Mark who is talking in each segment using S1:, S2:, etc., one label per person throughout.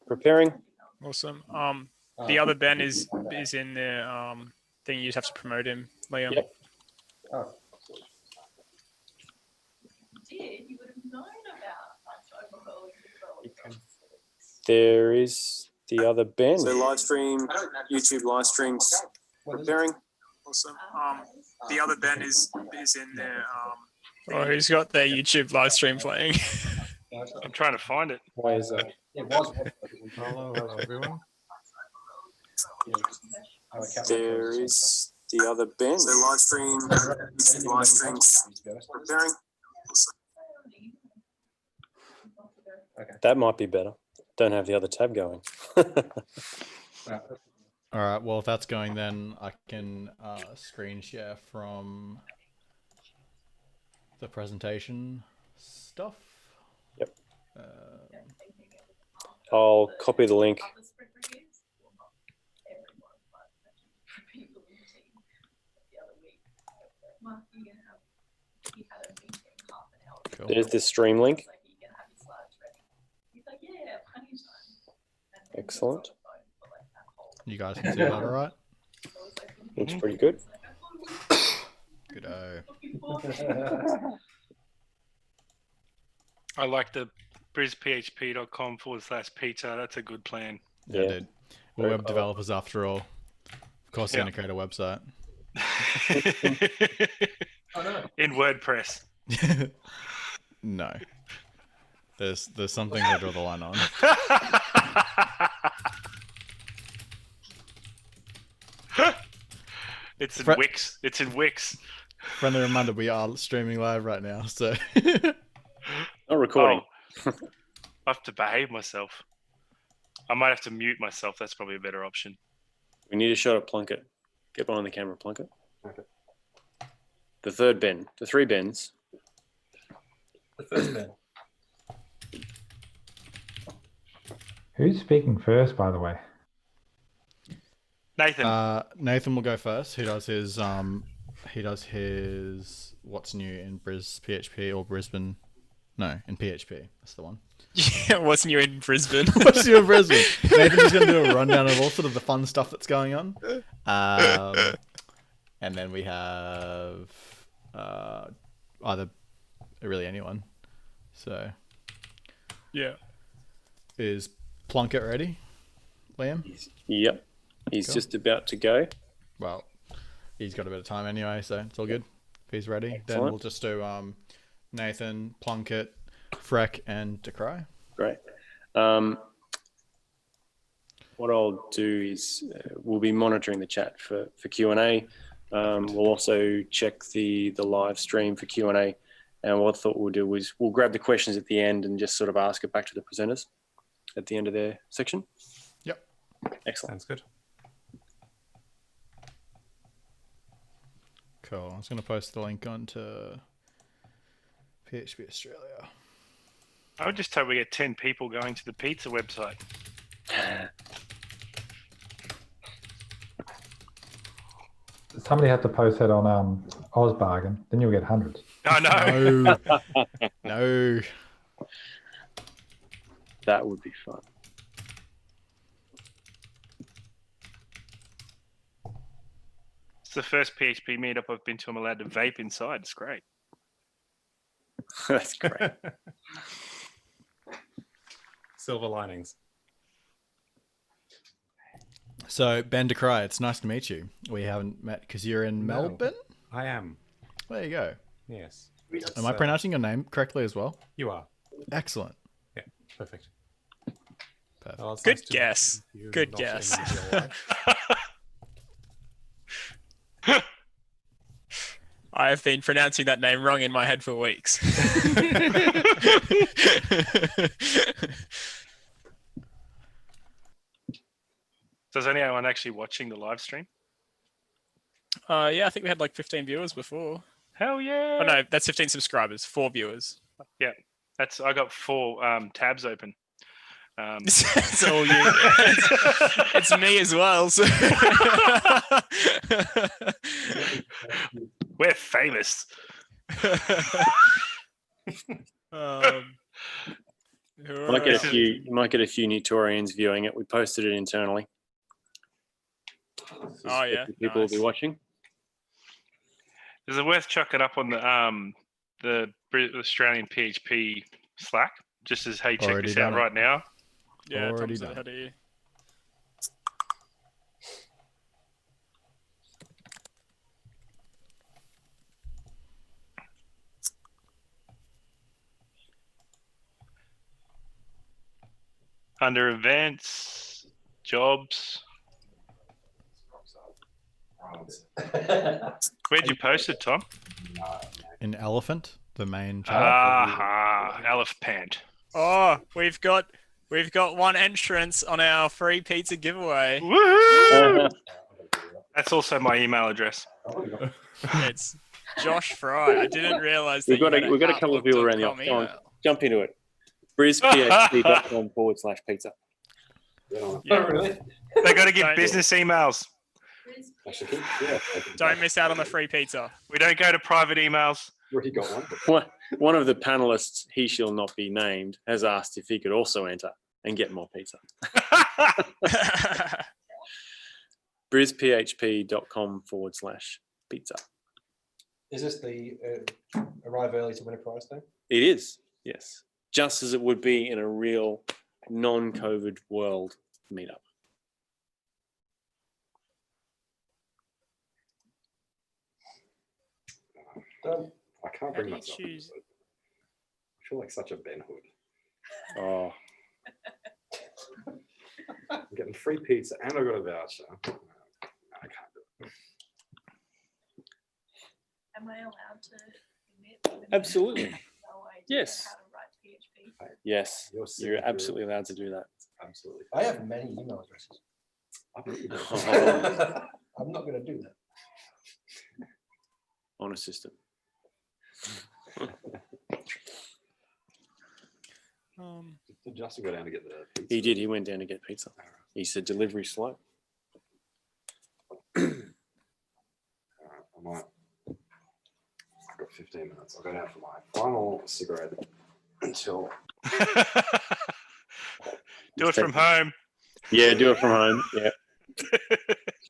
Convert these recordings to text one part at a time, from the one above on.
S1: Preparing.
S2: Awesome. The other Ben is in the thing. You just have to promote him, Liam.
S1: Yep. There is the other Ben.
S3: So live stream, YouTube live streams. Preparing.
S2: Awesome. The other Ben is in there. Oh, who's got their YouTube live stream playing?
S4: I'm trying to find it.
S1: Where is that?
S5: Hello, everyone.
S3: There is the other Ben. So live stream, YouTube live streams. Preparing.
S1: That might be better. Don't have the other tab going.
S5: All right. Well, if that's going, then I can screen share from the presentation stuff.
S1: Yep. I'll copy the link.
S5: Cool.
S1: There's the stream link. Excellent.
S5: You guys can see that, all right?
S1: Looks pretty good.
S5: Good-o.
S4: I like the BrisPHP.com/pizza. That's a good plan.
S5: Yeah, dude. We're web developers after all. Of course, you're going to create a website.
S4: In WordPress.
S5: No. There's something to draw the line on.
S4: It's in Wix. It's in Wix.
S5: Friendly reminder, we are streaming live right now, so.
S1: Not recording.
S4: Oh, I have to behave myself. I might have to mute myself. That's probably a better option.
S1: We need a shot at Plunkett. Get behind the camera, Plunkett. The third Ben. The three Bens.
S6: The first Ben.
S7: Who's speaking first, by the way?
S4: Nathan.
S5: Nathan will go first. He does his what's new in BrisPHP or Brisbane. No, in PHP. That's the one.
S2: Yeah, what's new in Brisbane?
S5: What's new in Brisbane? Nathan's just going to do a rundown of all sort of the fun stuff that's going on. And then we have either really anyone. So
S2: yeah.
S5: Is Plunkett ready, Liam?
S1: Yep. He's just about to go.
S5: Well, he's got a bit of time anyway, so it's all good. If he's ready,
S1: Excellent.
S5: Then we'll just do Nathan, Plunkett, Freke, and Dechrai.
S1: Great. What I'll do is we'll be monitoring the chat for Q&A. We'll also check the live stream for Q&A. And what I thought we'll do is we'll grab the questions at the end and just sort of ask it back to the presenters at the end of their section.
S5: Yep.
S1: Excellent.
S6: Sounds good.
S5: Cool. I was going to post the link onto PHP Australia.
S4: I would just hope we get 10 people going to the pizza website.
S7: Somebody had to post that on Ozbargain, then you'll get hundreds.
S4: Oh, no.
S5: No.
S1: That would be fun.
S4: It's the first PHP meetup I've been to. I'm allowed to vape inside. It's great.
S1: That's great.
S6: Silver linings.
S5: So, Ben Dechrai, it's nice to meet you. We haven't met because you're in Melbourne?
S6: I am.
S5: There you go.
S6: Yes.
S5: Am I pronouncing your name correctly as well?
S6: You are.
S5: Excellent.
S6: Yeah, perfect.
S5: Well,
S6: it's
S2: Good
S6: nice to
S2: guess.
S6: meet you,
S2: Good
S6: not
S2: guess.
S6: in real life.
S2: I have been pronouncing that name wrong in my head for weeks.
S4: Does anyone actually watching the live stream?
S2: Yeah, I think we had like 15 viewers before.
S4: Hell yeah.
S2: Oh no, that's 15 subscribers, 4 viewers.
S4: Yeah, I got 4 tabs open.
S2: It's all you. It's me as well. So.
S4: We're famous.
S1: You might get a few new Torians viewing it. We posted it internally.
S2: Oh yeah,
S1: People
S2: nice.
S1: will be watching.
S4: Is it worth chucking up on the Australian PHP Slack? Just as, hey, check
S5: Already
S4: this out
S5: done it.
S4: right now.
S2: Yeah,
S5: Already
S2: Tom's
S5: done.
S2: ahead of you.
S4: Under events, jobs. Where'd you post it, Tom?
S5: In Elephant, the main channel.
S4: Ah, elephant.
S2: Oh, we've got one entrance on our free pizza giveaway.
S4: Woohoo! That's also my email address.
S2: It's Josh Fry. I didn't realize that
S1: We've got a couple of people around the office. Come on, jump into it. BrisPHP.com/pizza.
S2: Yeah.
S6: really?
S4: They got to give business emails.
S2: Don't miss out on the free pizza.
S4: We don't go to private emails.
S6: Already got one.
S1: One of the panelists, he shall not be named, has asked if he could also enter and get more pizza. BrisPHP.com/pizza.
S8: Is this the arrive early to win a prize thing?
S1: It is, yes. Just as it would be in a real non-COVID world meetup.
S6: I can't
S2: How
S6: bring
S2: do you
S6: myself.
S2: choose?
S6: I feel like such a Ben Hood.
S1: Oh,
S6: I'm getting free pizza and I got a voucher. I can't do it.
S9: Am I allowed to admit?
S1: absolutely.
S9: No idea
S1: Yes.
S9: how to write PHP?
S1: Yes,
S6: Your
S1: you're
S6: signature-
S1: absolutely allowed to do that.
S6: Absolutely.
S8: I have many email addresses.
S6: I bet you do.
S8: I'm not going to do that.
S1: On a system.
S6: Did Justin go down to get the pizza?
S1: He did. He went down to get pizza. He said delivery slow.
S6: Alright, I might. I've got 15 minutes. I'll go down for my final cigarette until.
S4: Do it from home.
S1: Yeah, do it from home. Yeah.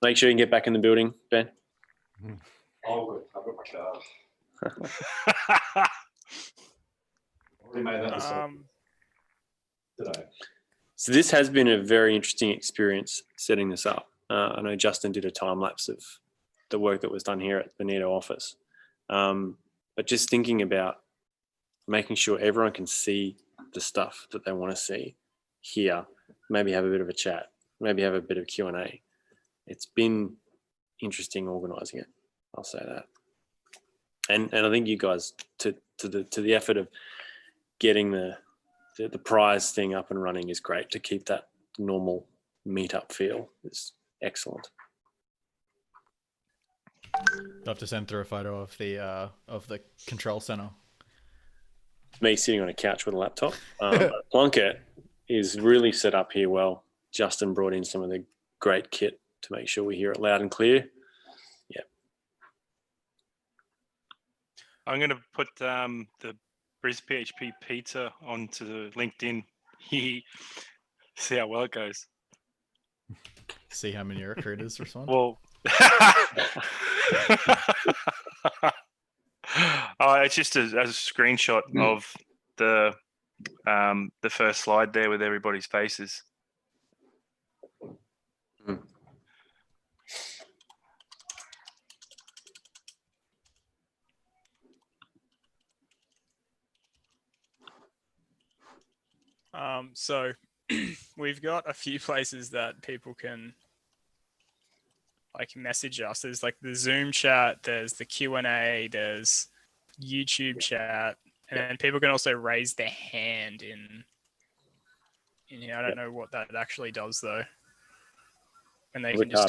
S1: Make sure you can get back in the building, Ben.
S6: Oh, good. I've got my card. Already made that decision today.
S1: So this has been a very interesting experience setting this up. I know Justin did a time lapse of the work that was done here at the Benito office. But just thinking about making sure everyone can see the stuff that they want to see here, maybe have a bit of a chat, maybe have a bit of Q&A. It's been interesting organizing it. I'll say that. And I think you guys to the effort of getting the prize thing up and running is great. To keep that normal meetup feel is excellent.
S5: You'll have to send through a photo of the control center.
S1: Me sitting on a couch with a laptop. Plunkett is really set up here well. Justin brought in some of the great kit to make sure we hear it loud and clear. Yeah.
S4: I'm going to put the BrisPHP pizza onto LinkedIn. See how well it goes.
S5: See how many recruiters respond.
S4: Well, it's just a screenshot of the first slide there with everybody's faces.
S2: So we've got a few places that people can like message us. There's like the Zoom chat, there's the Q&A, there's YouTube chat, and then people can also raise their hand in here. I don't know what that actually does though. And they can just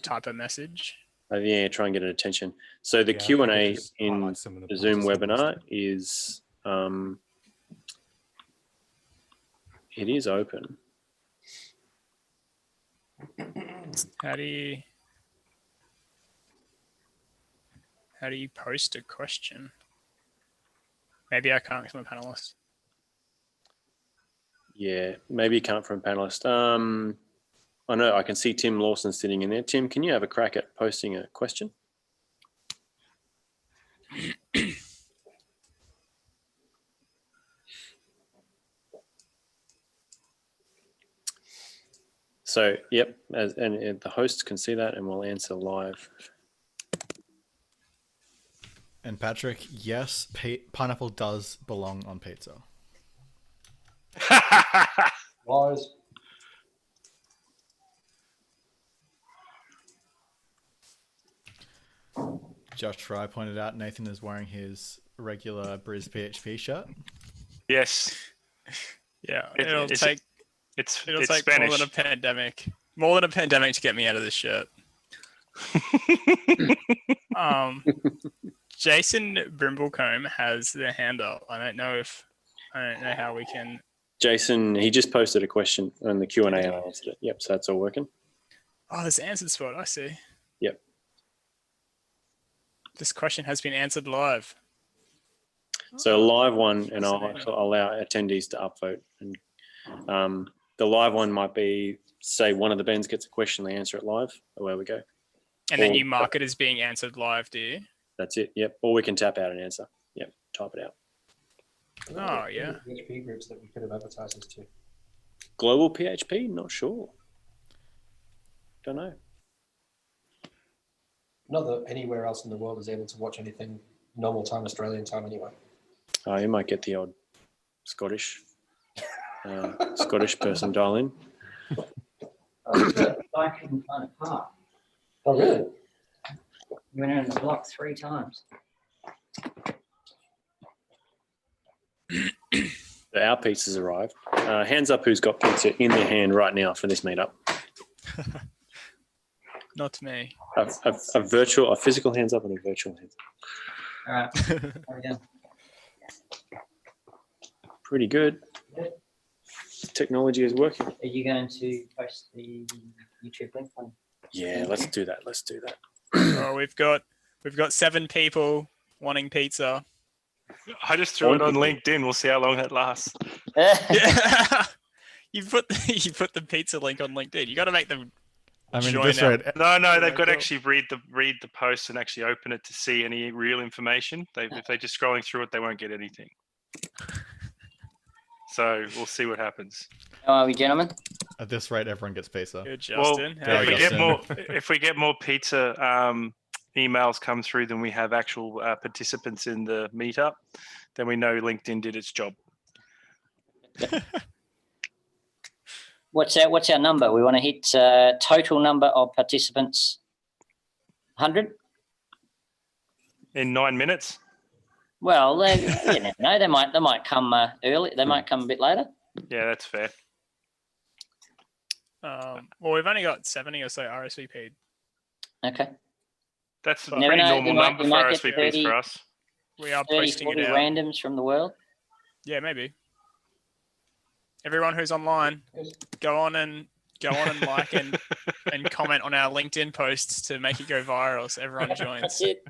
S2: type a message.
S1: Yeah, try and get an attention. So the Q&A in the Zoom webinar is it is open.
S2: How do you post a question? Maybe I can't because I'm a panelist.
S1: Yeah, maybe you can't from panelist. I know I can see Tim Lawson sitting in there. Tim, can you have a crack at posting a question? So, yep, and the hosts can see that and we'll answer live.
S5: And Patrick, yes, pineapple does belong on pizza.
S8: Lies.
S5: Josh Fry pointed out Nathan is wearing his regular BrisPHP shirt.
S4: Yes.
S2: Yeah,
S4: It-
S2: it'll
S4: it's-
S2: take
S4: It's
S2: more
S4: Spanish.
S2: than a pandemic. More than a pandemic to get me out of this shirt. Jason Brimblecombe has their hand up. I don't know how we can.
S1: Jason, he just posted a question on the Q&A and I answered it. Yep, so that's all working.
S2: Oh, there's answered spot. I see.
S1: Yep.
S2: This question has been answered live.
S1: So a live one, and I'll allow attendees to upvote. And the live one might be, say, one of the Bens gets a question, they answer it live. Away we go.
S2: And then you mark it as being answered live, do you?
S1: That's it. Yep. Or we can tap out and answer. Yep. Type it out.
S2: Oh, yeah.
S8: PHP groups that we could have advertised this to.
S1: Global PHP? Not sure. Don't know.
S8: Not that anywhere else in the world is able to watch anything normal time, Australian time anyway.
S1: Oh, you might get the odd Scottish person dial in.
S10: I couldn't find a part.
S8: Oh, really?
S10: You went around the block 3 times.
S1: Our pizza's arrived. Hands up who's got pizza in their hand right now for this meetup.
S2: Not me.
S1: A physical hands up and a virtual hands up.
S10: All right. How we doing?
S1: Pretty good. Technology is working.
S10: Are you going to post the YouTube link on?
S1: Yeah, let's do that. Let's do that.
S2: Oh, we've got 7 people wanting pizza.
S4: I just threw it on LinkedIn. We'll see how long that lasts.
S2: Yeah. you put the pizza link on LinkedIn. You got to make them.
S5: I mean,
S2: join
S5: this
S2: our-
S5: right.
S4: No, they've got to actually read the post and actually open it to see any real information. If they're just scrolling through it, they won't get anything. So we'll see what happens.
S10: How are we, gentlemen?
S5: At this rate, everyone gets pizza.
S2: Good,
S4: Well,
S2: Justin. How are
S4: if we
S2: you?
S4: get if we get more pizza emails come through than we have actual participants in the meetup, then we know LinkedIn did its job.
S10: What's our number? We want to hit total number of participants 100?
S4: In 9 minutes.
S10: Well, you never know. They might come early. They might come a bit later.
S4: Yeah, that's fair.
S2: Well, we've only got 70 or so RSVP'd.
S10: Okay.
S4: That's a
S2: Never
S4: pretty
S10: know,
S4: normal
S10: you might-
S4: number
S10: you
S4: for
S10: might get
S4: RSVPs
S10: 30.
S4: for us.
S2: We are
S10: 30,
S2: posting
S10: 40
S2: it out.
S10: randoms from the world.
S2: Yeah, maybe. Everyone who's online, go on and like and comment on our LinkedIn posts to make it go viral so everyone joins.
S10: That's it.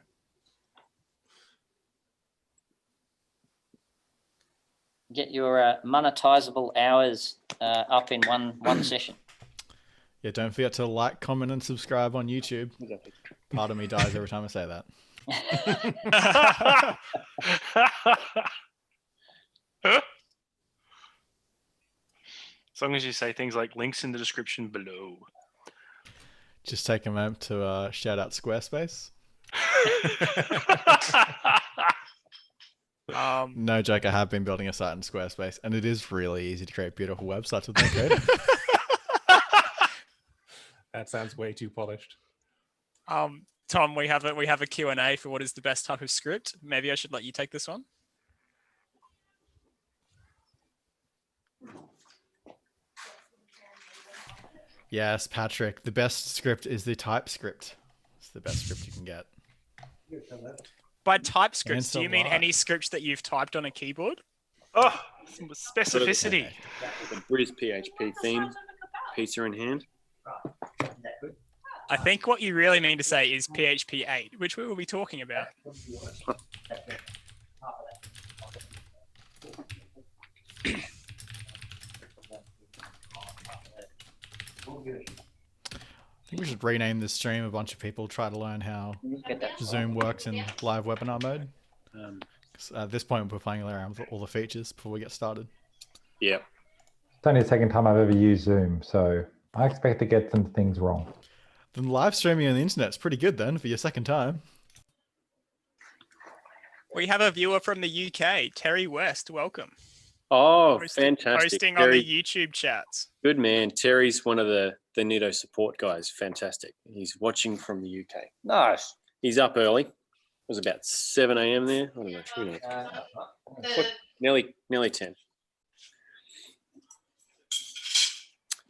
S10: Get your monetizable hours up in one session.
S5: Yeah, don't forget to like, comment, and subscribe on YouTube. Part of me dies every time I say that.
S4: As long as you say things like links in the description below.
S5: Just take a moment to shout out Squarespace. No joke, I have been building a site in Squarespace, and it is really easy to create beautiful websites with no code.
S11: That sounds way too polished.
S2: Tom, we have a Q&A for what is the best type of script. Maybe I should let you take this one.
S5: Yes, Patrick, the best script is the TypeScript. It's the best script you can get.
S2: By TypeScript,
S5: Answer
S2: do you mean
S5: why.
S2: any scripts that you've typed on a keyboard?
S4: Oh, specificity.
S1: The BrisPHP theme, pizza in hand.
S2: I think what you really mean to say is PHP 8, which we will be talking about.
S5: I think we should rename this stream. A bunch of people try to learn how Zoom works in live webinar mode. 'Cause at this point, we're playing around with all the features before we get started.
S1: Yeah.
S7: It's only the second time I've ever used Zoom, so I expect to get some things wrong.
S5: Then live streaming on the internet's pretty good then for your second time.
S2: We have a viewer from the UK, Terry West. Welcome.
S1: Oh, fantastic.
S2: Posting
S1: Terry,
S2: on the YouTube chats.
S1: good man. Terry's one of the Nito support guys. Fantastic. He's watching from the UK.
S10: Nice.
S1: He's up early. It was about 7 a.m. there. I don't know. Who knows? Nearly 10.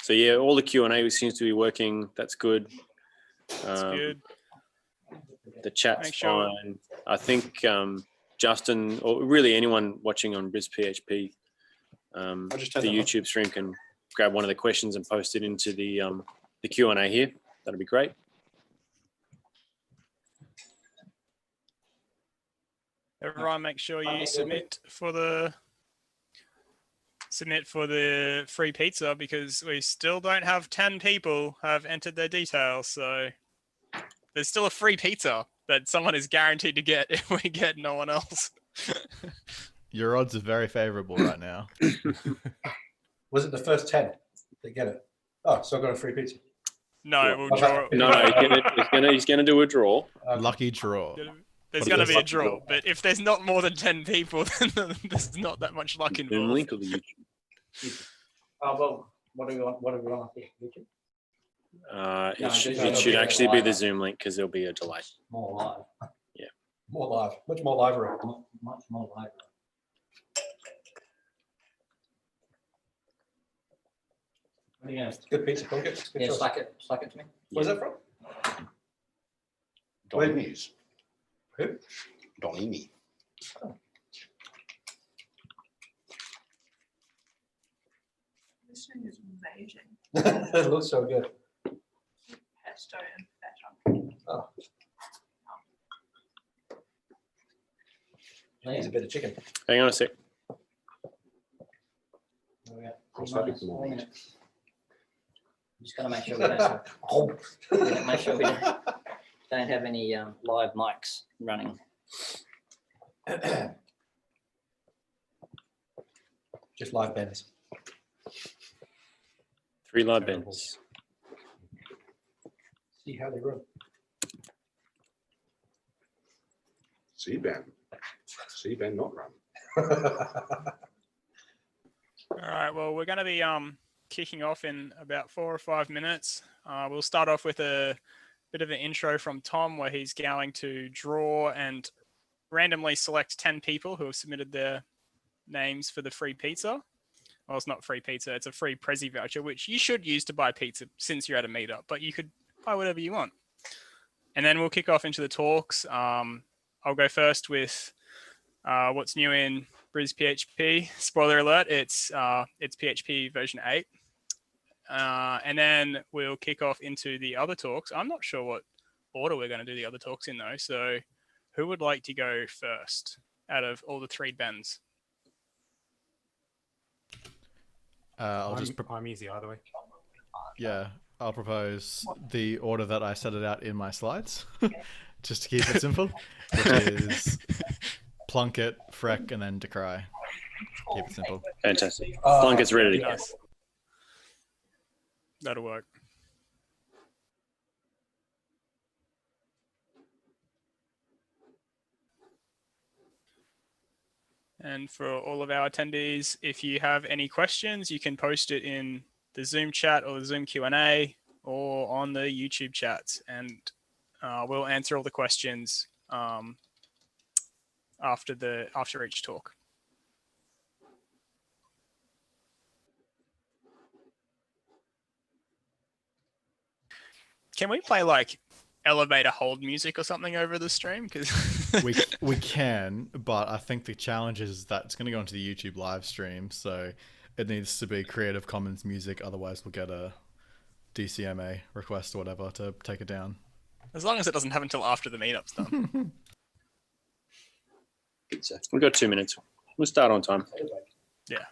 S1: So yeah, all the Q&A seems to be working. That's good.
S2: That's good.
S1: The chat's
S2: Make sure-
S1: fine. I think Justin, or really anyone watching on BrisPHP, the YouTube stream can grab one of the questions and post it into the Q&A here. That'll be great.
S2: Everyone, make sure you submit for the free pizza, because we still don't have 10 people have entered their details. So there's still a free pizza that someone is guaranteed to get if we get no one else.
S5: Your odds are very favorable right now.
S8: Was it the first 10 that get it? Oh, so I got a free pizza.
S2: No, we'll draw.
S1: No, he's gonna do a draw.
S5: Lucky draw.
S2: There's going to be a draw, but if there's not more than 10 people, then there's not that much luck involved.
S1: Zoom link or the YouTube?
S8: Oh, well, what do we want YouTube?
S1: It should actually be the Zoom link because there'll be a delay.
S10: More live.
S1: Yeah.
S8: More live. Much more live.
S10: Much more live. What are you going to
S8: Good pizza, Plunkett.
S10: Yeah, slack it to me.
S8: Where's that from?
S6: Donny News.
S8: Who?
S6: Donny Me.
S9: This thing is amazing.
S8: It looks so good.
S9: Pesto and feta.
S8: Oh.
S10: Needs
S8: a bit of chicken.
S1: Hang on a sec.
S6: Just hoping for more meat.
S10: Just got to make sure we don't have any live mics running.
S8: Just live bends.
S1: 3 live bends.
S8: See how they run.
S6: See Ben. See Ben not run.
S2: All right, well, we're going to be kicking off in about 4 or 5 minutes. We'll start off with a bit of an intro from Tom, where he's going to draw and randomly select 10 people who have submitted their names for the free pizza. Well, it's not free pizza, it's a free Prezi voucher, which you should use to buy pizza since you're at a meetup, but you could buy whatever you want. And then we'll kick off into the talks. I'll go first with what's new in BrisPHP. Spoiler alert, it's PHP version 8. And then we'll kick off into the other talks. I'm not sure what order we're going to do the other talks in though. So who would like to go first out of all the 3 Bens?
S11: I'm easy either way.
S5: Yeah, I'll propose the order that I set it out in my slides, just to keep it simple, which is Plunkett, Freke, and then Dechrai. Keep it simple.
S1: Fantastic. Plunkett's ready to go.
S2: Nice. That'll work. And for all of our attendees, if you have any questions, you can post it in the Zoom chat or the Zoom Q&A or on the YouTube chats, and we'll answer all the questions after each talk. Can we play like elevator hold music or something over the stream? Because
S5: we can, but I think the challenge is that it's going to go into the YouTube live stream, so it needs to be Creative Commons music. Otherwise, we'll get a DCMA request or whatever to take it down.
S2: As long as it doesn't happen until after the meetup's done.
S1: We've got 2 minutes. We'll start on time.
S2: Yeah,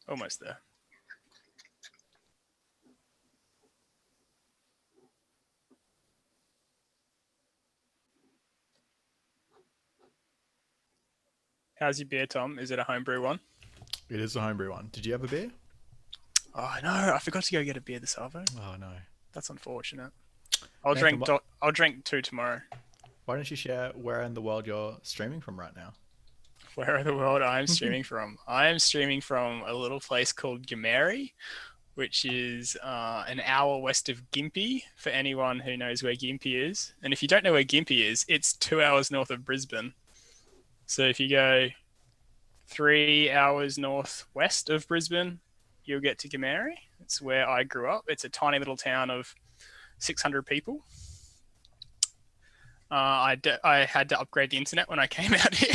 S2: almost there. How's your beer, Tom? Is it a homebrew one?
S5: It is a homebrew one. Did you have a beer?
S2: Oh no, I forgot to go get a beer this Arvo.
S5: Oh no.
S2: That's unfortunate. I'll
S5: Nathan,
S2: drink 2 tomorrow.
S5: Why don't you share where in the world you're streaming from right now?
S2: Where in the world I'm streaming from? I am streaming from a little place called Gameri, which is an hour west of Gympie, for anyone who knows where Gympie is. And if you don't know where Gympie is, it's 2 hours north of Brisbane. So if you go 3 hours northwest of Brisbane, you'll get to Gameri. It's where I grew up. It's a tiny little town of 600 people. I had to upgrade the internet when I came out here.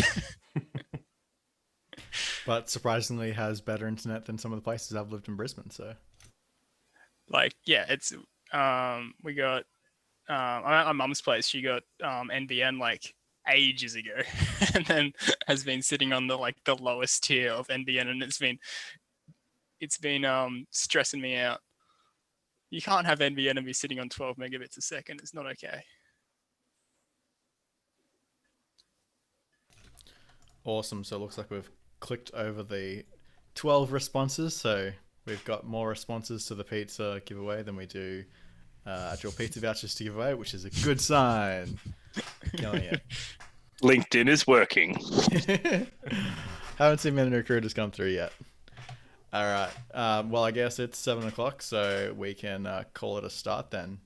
S5: But surprisingly has better internet than some of the places I've lived in Brisbane. So,
S2: like, yeah, it's we got I'm at my mum's place. She got NBN like ages ago, and then has been sitting on the lowest tier of NBN, and it's been stressing me out. You can't have NBN and be sitting on 12 megabits a second. It's not okay.
S5: Awesome. So it looks like we've clicked over the 12 responses. So we've got more responses to the pizza giveaway than we do actual pizza vouchers to give away, which is a good sign. Killing it.
S4: LinkedIn is working.
S5: Haven't seen many recruiters come through yet. All right. Well, I guess it's 7 o'clock, so we can call it a start then.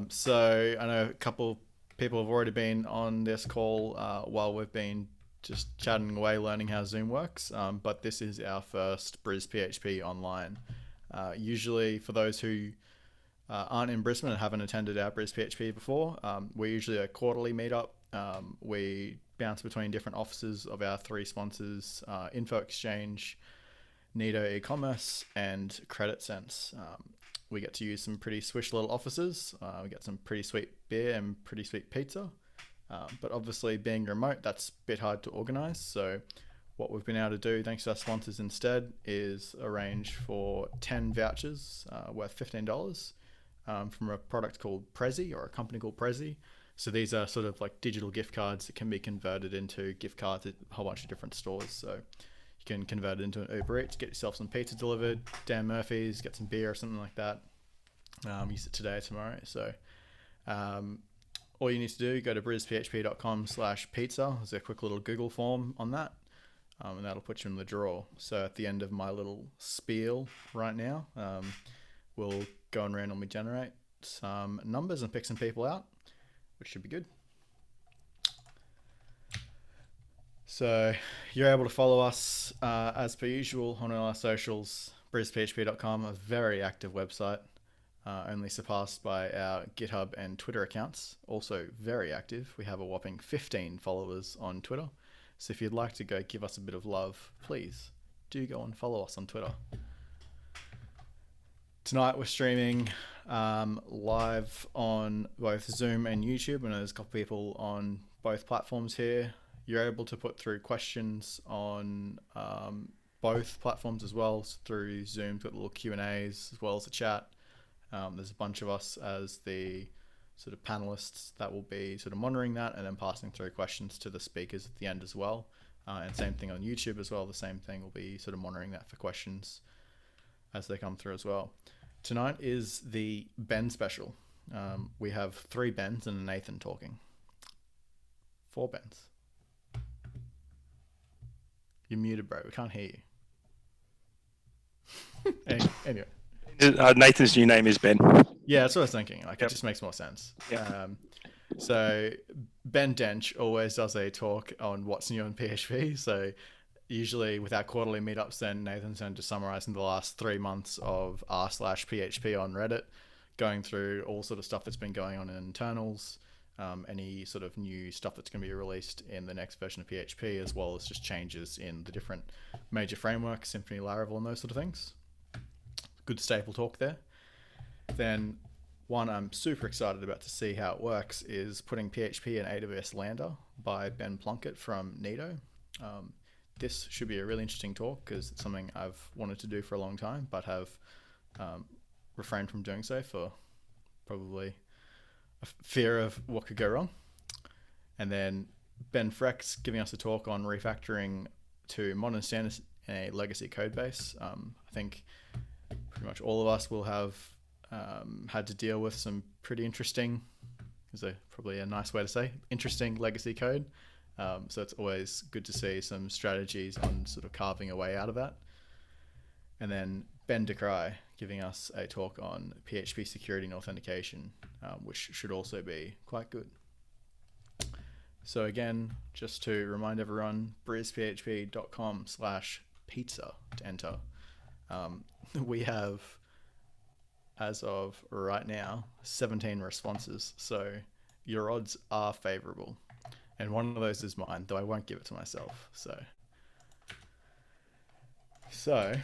S5: So I know a couple people have already been on this call while we've been just chatting away, learning how Zoom works. But this is our first BrisPHP online. Usually, for those who aren't in Brisbane and haven't attended our BrisPHP before, we're usually a quarterly meetup. We bounce between different offices of our 3 sponsors: Info Exchange, Nido e-commerce, and Credit Sense. We get to use some pretty swish little offices. We get some pretty sweet beer and pretty sweet pizza. But obviously, being remote, that's a bit hard to organize. So what we've been able to do, thanks to our sponsors instead, is arrange for 10 vouchers worth $15 from a product called Prezi, or a company called Prezi. So these are sort of like digital gift cards that can be converted into gift cards at a whole bunch of different stores. So you can convert it into an Uber Eats, get yourself some pizza delivered, Dan Murphy's, get some beer or something like that. Use it today or tomorrow. So all you need to do, go to brisphp.com/pizza. There's a quick little Google form on that, and that'll put you in the draw. So at the end of my little spiel right now, we'll go and randomly generate some numbers and pick some people out, which should be good. So you're able to follow us as per usual on our socials, brisphp.com, a very active website. Only surpassed by our GitHub and Twitter accounts, also very active. We have a whopping 15 followers on Twitter. So if you'd like to go give us a bit of love, please do go and follow us on Twitter. Tonight we're streaming live on both Zoom and YouTube, and there's a couple people on both platforms here. You're able to put through questions on both platforms as well, so through Zoom, put little Q&As as well as a chat. There's a bunch of us as the sort of panelists that will be sort of monitoring that and then passing through questions to the speakers at the end as well. And same thing on YouTube as well. The same thing will be sort of monitoring that for questions as they come through as well. Tonight is the Ben special. We have 3 Bens and a Nathan talking. 4 Bens. You're muted, bro. We can't hear you. Anyway.
S4: Nathan's new name is Ben.
S5: Yeah, that's what I was thinking. Like, it just makes more sense.
S4: Yep.
S5: So Ben Dench always does a talk on what's new in PHP. So usually with our quarterly meetups, then Nathan's going to summarize in the last 3 months of r/PHP on Reddit, going through all sort of stuff that's been going on in internals, any sort of new stuff that's going to be released in the next version of PHP, as well as just changes in the different major frameworks, Symfony, Laravel, and those sort of things. Good staple talk there. Then one I'm super excited about to see how it works is putting PHP in AWS Lambda by Ben Plunkett from Nido. This should be a really interesting talk because it's something I've wanted to do for a long time, but have refrained from doing so for probably a fear of what could go wrong. And then Ben Freke's giving us a talk on refactoring to modern standards in a legacy code base. I think pretty much all of us will have had to deal with some pretty interesting, is probably a nice way to say, interesting legacy code. So it's always good to see some strategies on sort of carving a way out of that. And then Ben Dechrai giving us a talk on PHP security and authentication, which should also be quite good. So again, just to remind everyone, brisphp.com/pizza to enter. We have, as of right now, 17 responses. So your odds are favorable. And one of those is mine, though I won't give it to myself. So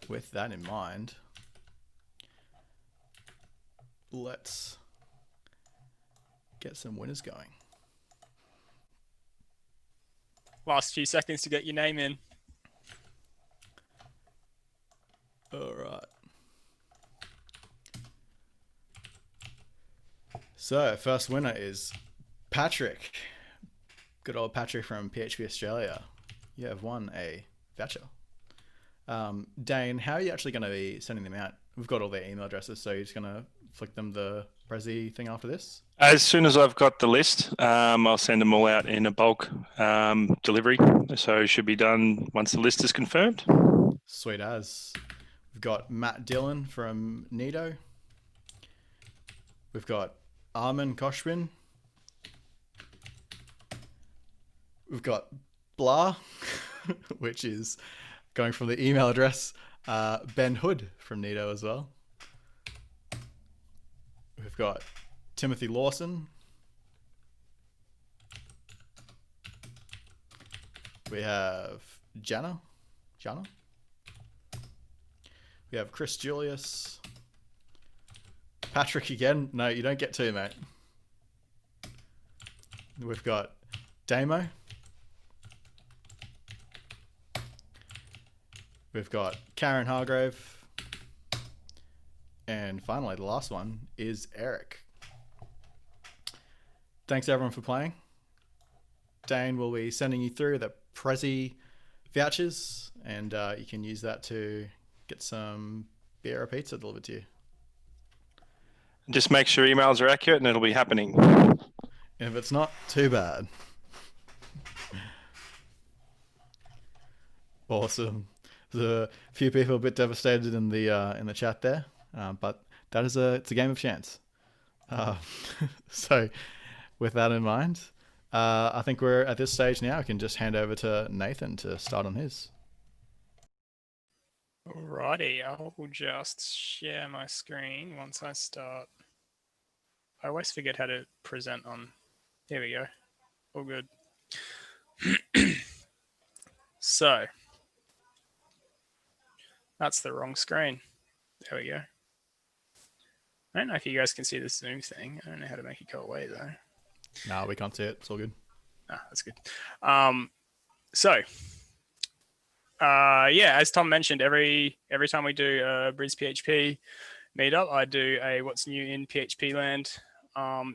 S5: with that in mind, let's get some winners going.
S2: Last few seconds to get your name in.
S5: All right. So first winner is Patrick. Good old Patrick from PHP Australia. You have won a voucher. Dane, how are you actually going to be sending them out? We've got all their email addresses, so you're just going to flick them the Prezi thing after this?
S4: As soon as I've got the list, I'll send them all out in a bulk delivery. So it should be done once the list is confirmed.
S5: Sweet as. We've got Matt Dillon from Nido. We've got Armin Koshwin. We've got Blah, which is going from the email address, Ben Hood from Nido as well. We've got Timothy Lawson. We have Jana. We have Chris Julius. Patrick again. No, you don't get two, mate. We've got Damo. We've got Karen Hargrave. And finally, the last one is Eric. Thanks everyone for playing. Dane will be sending you through the Prezi vouchers, and you can use that to get some beer or pizza delivered to you.
S4: Just make sure emails are accurate and it'll be happening.
S5: If it's not, too bad. Awesome. There's a few people a bit devastated in the chat there, but that is it's a game of chance. So with that in mind, I think we're at this stage now. I can just hand over to Nathan to start on his.
S2: Alrighty, I'll just share my screen once I start. I always forget how to present on. Here we go. All good. So that's the wrong screen. There we go. I don't know if you guys can see the Zoom thing. I don't know how to make it go away though.
S5: No, we can't see it. It's all good.
S2: Ah, that's good. Yeah, as Tom mentioned, every time we do a BrisPHP meetup, I do a What's New in PHP Land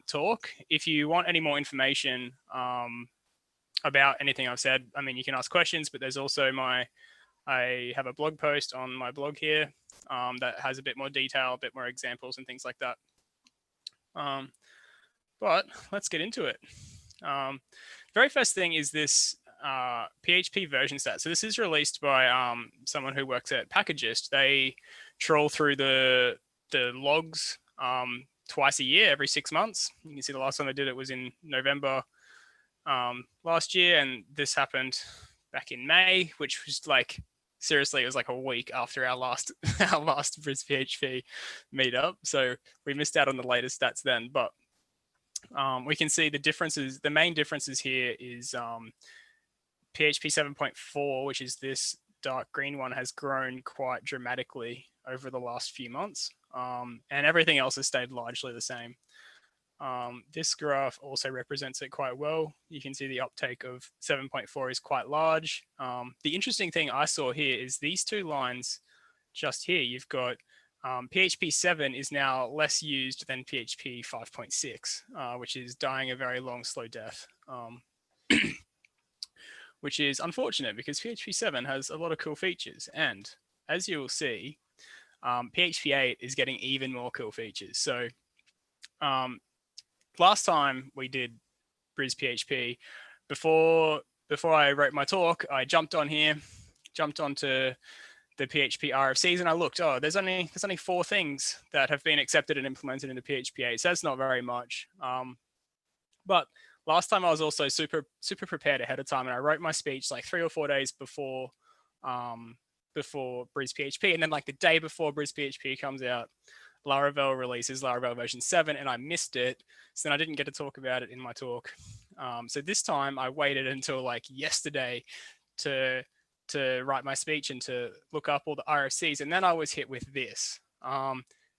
S2: talk. If you want any more information about anything I've said, I mean, you can ask questions, but there's also I have a blog post on my blog here that has a bit more detail, a bit more examples and things like that. But let's get into it. Very first thing is this PHP version stat. So this is released by someone who works at Packagist. They troll through the logs twice a year, every 6 months. You can see the last time they did it was in November last year, and this happened back in May, which was like, seriously, it was like a week after our last BrisPHP meetup. So we missed out on the latest stats then, but we can see the differences. The main differences here is PHP 7.4, which is this dark green one, has grown quite dramatically over the last few months, and everything else has stayed largely the same. This graph also represents it quite well. You can see the uptake of 7.4 is quite large. The interesting thing I saw here is these two lines just here. You've got PHP 7 is now less used than PHP 5.6, which is dying a very long, slow death, which is unfortunate because PHP 7 has a lot of cool features. And as you will see, PHP 8 is getting even more cool features. So last time we did BrisPHP, before I wrote my talk, I jumped onto the PHP RFCs and I looked, oh, there's only 4 things that have been accepted and implemented into PHP 8. So that's not very much. But last time I was also super prepared ahead of time, and I wrote my speech like 3 or 4 days before BrisPHP, and then like the day before BrisPHP comes out, Laravel releases Laravel version 7, and I missed it. So then I didn't get to talk about it in my talk. So this time I waited until like yesterday to write my speech and to look up all the RFCs, and then I was hit with this.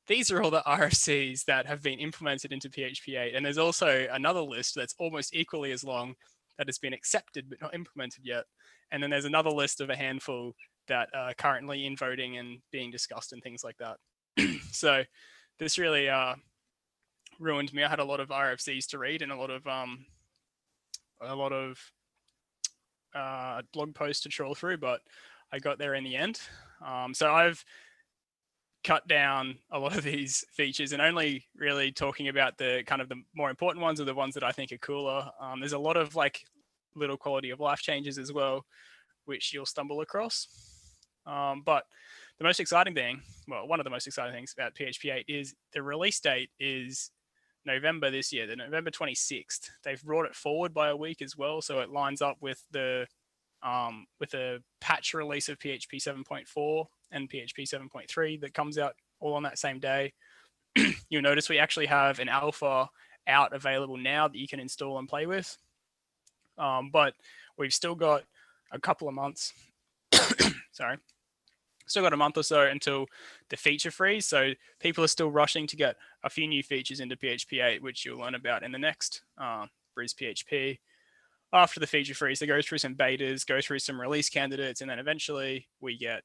S2: These are all the RFCs that have been implemented into PHP 8, and there's also another list that's almost equally as long that has been accepted but not implemented yet. And then there's another list of a handful that are currently in voting and being discussed and things like that. So this really ruined me. I had a lot of RFCs to read and a lot of blog posts to troll through, but I got there in the end. So I've cut down a lot of these features and only really talking about the kind of the more important ones or the ones that I think are cooler. There's a lot of like little quality of life changes as well, which you'll stumble across. But the most exciting thing, well, one of the most exciting things about PHP 8 is the release date is November this year, the November 26th. They've brought it forward by a week as well, so it lines up with the patch release of PHP 7.4 and PHP 7.3 that comes out all on that same day. You'll notice we actually have an alpha out available now that you can install and play with, but we've still got a couple of months. Sorry. Still got a month or so until the feature freeze. So people are still rushing to get a few new features into PHP 8, which you'll learn about in the next BrisPHP. After the feature freeze, they go through some betas, go through some release candidates, and then eventually we get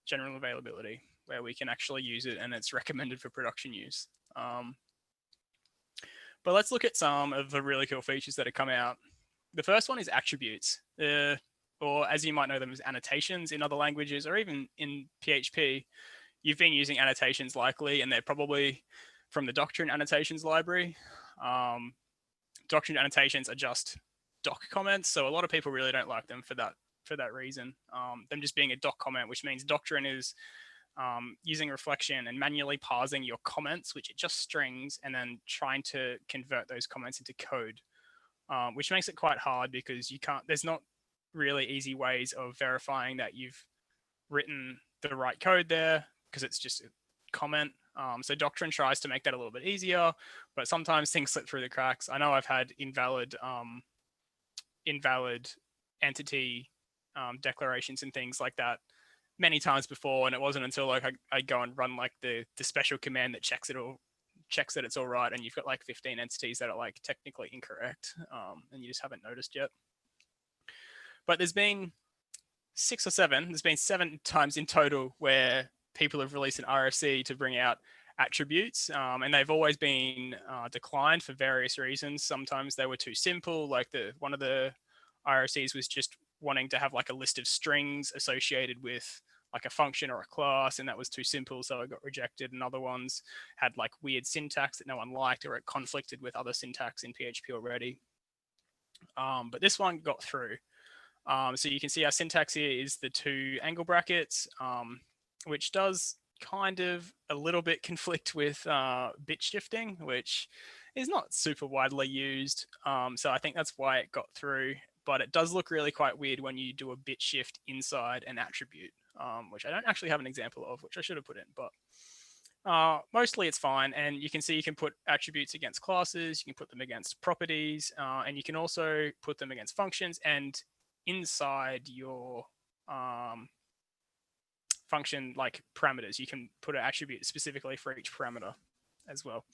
S2: general availability where we can actually use it and it's recommended for production use. But let's look at some of the really cool features that have come out. The first one is attributes. Or as you might know them as annotations in other languages, or even in PHP, you've been using annotations likely, and they're probably from the Doctrine annotations library. Doctrine annotations are just doc comments, so a lot of people really don't like them for that reason. Them just being a doc comment, which means Doctrine is using reflection and manually parsing your comments, which are just strings, and then trying to convert those comments into code, which makes it quite hard because there's not really easy ways of verifying that you've written the right code there because it's just a comment. So Doctrine tries to make that a little bit easier, but sometimes things slip through the cracks. I know I've had invalid entity declarations and things like that many times before, and it wasn't until like I go and run like the special command that checks that it's all right, and you've got like 15 entities that are like technically incorrect, and you just haven't noticed yet. But there's been 7 times in total where people have released an RFC to bring out attributes, and they've always been declined for various reasons. Sometimes they were too simple, like one of the RFCs was just wanting to have like a list of strings associated with like a function or a class, and that was too simple, so it got rejected. And other ones had like weird syntax that no one liked, or it conflicted with other syntax in PHP already. But this one got through. So you can see our syntax here is the 2 angle brackets, which does kind of a little bit conflict with bit shifting, which is not super widely used. So I think that's why it got through, but it does look really quite weird when you do a bit shift inside an attribute, which I don't actually have an example of, which I should have put in, but mostly it's fine. And you can see you can put attributes against classes, you can put them against properties, and you can also put them against functions, and inside your function like parameters, you can put an attribute specifically for each parameter as well.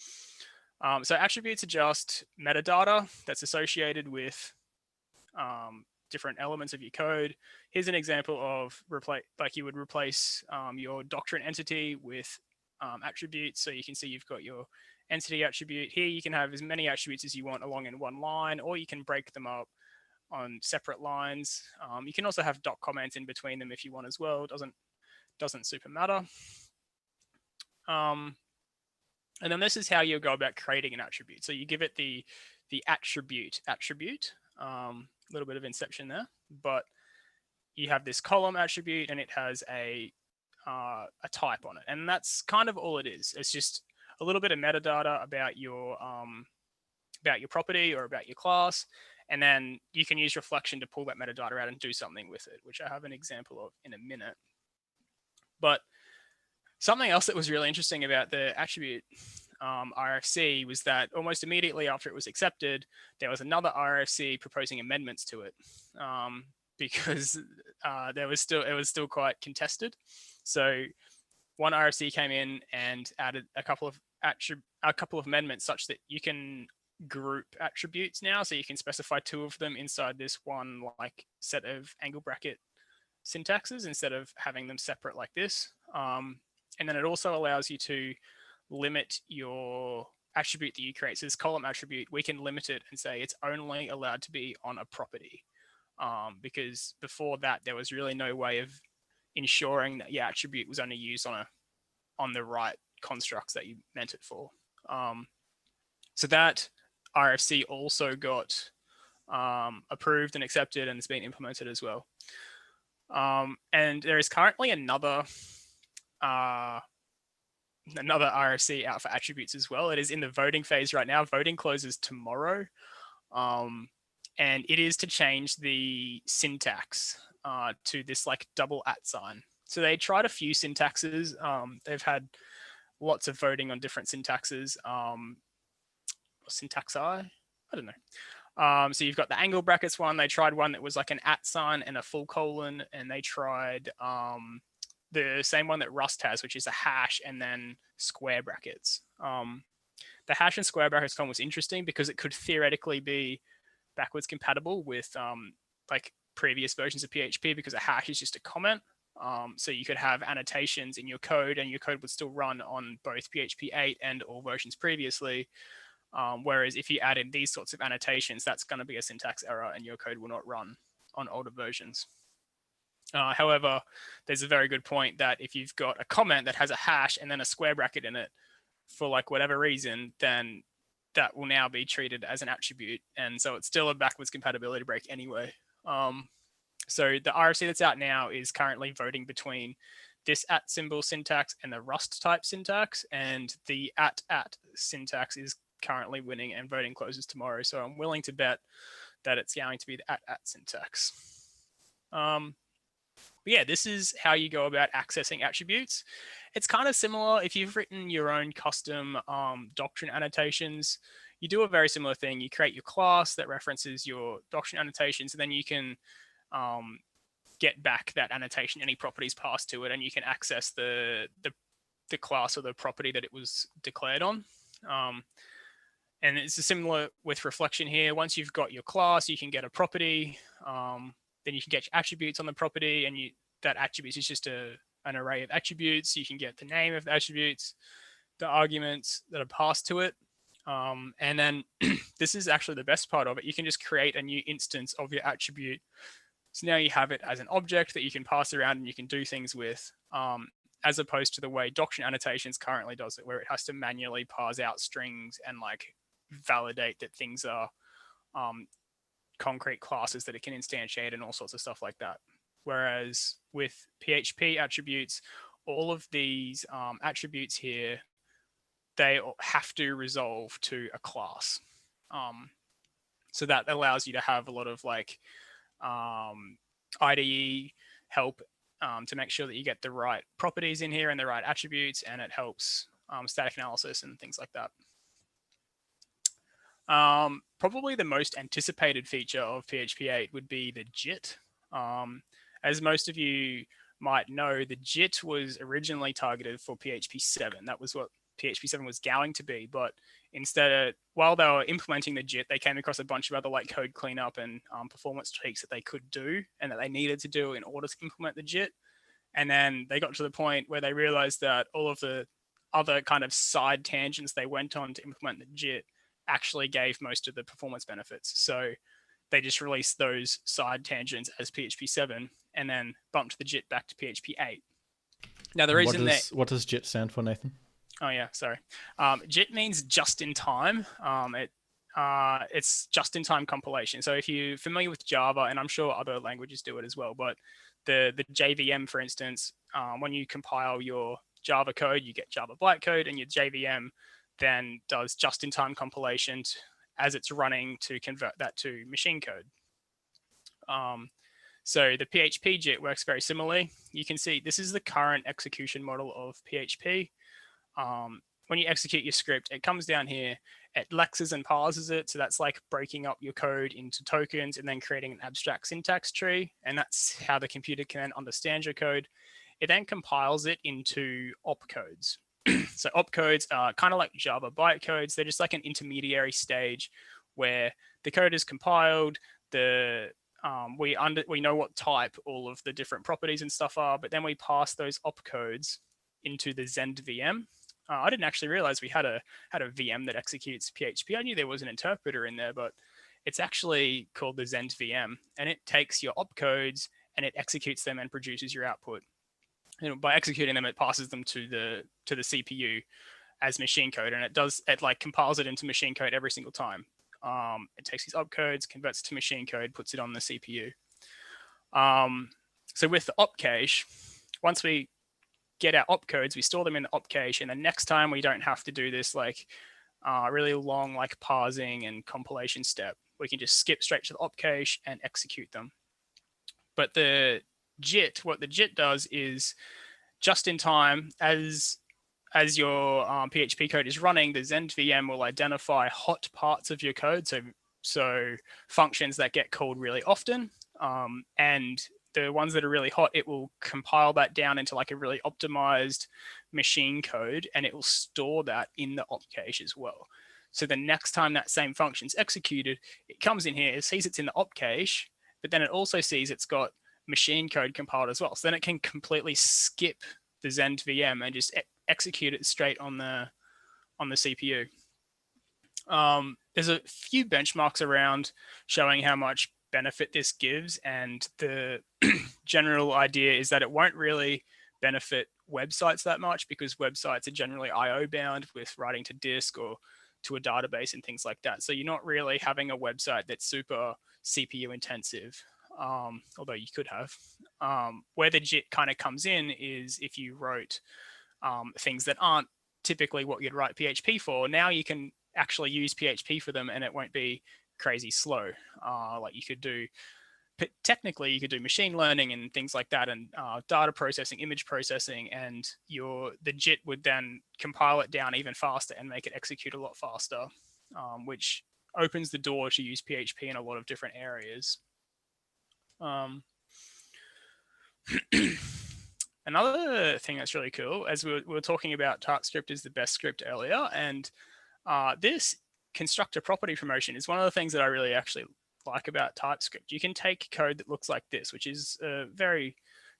S2: So attributes are just metadata that's associated with different elements of your code. Here's an example of like you would replace your doctrine entity with attributes. So you can see you've got your entity attribute. Here you can have as many attributes as you want along in one line, or you can break them up on separate lines. You can also have dot comments in between them if you want as well. Doesn't super matter. And then this is how you go about creating an attribute. So you give it the attribute. A little bit of inception there, but you have this column attribute and it has a type on it, and that's kind of all it is. It's just a little bit of metadata about your property or about your class, and then you can use reflection to pull that metadata out and do something with it, which I have an example of in a minute. But something else that was really interesting about the attribute RFC was that almost immediately after it was accepted, there was another RFC proposing amendments to it because it was still quite contested. So one RFC came in and added a couple of amendments such that you can group attributes now. So you can specify 2 of them inside this one like set of angle bracket syntaxes instead of having them separate like this. And then it also allows you to limit your attribute that you create. So this column attribute, we can limit it and say it's only allowed to be on a property. Because before that, there was really no way of ensuring that your attribute was only used on the right constructs that you meant it for. So that RFC also got approved and accepted, and it's been implemented as well. And there is currently another RFC out for attributes as well. It is in the voting phase right now. Voting closes tomorrow. And it is to change the syntax to this like double @ sign. So they tried a few syntaxes. They've had lots of voting on different syntaxes. Syntaxi? I don't know. So you've got the angle brackets one. They tried one that was like an @ sign and a full colon, and they tried the same one that Rust has, which is a hash and then square brackets. The hash and square brackets one was interesting because it could theoretically be backwards compatible with like previous versions of PHP, because a hash is just a comment. So you could have annotations in your code and your code would still run on both PHP 8 and all versions previously. Whereas if you add in these sorts of annotations, that's going to be a syntax error and your code will not run on older versions. However, there's a very good point that if you've got a comment that has a hash and then a square bracket in it for like whatever reason, then that will now be treated as an attribute. And so it's still a backwards compatibility break anyway. So the RFC that's out now is currently voting between this @ symbol syntax and the Rust type syntax, and the @ syntax is currently winning and voting closes tomorrow. So I'm willing to bet that it's going to be the @ syntax. But yeah, this is how you go about accessing attributes. It's kind of similar if you've written your own custom doctrine annotations. You do a very similar thing. You create your class that references your doctrine annotations, and then you can get back that annotation, any properties passed to it, and you can access the class or the property that it was declared on. And it's similar with reflection here. Once you've got your class, you can get a property. Then you can get attributes on the property, and that attributes is just an array of attributes. You can get the name of the attributes, the arguments that are passed to it. And then this is actually the best part of it. You can just create a new instance of your attribute. So now you have it as an object that you can pass around and you can do things with, as opposed to the way doctrine annotations currently does it, where it has to manually parse out strings and like validate that things are concrete classes that it can instantiate and all sorts of stuff like that. Whereas with PHP attributes, all of these attributes here, they have to resolve to a class. So that allows you to have a lot of like IDE help to make sure that you get the right properties in here and the right attributes, and it helps static analysis and things like that. Probably the most anticipated feature of PHP 8 would be the JIT. As most of you might know, the JIT was originally targeted for PHP 7. That was what PHP 7 was going to be, but instead, while they were implementing the JIT, they came across a bunch of other like code cleanup and performance tweaks that they could do and that they needed to do in order to implement the JIT. And then they got to the point where they realized that all of the other kind of side tangents they went on to implement the JIT actually gave most of the performance benefits. So they just released those side tangents as PHP 7 and then bumped the JIT back to PHP 8. Now, the reason
S5: what does JIT stand for, Nathan?
S2: Oh yeah, sorry. JIT means just in time. It's just in time compilation. So if you're familiar with Java, and I'm sure other languages do it as well, but the JVM, for instance, when you compile your Java code, you get Java bytecode, and your JVM then does just in time compilation as it's running to convert that to machine code. So the PHP JIT works very similarly. You can see this is the current execution model of PHP. When you execute your script, it comes down here, it lexes and parses it. So that's like breaking up your code into tokens and then creating an abstract syntax tree. And that's how the computer can then understand your code. It then compiles it into opcodes. So opcodes are kind of like Java bytecodes. They're just like an intermediary stage where the code is compiled, we know what type all of the different properties and stuff are, but then we pass those opcodes into the Zend VM. I didn't actually realize we had a VM that executes PHP. I knew there was an interpreter in there, but it's actually called the Zend VM, and it takes your opcodes and it executes them and produces your output. And by executing them, it passes them to the CPU as machine code, and it like compiles it into machine code every single time. It takes these opcodes, converts it to machine code, puts it on the CPU. So with the op cache, once we get our opcodes, we store them in the op cache, and the next time we don't have to do this like really long like parsing and compilation step. We can just skip straight to the op cache and execute them. But the JIT, what the JIT does is just in time, as your PHP code is running, the Zend VM will identify hot parts of your code, so functions that get called really often, and the ones that are really hot, it will compile that down into like a really optimized machine code, and it will store that in the op cache as well. So the next time that same function's executed, it comes in here, it sees it's in the op cache, but then it also sees it's got machine code compiled as well. So then it can completely skip the Zend VM and just execute it straight on the CPU. There's a few benchmarks around showing how much benefit this gives, and the general idea is that it won't really benefit websites that much because websites are generally IO bound with writing to disk or to a database and things like that. So you're not really having a website that's super CPU intensive, although you could have. Where the JIT kind of comes in is if you wrote things that aren't typically what you'd write PHP for. Now you can actually use PHP for them and it won't be crazy slow. Like you could do, technically you could do machine learning and things like that, and data processing, image processing, and the JIT would then compile it down even faster and make it execute a lot faster, which opens the door to use PHP in a lot of different areas. Another thing that's really cool, as we were talking about TypeScript is the best script earlier, and this constructor property promotion is one of the things that I really actually like about TypeScript. You can take code that looks like this, which is a very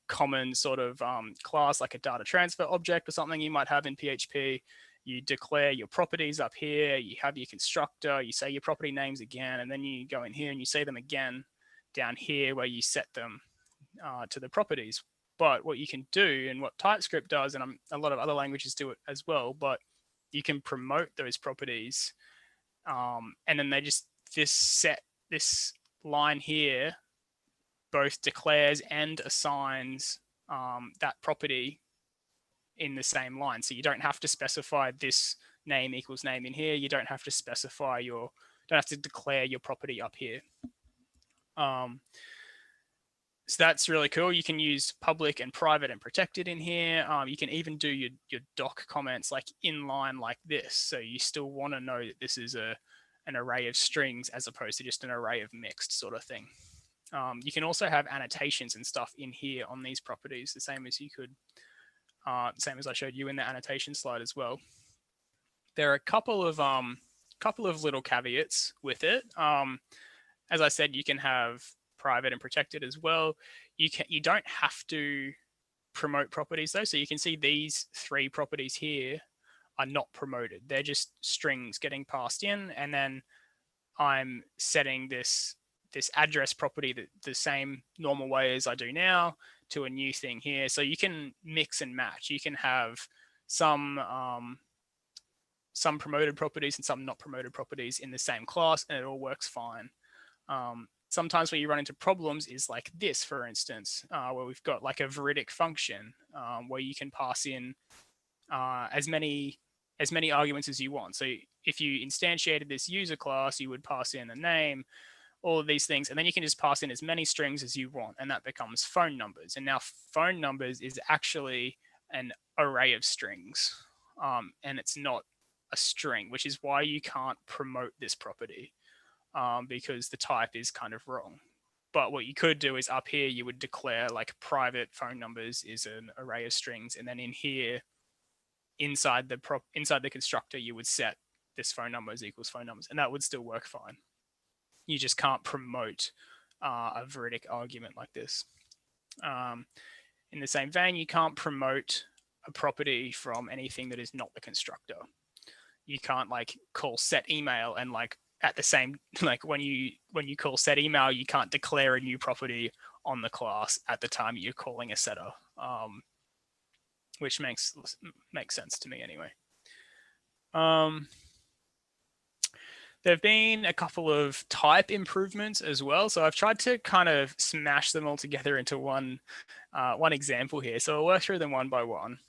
S2: common sort of class, like a data transfer object or something you might have in PHP. You declare your properties up here, you have your constructor, you say your property names again, and then you go in here and you say them again down here where you set them to the properties. But what you can do, and what TypeScript does, and a lot of other languages do it as well, but you can promote those properties, and then this line here both declares and assigns that property in the same line. So you don't have to specify this name equals name in here. You don't have to specify don't have to declare your property up here. So that's really cool. You can use public and private and protected in here. You can even do your doc comments like inline like this. So you still want to know that this is an array of strings as opposed to just an array of mixed sort of thing. You can also have annotations and stuff in here on these properties, the same as you could, same as I showed you in the annotation slide as well. there are a couple of little caveats with it. As I said, you can have private and protected as well. You don't have to promote properties though. So you can see these 3 properties here are not promoted. They're just strings getting passed in, and then I'm setting this address property the same normal way as I do now to a new thing here. So you can mix and match. You can have some promoted properties and some not promoted properties in the same class, and it all works fine. Sometimes where you run into problems is like this, for instance, where we've got like a veridic function where you can pass in as many arguments as you want. So if you instantiated this user class, you would pass in a name, all of these things, and then you can just pass in as many strings as you want, and that becomes phone numbers. And now phone numbers is actually an array of strings, and it's not a string, which is why you can't promote this property, because the type is kind of wrong. But what you could do is up here, you would declare like private phone numbers is an array of strings, and then in here, inside the constructor, you would set this phone numbers equals phone numbers, and that would still work fine. You just can't promote a veridic argument like this. In the same vein, you can't promote a property from anything that is not the constructor. You can't like call set email and like at the same, like when you call set email, you can't declare a new property on the class at the time you're calling a setter, which makes sense to me anyway. There have been a couple of type improvements as well. So I've tried to kind of smash them all together into one example here. So I'll work through them one by one.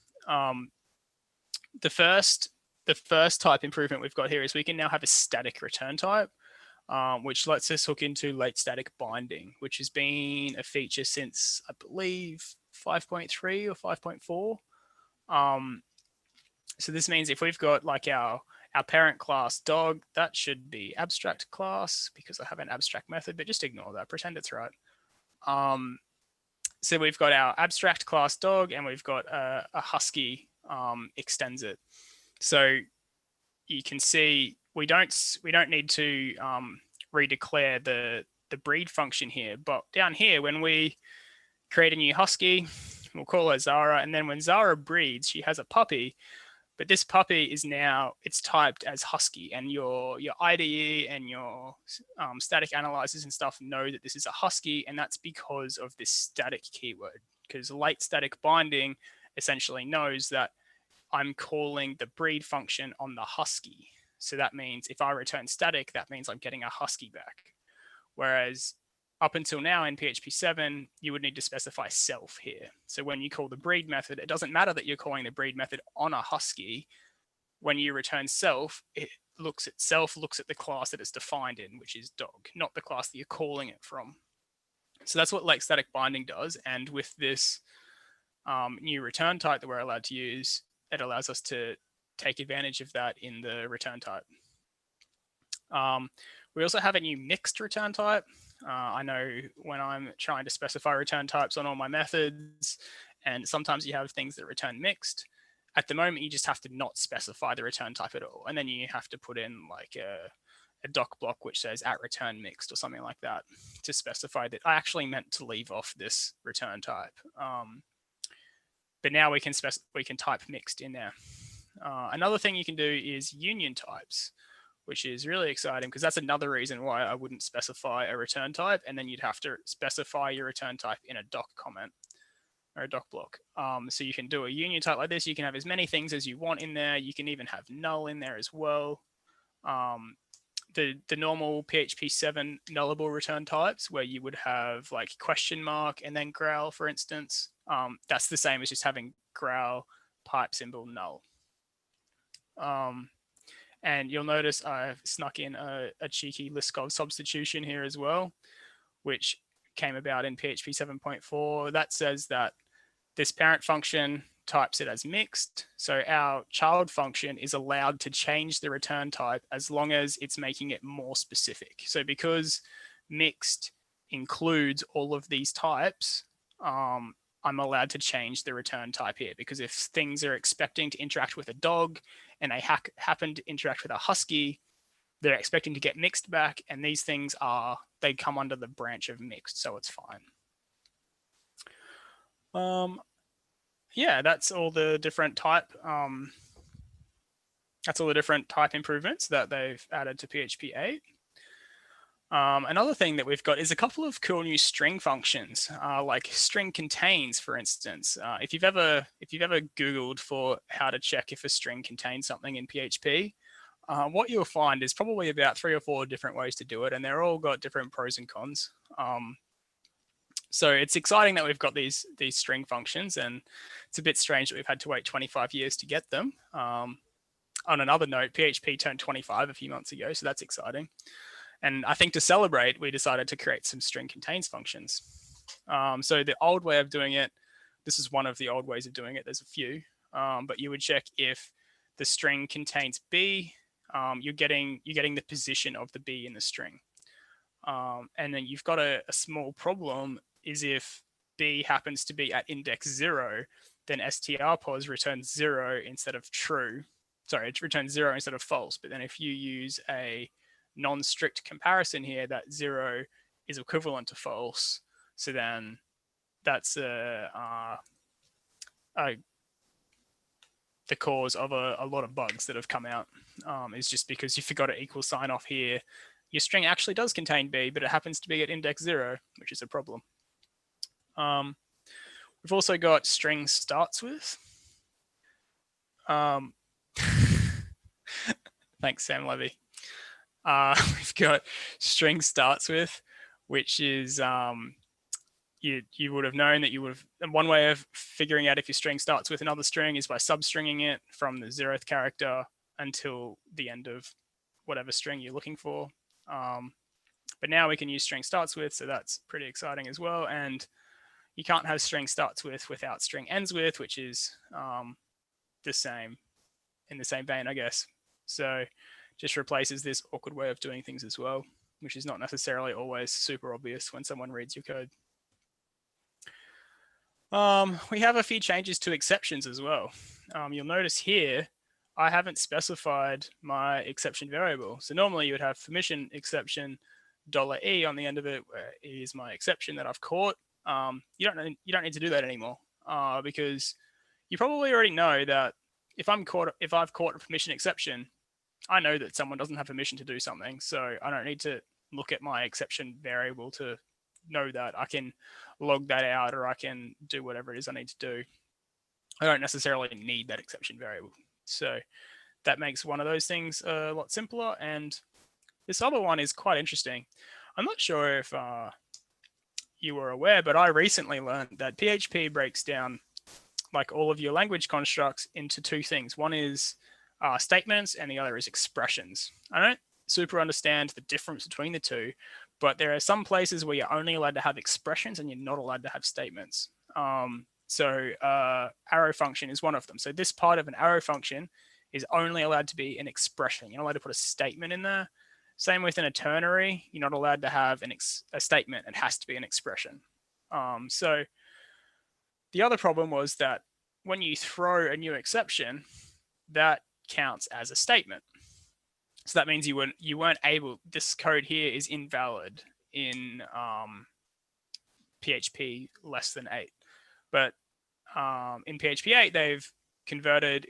S2: The first type improvement we've got here is we can now have a static return type, which lets us hook into late static binding, which has been a feature since, I believe, 5.3 or 5.4. So this means if we've got like our parent class dog, that should be abstract class because I have an abstract method, but just ignore that, pretend it's right. So we've got our abstract class dog and we've got a husky extends it. So you can see we don't need to redeclare the breed function here, but down here when we create a new husky, we'll call her Zara, and then when Zara breeds, she has a puppy. But this puppy is now, it's typed as husky, and your IDE and your static analyzers and stuff know that this is a husky, and that's because of this static keyword, because late static binding essentially knows that I'm calling the breed function on the husky. So that means if I return static, that means I'm getting a husky back. Whereas up until now in PHP 7, you would need to specify self here. So when you call the breed method, it doesn't matter that you're calling the breed method on a husky. When you return self, it looks at the class that it's defined in, which is dog, not the class that you're calling it from. So that's what late static binding does. And with this new return type that we're allowed to use, it allows us to take advantage of that in the return type. We also have a new mixed return type. I know when I'm trying to specify return types on all my methods, and sometimes you have things that return mixed. At the moment, you just have to not specify the return type at all. And then you have to put in like a doc block which says @return mixed or something like that to specify that I actually meant to leave off this return type. But now we can type mixed in there. Another thing you can do is union types, which is really exciting because that's another reason why I wouldn't specify a return type, and then you'd have to specify your return type in a doc comment or a doc block. So you can do a union type like this. You can have as many things as you want in there. You can even have null in there as well. The normal PHP 7 nullable return types where you would have like question mark and then growl, for instance. That's the same as just having growl pipe symbol null. And you'll notice I've snuck in a cheeky Liskov substitution here as well, which came about in PHP 7.4. That says that this parent function types it as mixed. So our child function is allowed to change the return type as long as it's making it more specific. So because mixed includes all of these types, I'm allowed to change the return type here, because if things are expecting to interact with a dog and they happen to interact with a Husky, they're expecting to get mixed back, and these things they come under the branch of mixed, so it's fine. Yeah, that's all the different type. That's all the different type improvements that they've added to PHP 8. Another thing that we've got is a couple of cool new string functions, like string contains, for instance. If you've ever Googled for how to check if a string contains something in PHP, what you'll find is probably about 3 or 4 different ways to do it, and they're all got different pros and cons. So it's exciting that we've got these string functions, and it's a bit strange that we've had to wait 25 years to get them. On another note, PHP turned 25 a few months ago, so that's exciting. And I think to celebrate, we decided to create some string contains functions. So the old way of doing it, this is one of the old ways of doing it. There's a few, but you would check if the string contains B, you're getting the position of the B in the string. And then you've got a small problem is if B happens to be at index 0, then strpos returns 0 instead of true. Sorry, it returns 0 instead of false. But then if you use a non-strict comparison here, that 0 is equivalent to false. So then that's the cause of a lot of bugs that have come out, is just because you forgot to equal sign off here. Your string actually does contain B, but it happens to be at index 0, which is a problem. We've also got string starts with. Thanks, Sam Levy. We've got string starts with, which is you would have known that one way of figuring out if your string starts with another string is by substringing it from the 0th character until the end of whatever string you're looking for. But now we can use string starts with, so that's pretty exciting as well. And you can't have string starts with without string ends with, which is the same in the same vein, I guess. So just replaces this awkward way of doing things as well, which is not necessarily always super obvious when someone reads your code. We have a few changes to exceptions as well. You'll notice here, I haven't specified my exception variable. So normally you would have permission exception $E on the end of it, where it is my exception that I've caught. You don't need to do that anymore, because you probably already know that if I've caught a permission exception, I know that someone doesn't have permission to do something. So I don't need to look at my exception variable to know that. I can log that out, or I can do whatever it is I need to do. I don't necessarily need that exception variable. So that makes one of those things a lot simpler. And this other one is quite interesting. I'm not sure if you were aware, but I recently learned that PHP breaks down like all of your language constructs into 2 things. One is statements, and the other is expressions. I don't super understand the difference between the two, but there are some places where you're only allowed to have expressions and you're not allowed to have statements. So arrow function is one of them. So this part of an arrow function is only allowed to be an expression. You're not allowed to put a statement in there. Same with in a ternary, you're not allowed to have a statement. It has to be an expression. So the other problem was that when you throw a new exception, that counts as a statement. So that means you weren't able, this code here is invalid in PHP less than 8. But in PHP 8, they've converted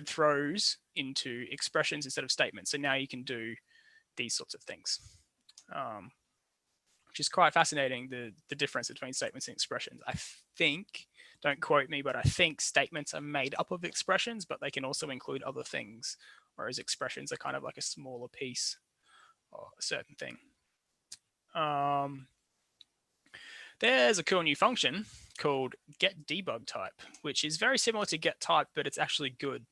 S2: throws into expressions instead of statements. So now you can do these sorts of things, which is quite fascinating, the difference between statements and expressions. I think, don't quote me, but I think statements are made up of expressions, but they can also include other things, whereas expressions are kind of like a smaller piece or a certain thing. There's a cool new function called getDebugType, which is very similar to getType, but it's actually good.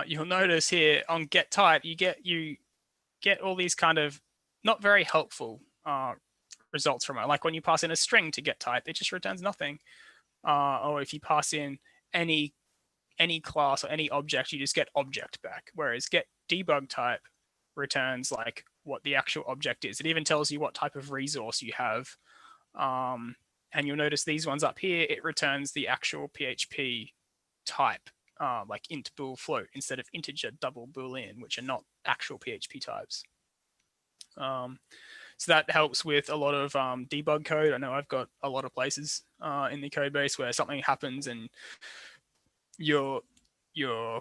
S2: You'll notice here on getType, you get all these kind of not very helpful results from it. Like when you pass in a string to getType, it just returns nothing. Or if you pass in any class or any object, you just get object back. Whereas getDebugType returns like what the actual object is. It even tells you what type of resource you have. And you'll notice these ones up here, it returns the actual PHP type. like int bool float instead of integer double boolean, which are not actual PHP types. So that helps with a lot of debug code. I know I've got a lot of places in the code base where something happens and your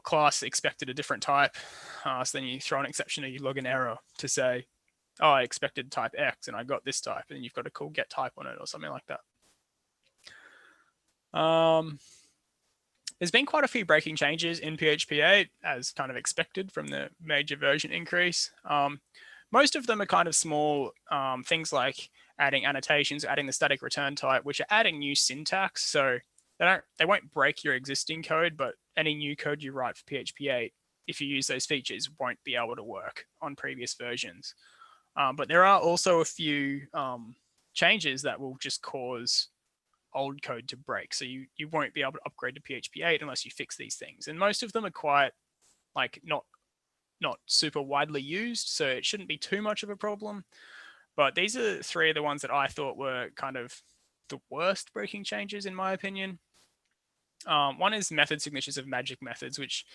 S2: class expected a different type. So then you throw an exception or you log an error to say, oh, I expected type X and I got this type, and you've got to call get type on it or something like that. There's been quite a few breaking changes in PHP 8 as kind of expected from the major version increase. Most of them are kind of small things like adding annotations, adding the static return type, which are adding new syntax. So they won't break your existing code, but any new code you write for PHP 8, if you use those features, won't be able to work on previous versions. But there are also a few changes that will just cause old code to break. So you won't be able to upgrade to PHP 8 unless you fix these things. And most of them are quite like not super widely used, so it shouldn't be too much of a problem. But these are three of the ones that I thought were kind of the worst breaking changes in my opinion. One is method signatures of magic methods, which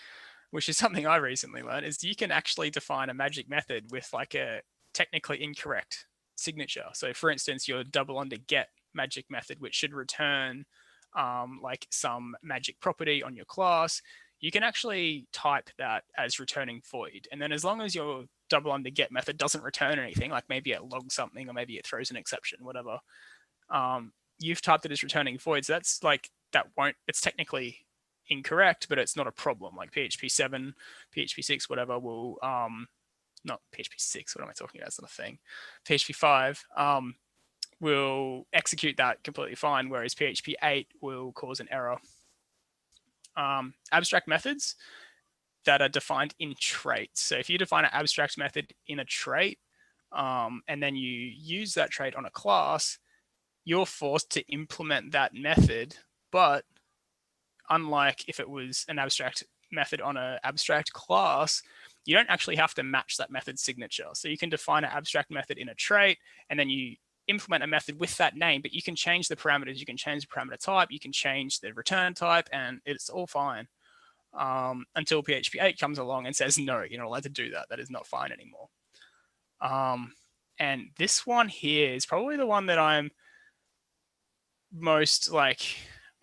S2: is something I recently learned, is you can actually define a magic method with like a technically incorrect signature. So for instance, your double under get magic method, which should return like some magic property on your class, you can actually type that as returning void. And then as long as your double under get method doesn't return anything, like maybe it logs something or maybe it throws an exception, whatever, you've typed it as returning void. So that's like, it's technically incorrect, but it's not a problem. Like PHP 7, PHP 6, whatever will, not PHP 6, what am I talking about? It's not a thing. PHP 5 will execute that completely fine, whereas PHP 8 will cause an error. Abstract methods that are defined in traits. So if you define an abstract method in a trait, and then you use that trait on a class, you're forced to implement that method. But unlike if it was an abstract method on an abstract class, you don't actually have to match that method signature. So you can define an abstract method in a trait, and then you implement a method with that name, but you can change the parameters, you can change the parameter type, you can change the return type, and it's all fine until PHP 8 comes along and says, no, you're not allowed to do that. That is not fine anymore. And this one here is probably the one that I'm most like,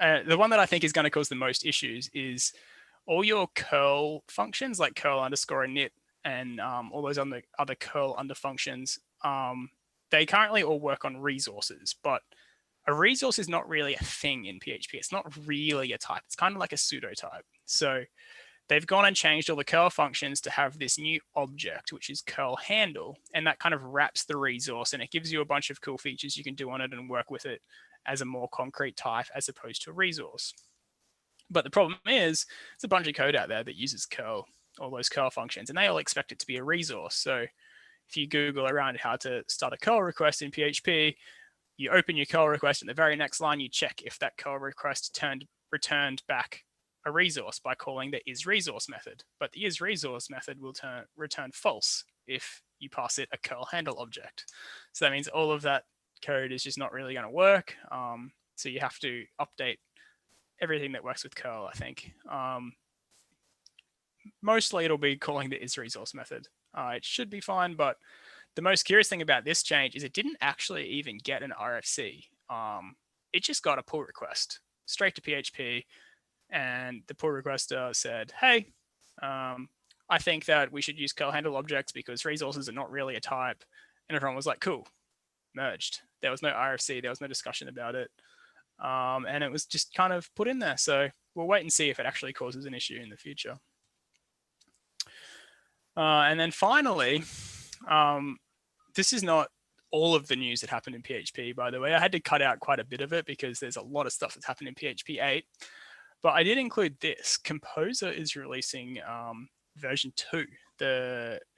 S2: the one that I think is going to cause the most issues is all your curl functions like curl underscore init and all those other curl under functions. They currently all work on resources, but a resource is not really a thing in PHP. It's not really a type. It's kind of like a pseudo type. So they've gone and changed all the curl functions to have this new object, which is curl handle. And that kind of wraps the resource and it gives you a bunch of cool features you can do on it and work with it as a more concrete type as opposed to a resource. But the problem is there's a bunch of code out there that uses curl, all those curl functions, and they all expect it to be a resource. So if you Google around how to start a curl request in PHP, you open your curl request and the very next line you check if that curl request returned back a resource by calling the isResource method. But the isResource method will return false if you pass it a curl handle object. So that means all of that code is just not really going to work. So you have to update everything that works with curl, I think. Mostly it'll be calling the isResource method. It should be fine, but the most curious thing about this change is it didn't actually even get an RFC. It just got a pull request straight to PHP, and the pull requester said, hey, I think that we should use curl handle objects because resources are not really a type. And everyone was like, cool, merged. There was no RFC, there was no discussion about it. And it was just kind of put in there. So we'll wait and see if it actually causes an issue in the future. And then finally, this is not all of the news that happened in PHP, by the way. I had to cut out quite a bit of it because there's a lot of stuff that's happened in PHP 8. But I did include this. Composer is releasing version 2.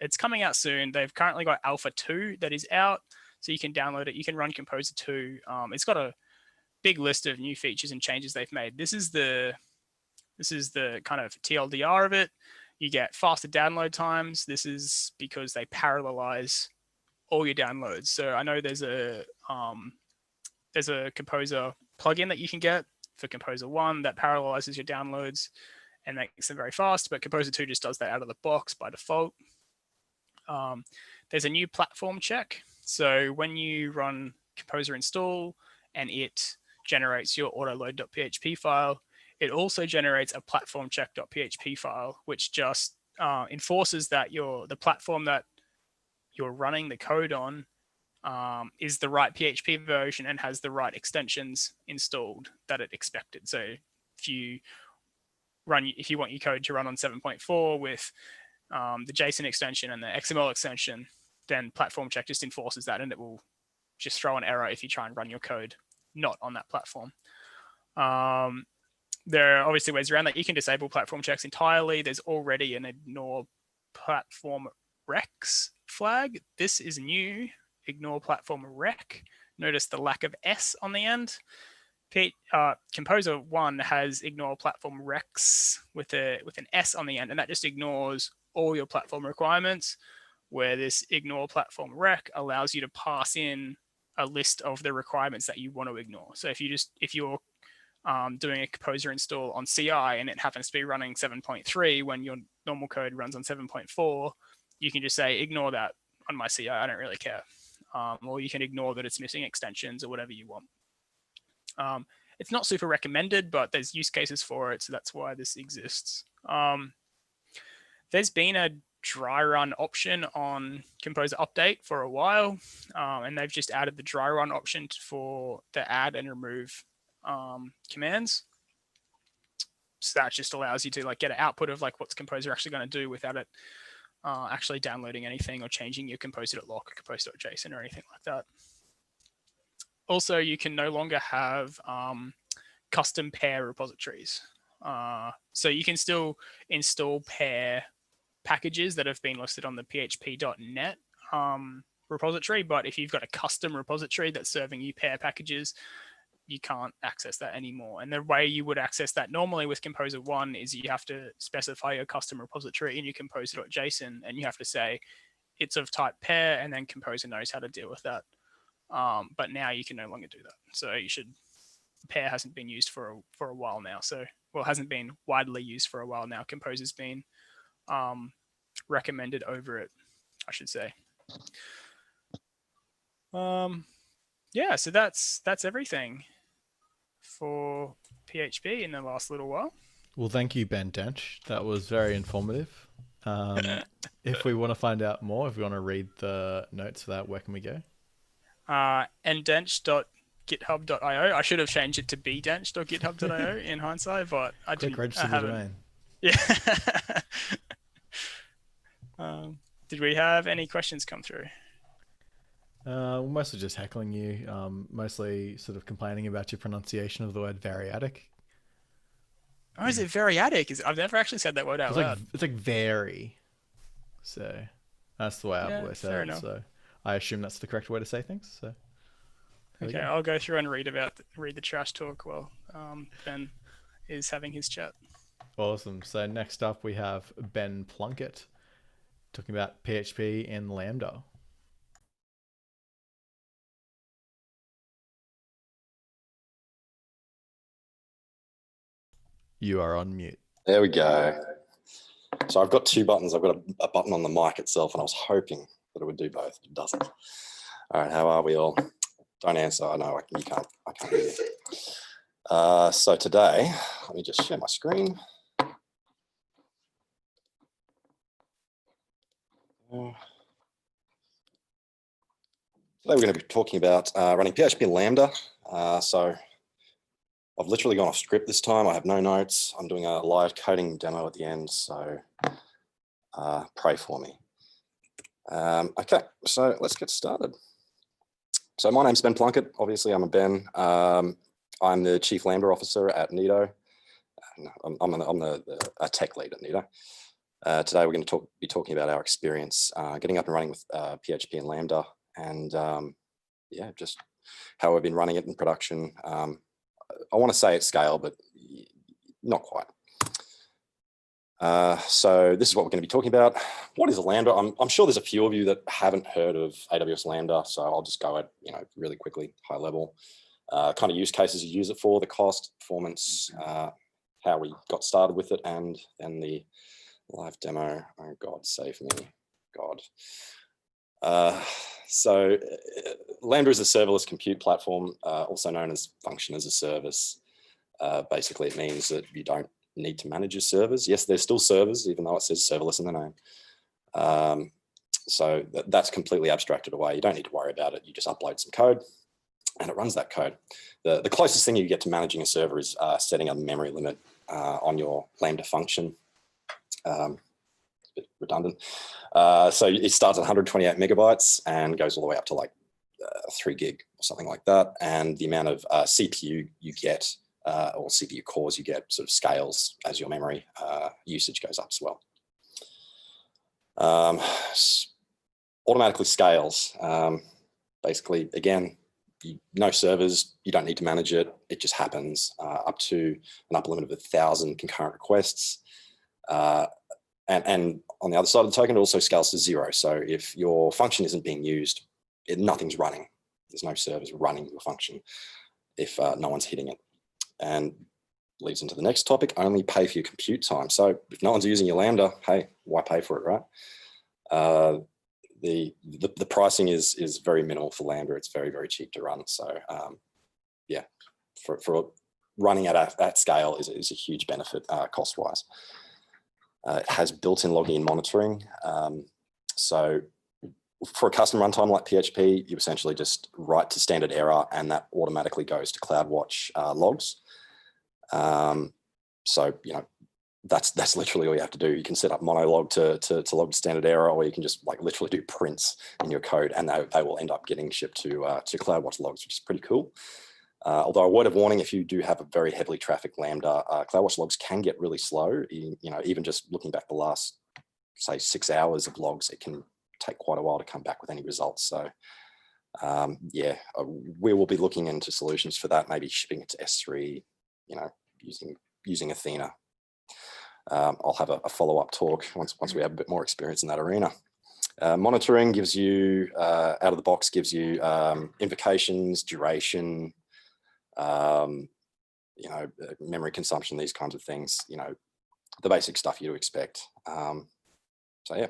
S2: It's coming out soon. They've currently got Alpha 2 that is out, so you can download it. You can run Composer 2. It's got a big list of new features and changes they've made. This is the kind of TLDR of it. You get faster download times. This is because they parallelize all your downloads. So I know there's a Composer plugin that you can get for Composer 1 that parallelizes your downloads. and makes them very fast, but Composer 2 just does that out of the box by default. There's a new platform check. So when you run Composer install and it generates your autoload.php file, it also generates a platform check.php file, which just enforces that the platform that you're running the code on is the right PHP version and has the right extensions installed that it expected. So if you want your code to run on 7.4 with the JSON extension and the XML extension, then platform check just enforces that, and it will just throw an error if you try and run your code not on that platform. There are obviously ways around that. You can disable platform checks entirely. There's already an ignore platform recs flag. This is new, ignore platform rec. Notice the lack of S on the end. Composer 1 has ignore platform recs with an S on the end, and that just ignores all your platform requirements, where this ignore platform rec allows you to pass in a list of the requirements that you want to ignore. So if you're doing a Composer install on CI and it happens to be running 7.3 when your normal code runs on 7.4, you can just say, ignore that on my CI, I don't really care. Or you can ignore that it's missing extensions or whatever you want. It's not super recommended, but there's use cases for it, so that's why this exists. There's been a dry run option on Composer Update for a while, and they've just added the dry run option for the add and remove commands. So that just allows you to like get an output of like what's Composer actually going to do without it actually downloading anything or changing your composer.lock or composer.json or anything like that. Also, you can no longer have custom pair repositories. So you can still install pair packages that have been listed on the php.net repository, but if you've got a custom repository that's serving you pair packages, you can't access that anymore. And the way you would access that normally with Composer 1 is you have to specify your custom repository in your composer.json, and you have to say it's of type pair, and then Composer knows how to deal with that. But now you can no longer do that. So pair hasn't been used for a while now. Hasn't been widely used for a while now. Composer's been recommended over it, I should say. Yeah, so that's everything for PHP in the last little while.
S5: Well, thank you, Ben Dench. That was very informative. If we want to find out more, if we want to read the notes for that, where can we go?
S2: Dench.github.io. I should have changed it to bdench.github.io in hindsight, but I didn't.
S5: Register the domain.
S2: Yeah. Did we have any questions come through?
S5: Mostly just heckling you, mostly sort of complaining about your pronunciation of the word variadic.
S2: Oh, is it variadic? I've never actually said that word out loud.
S5: It's like very. So that's the way I've always said it. So I assume that's the correct way to say things. So
S2: okay, I'll go through and read the trash talk while Ben is having his chat.
S5: Awesome. So next up we have Ben Plunkett talking about PHP and Lambda. You are on mute.
S6: There we go. So I've got two buttons. I've got a button on the mic itself, and I was hoping that it would do both. It doesn't. All right, how are we all? Don't answer. I know I can't hear you. So today, let me just share my screen. Today we're going to be talking about running PHP and Lambda. So I've literally gone off script this time. I have no notes. I'm doing a live coding demo at the end, so pray for me. Okay, so let's get started. So my name's Ben Plunkett. Obviously, I'm a Ben. I'm the Chief Lambda Officer at Nido. I'm the tech lead at Nido. Today, we're going to be talking about our experience getting up and running with PHP and Lambda, and yeah, just how we've been running it in production. I want to say at scale, but not quite. So this is what we're going to be talking about. What is a Lambda? I'm sure there's a few of you that haven't heard of AWS Lambda, so I'll just go at really quickly, high level. Kind of use cases you use it for, the cost, performance, how how we got started with it, and then the live demo. Oh God, save me, God. So Lambda is a serverless compute platform, also known as function as a service. Basically, it means that you don't need to manage your servers. Yes, they're still servers, even though it says serverless in the name. So that's completely abstracted away. You don't need to worry about it. You just upload some code and it runs that code. The closest thing you get to managing a server is setting a memory limit on your Lambda function. A bit redundant. So it starts at 128 megabytes and goes all the way up to like 3 gig or something like that. And the amount of CPU you get or CPU cores you get sort of scales as your memory usage goes up as well. Automatically scales. Basically, again, no servers, you don't need to manage it. It just happens up to an upper limit of 1,000 concurrent requests. And on the other side of the token, it also scales to 0. So if your function isn't being used, nothing's running. There's no servers running your function if no one's hitting it. And leads into the next topic, only pay for your compute time. So if no one's using your Lambda, hey, why pay for it, right? The pricing is very minimal for Lambda. It's very, very cheap to run. So yeah, for running at scale is a huge benefit cost-wise. It has built-in logging and monitoring. So for a custom runtime like PHP, you essentially just write to standard error and that automatically goes to CloudWatch logs. So, you know, that's literally all you have to do. You can set up monolog to log standard error, or you can just like literally do prints in your code and they will end up getting shipped to CloudWatch logs, which is pretty cool. Although a word of warning, if you do have a very heavily trafficked Lambda, CloudWatch logs can get really slow. You know, even just looking back the last, say, 6 hours of logs, it can take quite a while to come back with any results. So yeah, we will be looking into solutions for that, maybe shipping it to S3, you know, using Athena. I'll have a follow-up talk once we have a bit more experience in that arena. Monitoring gives you, out of the box, gives you invocations, duration, you know, memory consumption, these kinds of things, you know, the basic stuff you'd expect. So yeah,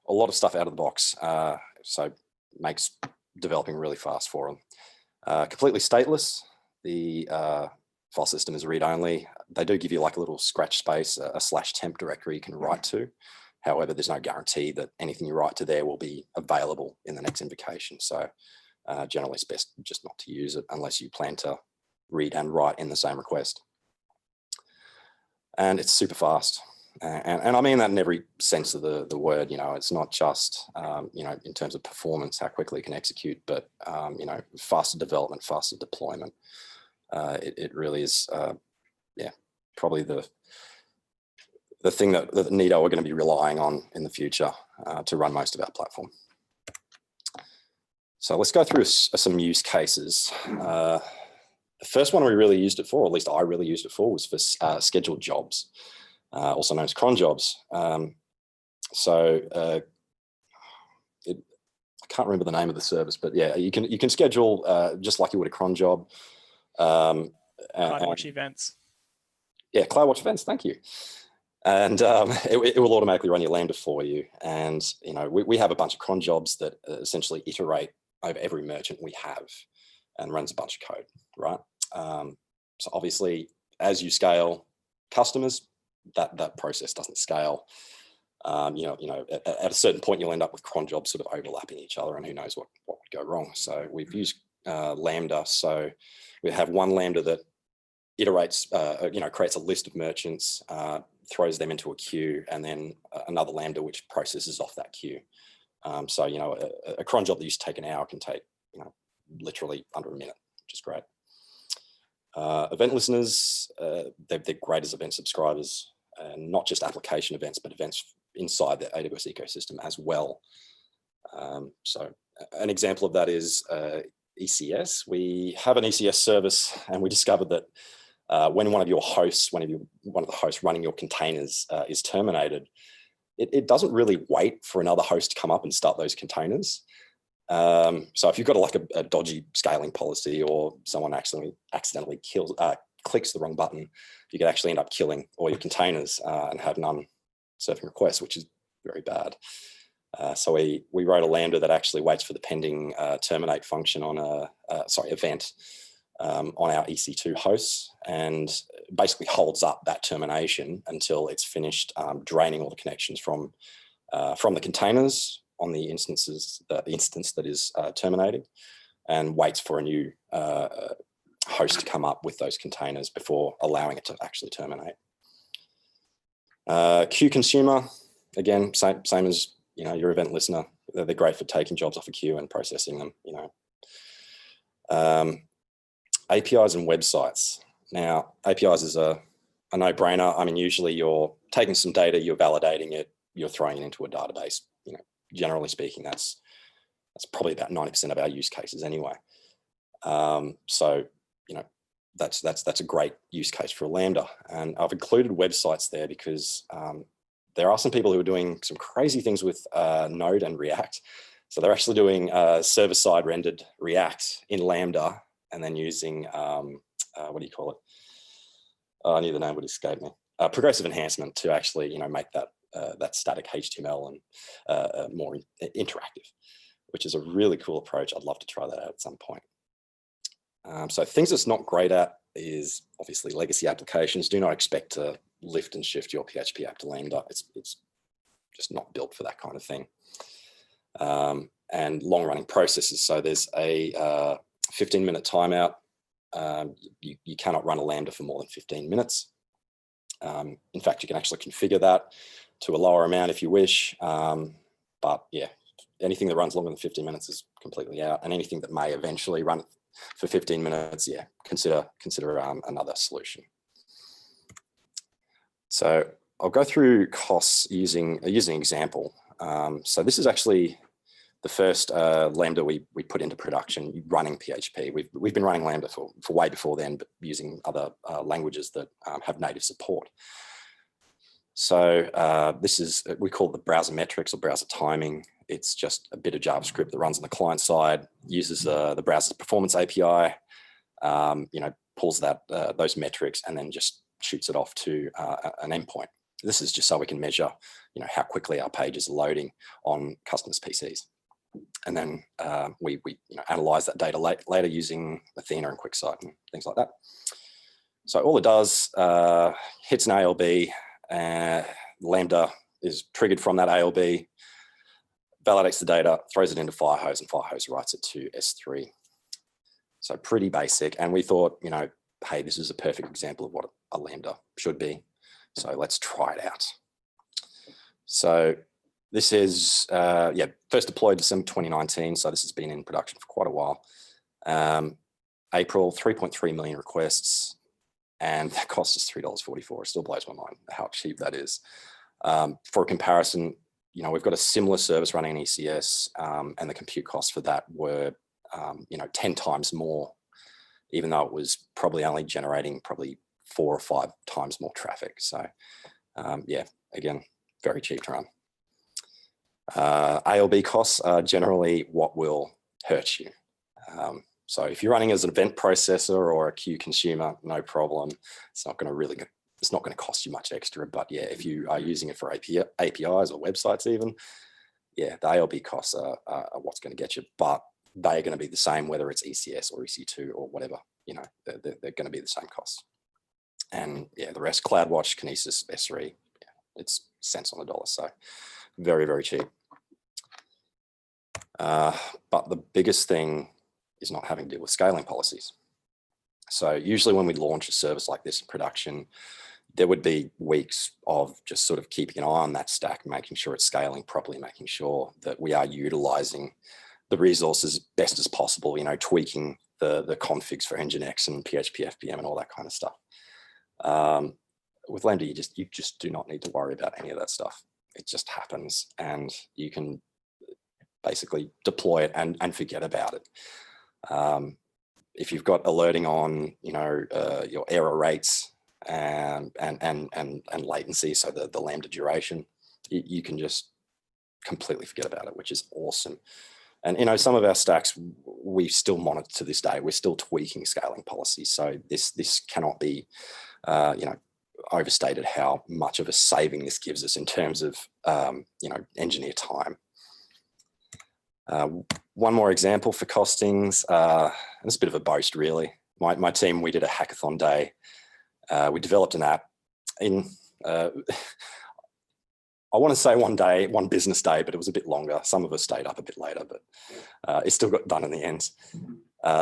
S6: a lot of stuff out of the box. So makes developing really fast for them. Completely stateless. The file system is read-only. They do give you like a little scratch space, a /temp directory you can write to. However, there's no guarantee that anything you write to there will be available in the next invocation. So generally it's best just not to use it unless you plan to read and write in the same request. And it's super fast. And I mean that in every sense of the word. You know, it's not just, you know, in terms of performance, how quickly it can execute, but, you know, faster development, faster deployment. It really is, yeah, probably the thing that Nido are going to be relying on in the future to run most of our platform. So let's go through some use cases. The first one we really used it for, or at least I really used it for, was for scheduled jobs, also known as cron jobs. So I can't remember the name of the service, but yeah, you can schedule just like you would a cron job.
S2: CloudWatch events.
S6: Yeah, CloudWatch events. Thank you. And it will automatically run your Lambda for you. And you know, we have a bunch of cron jobs that essentially iterate over every merchant we have, and runs a bunch of code, right? So obviously, as you scale customers, that process doesn't scale. You know, at a certain point, you'll end up with cron jobs sort of overlapping each other, and who knows what would go wrong. So we've used Lambda. So we have one Lambda that iterates, you know, creates a list of merchants, throws them into a queue, and then another Lambda which processes off that queue. So, you know, a cron job that used to take an hour can take, you know, literally under a minute, which is great. Event listeners, they're great as event subscribers, and not just application events, but events inside the AWS ecosystem as well. So an example of that is ECS. We have an ECS service, and we discovered that when one of the hosts running your containers is terminated, it doesn't really wait for another host to come up and start those containers. So if you've got like a dodgy scaling policy, or someone accidentally clicks the wrong button, you could actually end up killing all your containers and have none serving requests, which is very bad. So we wrote a Lambda that actually waits for the pending terminate function on event on our EC2 hosts, and basically holds up that termination until it's finished draining all the connections from the containers on the instance that is terminating, and waits for a new host to come up with those containers before allowing it to actually terminate. Queue consumer, again, same as your event listener. They're great for taking jobs off a queue and processing them. APIs and websites. Now, APIs is a no-brainer. I mean, usually you're taking some data, you're validating it, you're throwing it into a database. Generally speaking, that's probably about 90% of our use cases anyway. So that's a great use case for a Lambda, and I've included websites there because there are some people who are doing some crazy things with Node and React. So they're actually doing server-side rendered React in Lambda, and then using what do you call it? I knew the name would escape me. Progressive enhancement to actually make that static HTML and more interactive, which is a really cool approach. I'd love to try that out at some point. So things it's not great at is obviously legacy applications. Do not expect to lift and shift your PHP app to Lambda. It's just not built for that kind of thing. And long-running processes. So there's a 15-minute timeout. You cannot run a Lambda for more than 15 minutes. In fact, you can actually configure that to a lower amount if you wish. But yeah, anything that runs longer than 15 minutes is completely out. And anything that may eventually run for 15 minutes, yeah, consider another solution. So I'll go through costs using an example. So this is actually the first Lambda we put into production running PHP. We've been running Lambda for way before then, but using other languages that have native support. So this is, we call it the browser metrics or browser timing. It's just a bit of JavaScript that runs on the client side, uses the browser's performance API, pulls those metrics and then just shoots it off to an endpoint. This is just so we can measure, how quickly our pages are loading on customers' PCs. And then we analyze that data later using Athena and QuickSight and things like that. So all it does, hits an ALB, Lambda is triggered from that ALB, validates the data, throws it into Firehose, and Firehose writes it to S3. So pretty basic. And we thought, hey, this is a perfect example of what a Lambda should be. So let's try it out. So this is, first deployed December 2019. So this has been in production for quite a while. April, 3.3 million requests, and that cost us $3.44. It still blows my mind how cheap that is. For comparison, we've got a similar service running in ECS, and the compute costs for that were, 10 times more, even though it was probably only generating probably 4 or 5 times more traffic. So yeah, again, very cheap to run. ALB costs are generally what will hurt you. So if you're running as an event processor or a queue consumer, no problem. It's not going to cost you much extra. But yeah, if you are using it for APIs or websites even, yeah, the ALB costs are what's going to get you. But they are going to be the same whether it's ECS or EC2 or whatever. They're going to be the same costs. And yeah, the rest, CloudWatch, Kinesis, S3, yeah, it's cents on the dollar. So very, very cheap. But the biggest thing is not having to deal with scaling policies. So usually when we launch a service like this in production, there would be weeks of just sort of keeping an eye on that stack, making sure it's scaling properly, making sure that we are utilizing the resources best as possible, tweaking the configs for Nginx and PHP FPM and all that kind of stuff. With Lambda, you just do not need to worry about any of that stuff. It just happens, and you can basically deploy it and forget about it. If you've got alerting on, your error rates and latency, so the Lambda duration, you can just completely forget about it, which is awesome. And, you know, some of our stacks, we still monitor to this day. We're still tweaking scaling policies. So this cannot be, you know, overstated how much of a saving this gives us in terms of, you know, engineer time. One more example for costings. It's a bit of a boast, really. My team, we did a hackathon day. We developed an app in, I want to say one business day, but it was a bit longer. Some of us stayed up a bit later, but it still got done in the end.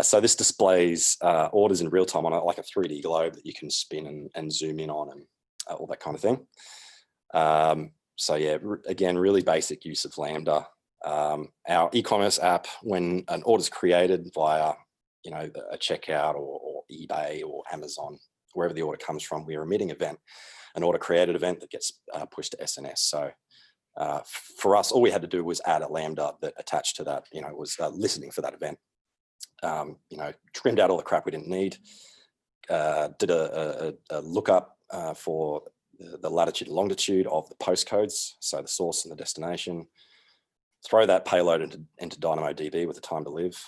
S6: So this displays orders in real time on like a 3D globe that you can spin and zoom in on and all that kind of thing. So yeah, again, really basic use of Lambda. Our e-commerce app, when an order is created via, you know, a checkout or eBay or Amazon, wherever the order comes from, we are emitting an order created event that gets pushed to SNS. So for us, all we had to do was add a Lambda that attached to that, you know, was listening for that event. You know, trimmed out all the crap we didn't need, did a lookup for the latitude and longitude of the postcodes, so the source and the destination, throw that payload into DynamoDB with the time to live.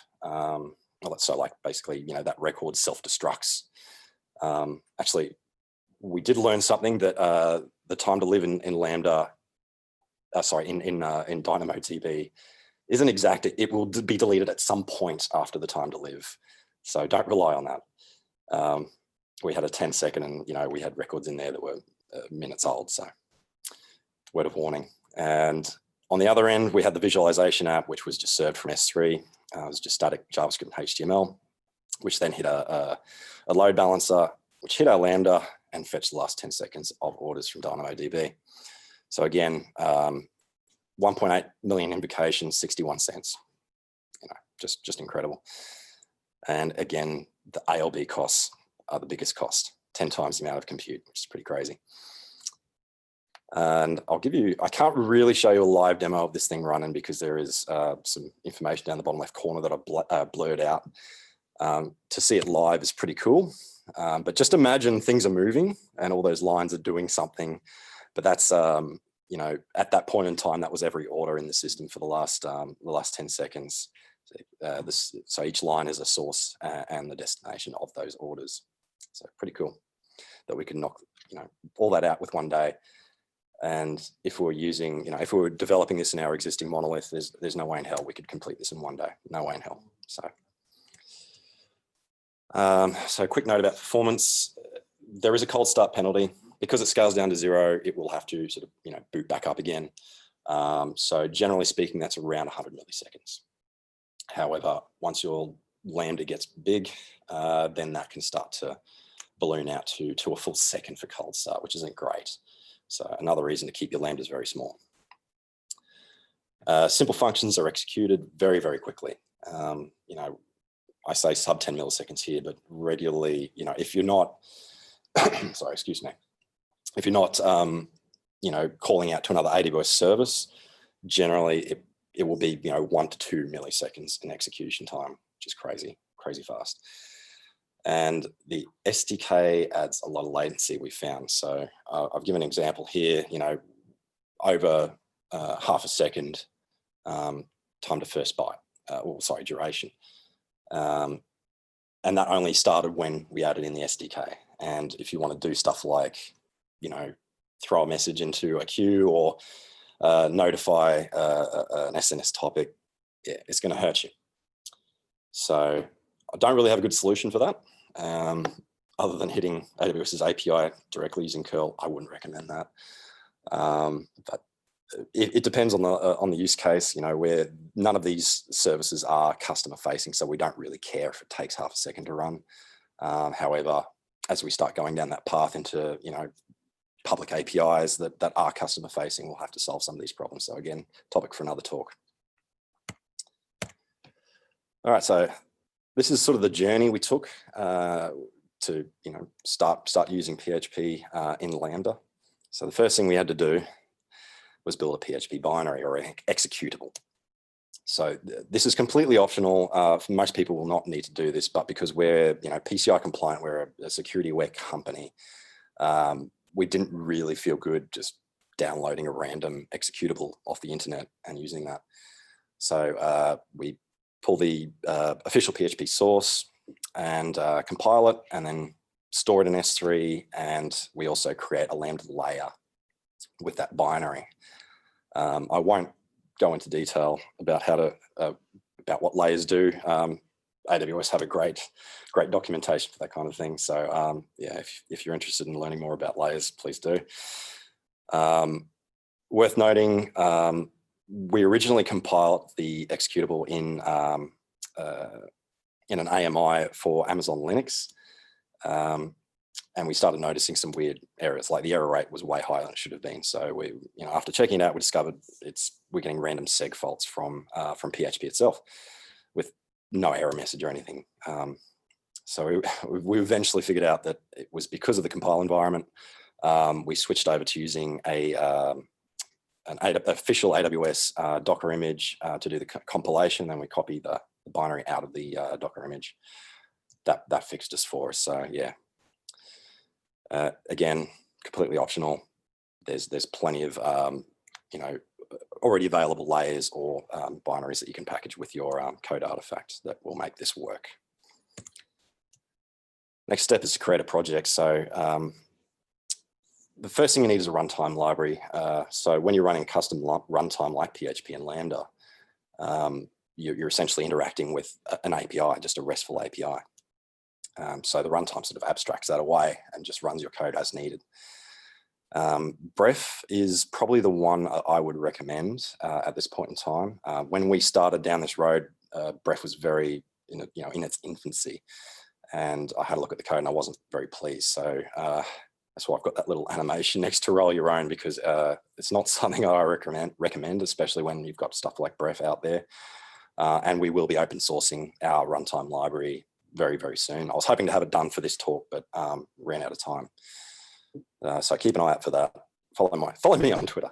S6: So like basically, you know, that record self-destructs. Actually, we did learn something that the time to live in Lambda, in DynamoDB isn't exact. It will be deleted at some point after the time to live. So don't rely on that. We had a 10-second and, you know, we had records in there that were minutes old. So word of warning. And on the other end, we had the visualization app, which was just served from S3. It was just static JavaScript and HTML, which then hit a load balancer, which hit our Lambda and fetched the last 10 seconds of orders from DynamoDB. So again, 1.8 million invocations, 61 cents. You know, just incredible. And again, the ALB costs are the biggest cost, 10 times the amount of compute, which is pretty crazy. And I'll give you, I can't really show you a live demo of this thing running because there is some information down the bottom left corner that I've blurred out. To see it live is pretty cool. But just imagine things are moving and all those lines are doing something. But that's, you know, at that point in time, that was every order in the system for the last 10 seconds. So each line is a source and the destination of those orders. So pretty cool that we can knock, you know, all that out with one day. And if we're using, you know, if we were developing this in our existing monolith, there's no way in hell we could complete this in one day. No way in hell. So a quick note about performance. There is a cold start penalty. Because it scales down to 0, it will have to sort of, you know, boot back up again. So generally speaking, that's around 100 milliseconds. However, once your Lambda gets big, then that can start to balloon out to a full second for cold start, which isn't great. So another reason to keep your Lambdas very small. Simple functions are executed very, very quickly. You know, I say sub 10 milliseconds here, but regularly, you know, if you're not, sorry, excuse me. If you're not, you know, calling out to another AWS service, generally it will be, you know, 1 to 2 milliseconds in execution time, which is crazy fast. And the SDK adds a lot of latency, we found. So I've given an example here, you know, over half a second time to first byte, duration. And that only started when we added in the SDK. And if you want to do stuff like, you know, throw a message into a queue or notify an SNS topic, yeah, it's going to hurt you. So I don't really have a good solution for that. Other than hitting AWS's API directly using curl, I wouldn't recommend that. But it depends on the use case, you know, where none of these services are customer facing, so we don't really care if it takes half a second to run. However, as we start going down that path into, you know, public APIs that are customer facing, we'll have to solve some of these problems. So again, topic for another talk. All right, so this is sort of the journey we took to, you know, start using PHP in Lambda. So the first thing we had to do was build a PHP binary or executable. So this is completely optional. Most people will not need to do this, but because we're, you know, PCI compliant, we're a security aware company, we didn't really feel good just downloading a random executable off the internet and using that. So we pull the official PHP source and compile it, and then store it in S3. And we also create a Lambda layer with that binary. I won't go into detail about how to about what layers do. AWS have a great documentation for that kind of thing. So yeah, if you're interested in learning more about layers, please do. Worth noting, we originally compiled the executable in an AMI for Amazon Linux. And we started noticing some weird errors, like the error rate was way higher than it should have been. So we, after checking it out, we discovered we're getting random seg faults from PHP itself, with no error message or anything. So we eventually figured out that it was because of the compile environment. We switched over to using an official AWS Docker image to do the compilation. Then we copied the binary out of the Docker image. That fixed us for us. So yeah. Again, completely optional. There's plenty of already available layers or binaries that you can package with your code artifact that will make this work. Next step is to create a project. So the first thing you need is a runtime library. So when you're running custom runtime like PHP and Lambda, you're essentially interacting with an API, just a RESTful API. So the runtime sort of abstracts that away and just runs your code as needed. Bref is probably the one I would recommend at this point in time. When we started down this road, Bref was very, in its infancy, and I had a look at the code and I wasn't very pleased. So that's why I've got that little animation next to roll your own, because it's not something I recommend, especially when you've got stuff like Bref out there. And we will be open sourcing our runtime library very, very soon. I was hoping to have it done for this talk, but ran out of time. So keep an eye out for that. Follow me on Twitter.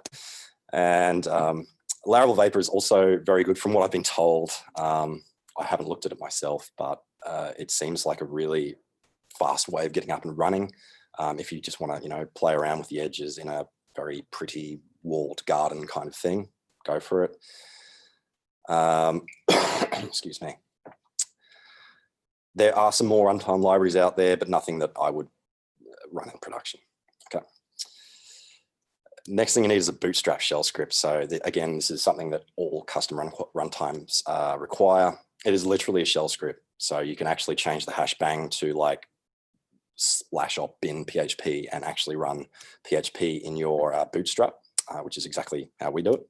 S6: And Laravel Vapor is also very good from what I've been told. I haven't looked at it myself, but it seems like a really fast way of getting up and running. If you just want to, play around with the edges in a very pretty walled garden kind of thing, go for it. Excuse me. There are some more runtime libraries out there, but nothing that I would run in production. Okay. Next thing you need is a bootstrap shell script. So again, this is something that all custom runtimes require. It is literally a shell script. So you can actually change the hash bang to like /op bin PHP and actually run PHP in your bootstrap, which is exactly how we do it.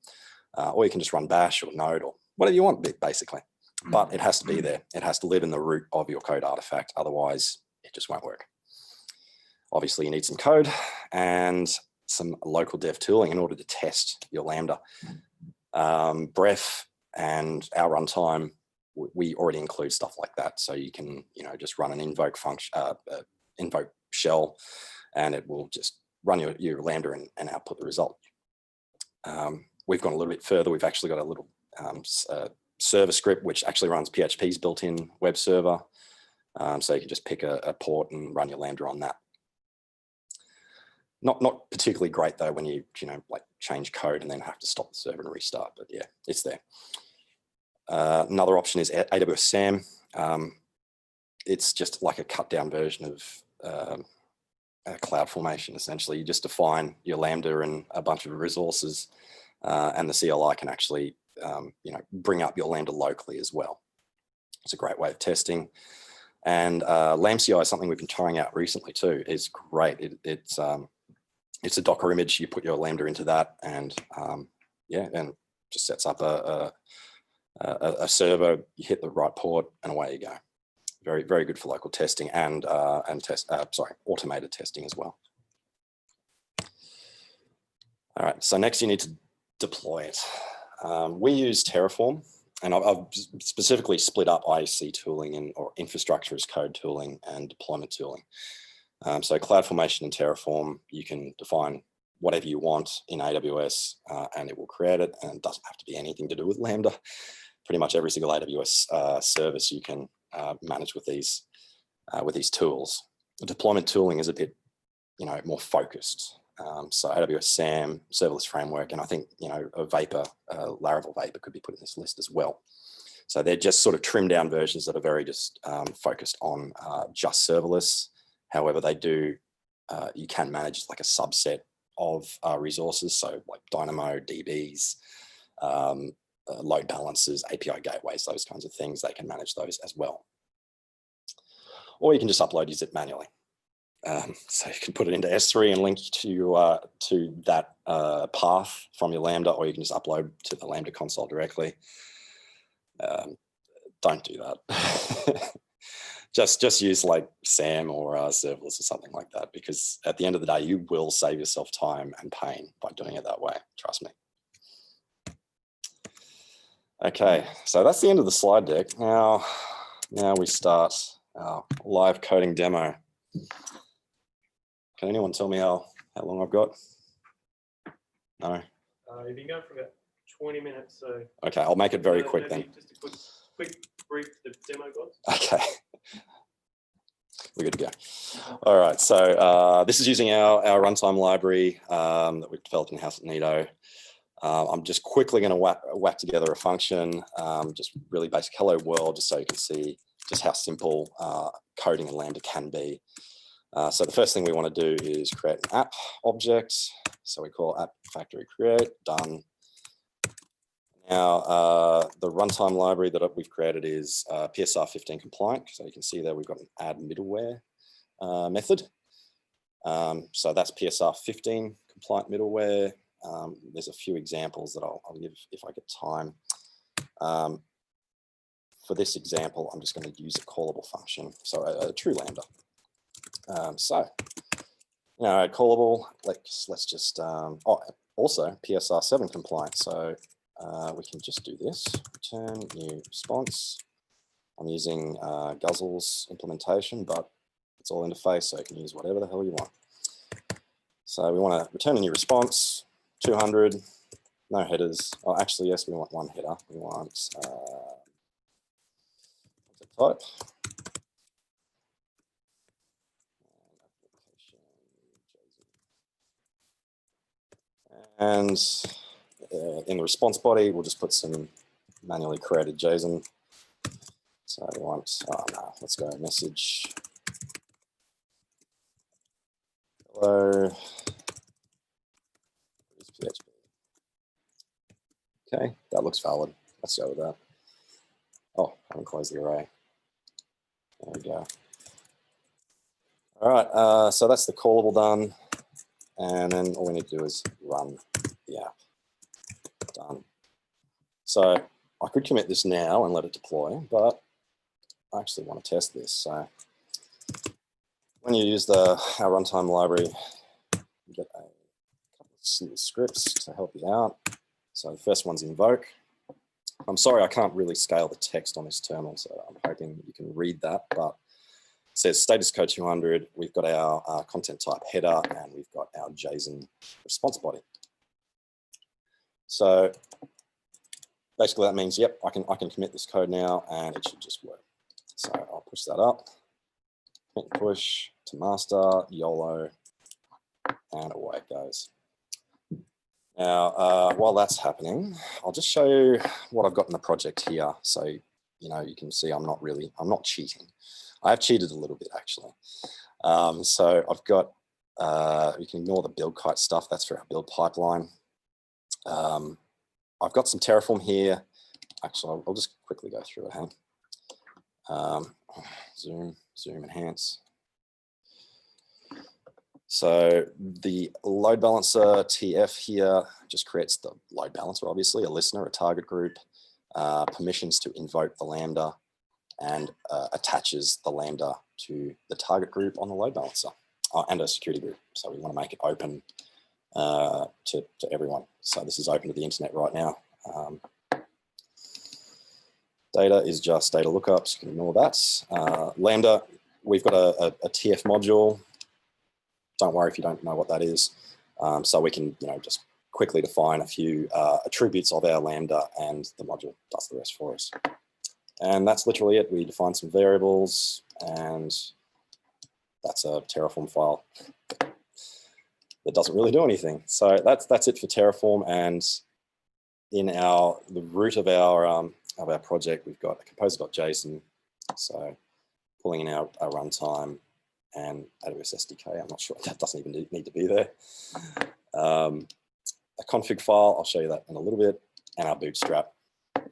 S6: Or you can just run bash or node or whatever you want, basically. But it has to be there. It has to live in the root of your code artifact. Otherwise, it just won't work. Obviously, you need some code and some local dev tooling in order to test your Lambda. Bref and our runtime, we already include stuff like that. So you can, just run an invoke function, invoke shell, and it will just run your Lambda and output the result. We've gone a little bit further. We've actually got a little server script which actually runs PHP's built-in web server. So you can just pick a port and run your Lambda on that. Not particularly great though when you like change code and then have to stop the server and restart, but yeah, it's there. Another option is AWS SAM. It's just like a cut down version of CloudFormation. Essentially, you just define your Lambda and a bunch of resources, and the CLI can actually bring up your Lambda locally as well. It's a great way of testing. And LambCI is something we've been trying out recently too. It's great. It's a Docker image. You put your Lambda into that, and and just sets up a server. You hit the right port, and away you go. Very, very good for local testing and automated testing as well. All right. So next, you need to deploy it. We use Terraform, and I've specifically split up IEC tooling or infrastructure as code tooling and deployment tooling. So CloudFormation and Terraform, you can define whatever you want in AWS and it will create it, and it doesn't have to be anything to do with Lambda. Pretty much every single AWS service you can manage with these tools. The deployment tooling is a bit more focused. So AWS SAM, serverless framework, and I think, you know, a Vapor, Laravel Vapor could be put in this list as well. So they're just sort of trimmed down versions that are very just focused on just serverless. However, they do, you can manage like a subset of resources. So like Dynamo, DBs, load balancers, API gateways, those kinds of things, they can manage those as well. Or you can just upload your zip manually. So you can put it into S3 and link to that path from your Lambda, or you can just upload to the Lambda console directly. Don't do that. just use like SAM or serverless or something like that, because at the end of the day, you will save yourself time and pain by doing it that way. Trust me. Okay, so that's the end of the slide deck. Now we start our live coding demo. Can anyone tell me how long I've got? No?
S1: You've been going for about 20 minutes, so...
S6: Okay, I'll make it very quick then.
S1: Just a quick brief the demo guys.
S6: Okay. We're good to go. All right, so this is using our runtime library that we've developed in-house at Nido. I'm just quickly going to whack together a function, just really basic hello world, just so you can see just how simple coding in Lambda can be. So the first thing we want to do is create an app object. So we call app factory create, done. Now, the runtime library that we've created is PSR 15 compliant. So you can see there we've got an add middleware method. So that's PSR 15 compliant middleware. There's a few examples that I'll give if I get time. For this example, I'm just going to use a callable function, so a true Lambda. So, you know, callable, let's just, also PSR 7 compliant. So we can just do this, return new response. I'm using Guzzle's implementation, but it's all interface, so you can use whatever the hell you want. So we want to return a new response, 200, no headers. Oh, actually, yes, we want one header. We want type. And in the response body, we'll just put some manually created JSON. So we want, oh no, let's go message. Hello. PHP. Okay, that looks valid. Let's go with that. Oh, I haven't closed the array. There we go. All right, so that's the callable done. And then all we need to do is run the app. Done. So I could commit this now and let it deploy, but I actually want to test this. So when you use our runtime library, you get a couple of little scripts to help you out. So the first one's invoke. I'm sorry, I can't really scale the text on this terminal, so I'm hoping you can read that, but it says status code 200, we've got our content type header, and we've got our JSON response body. So basically that means, yep, I can commit this code now and it should just work. So I'll push that up, commit and push to master, YOLO, and away it goes. Now, while that's happening, I'll just show you what I've got in the project here. So, you know, you can see I'm not cheating. I have cheated a little bit actually. So I've got, you can ignore the build kite stuff, that's for our build pipeline. I've got some Terraform here. Actually, I'll just quickly go through it, hang. Zoom, enhance. So the load balancer TF here just creates the load balancer, obviously, a listener, a target group, permissions to invoke the Lambda, and attaches the Lambda to the target group on the load balancer, and a security group. So we want to make it open to everyone. So this is open to the internet right now. Data is just data lookups, you can ignore that. Lambda, we've got a TF module. Don't worry if you don't know what that is. So we can, you know, just quickly define a few attributes of our Lambda, and the module does the rest for us. And that's literally it. We define some variables, and that's a Terraform file. that doesn't really do anything. So that's it for Terraform. And in the root of our project, we've got a composer.json. So pulling in our runtime and AWS SDK. I'm not sure, that doesn't even need to be there. A config file, I'll show you that in a little bit, and our bootstrap.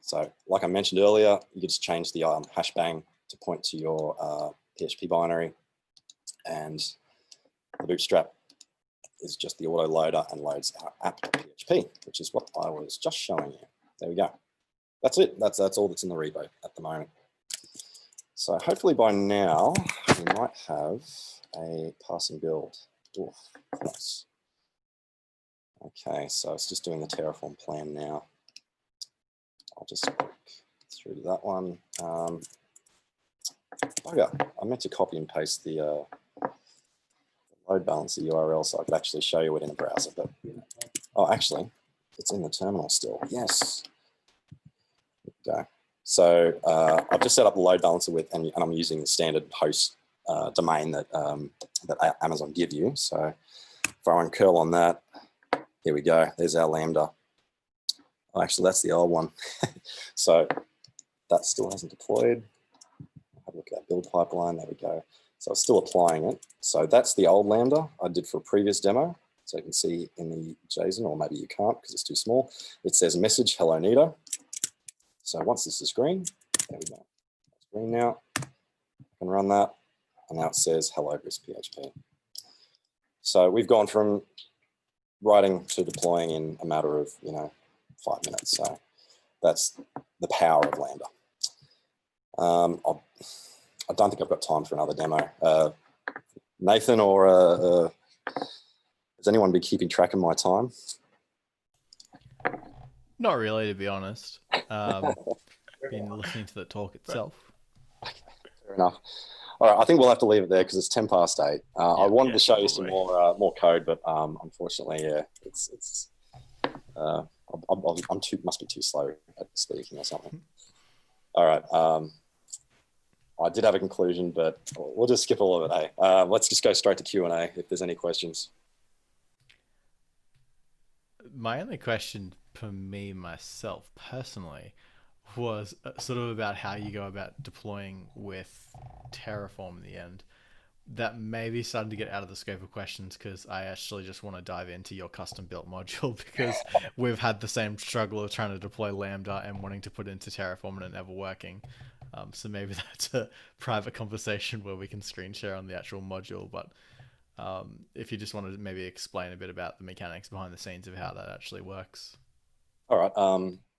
S6: So like I mentioned earlier, you can just change the hash bang to point to your PHP binary, and the bootstrap is just the auto loader and loads our app.php, which is what I was just showing you. There we go. That's it. That's all that's in the repo at the moment. So hopefully by now we might have a passing build. Oof, nice. Okay, so it's just doing the Terraform plan now. I'll just click through to that one. Bugger, I meant to copy and paste the load balancer URL so I could actually show you it in a browser, but oh, actually, it's in the terminal still. Yes. There we go. So I've just set up the load balancer with, and I'm using the standard host domain that that Amazon give you. So if I run curl on that, here we go. There's our Lambda. Oh, actually, that's the old one. So that still hasn't deployed. Have a look at that build pipeline. There we go. So I'm still applying it. So that's the old Lambda I did for a previous demo. So you can see in the JSON, or maybe you can't because it's too small. It says message, hello Nita. So once this is green, there we go. It's green now. I can run that. And now it says hello BrisPHP. So we've gone from writing to deploying in a matter of 5 minutes. So that's the power of Lambda. I don't think I've got time for another demo. Nathan or has anyone been keeping track of my time?
S5: Not really, to be honest. Been listening to the talk itself.
S6: Fair enough. All right, I think we'll have to leave it there because it's 10:08. I wanted to show you some more code, but unfortunately, yeah, it's must be too slow at speaking or something. All right. I did have a conclusion, but we'll just skip all of it. Let's just go straight to Q&A if there's any questions.
S5: My only question for me, myself, personally, was sort of about how you go about deploying with Terraform in the end. That may be starting to get out of the scope of questions because I actually just want to dive into your custom built module because we've had the same struggle of trying to deploy Lambda and wanting to put it into Terraform and it never working. So maybe that's a private conversation where we can screen share on the actual module. But if you just wanted to maybe explain a bit about the mechanics behind the scenes of how that actually works.
S6: All right.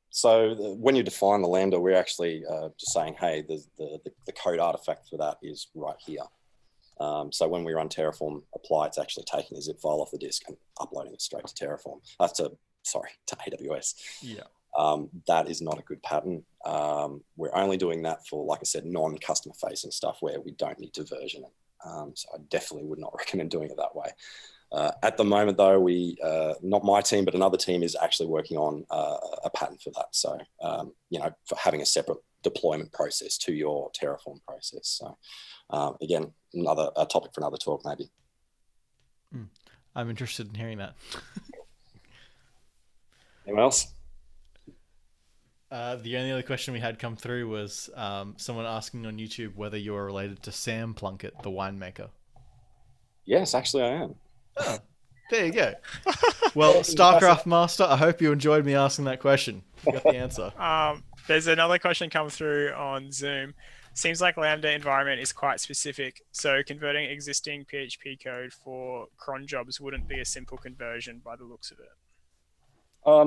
S6: So when you define the Lambda, we're actually just saying, hey, the code artifact for that is right here. So when we run Terraform apply, it's actually taking a zip file off the disk and uploading it straight to Terraform. To AWS. Yeah. That is not a good pattern. We're only doing that for, like I said, non-customer facing stuff where we don't need to version it. So I definitely would not recommend doing it that way. At the moment, though, not my team, but another team is actually working on a pattern for that. So, for having a separate deployment process to your Terraform process. So, again, a topic for another talk, maybe.
S5: I'm interested in hearing that.
S6: Anyone else?
S5: The only other question we had come through was someone asking on YouTube whether you are related to Sam Plunkett, the winemaker.
S6: Yes, actually I am.
S5: Oh, there you go. Well, StarCraft Master, I hope you enjoyed me asking that question. You got the answer.
S2: There's another question come through on Zoom. Seems like Lambda environment is quite specific, so converting existing PHP code for cron jobs wouldn't be a simple conversion by the looks of it.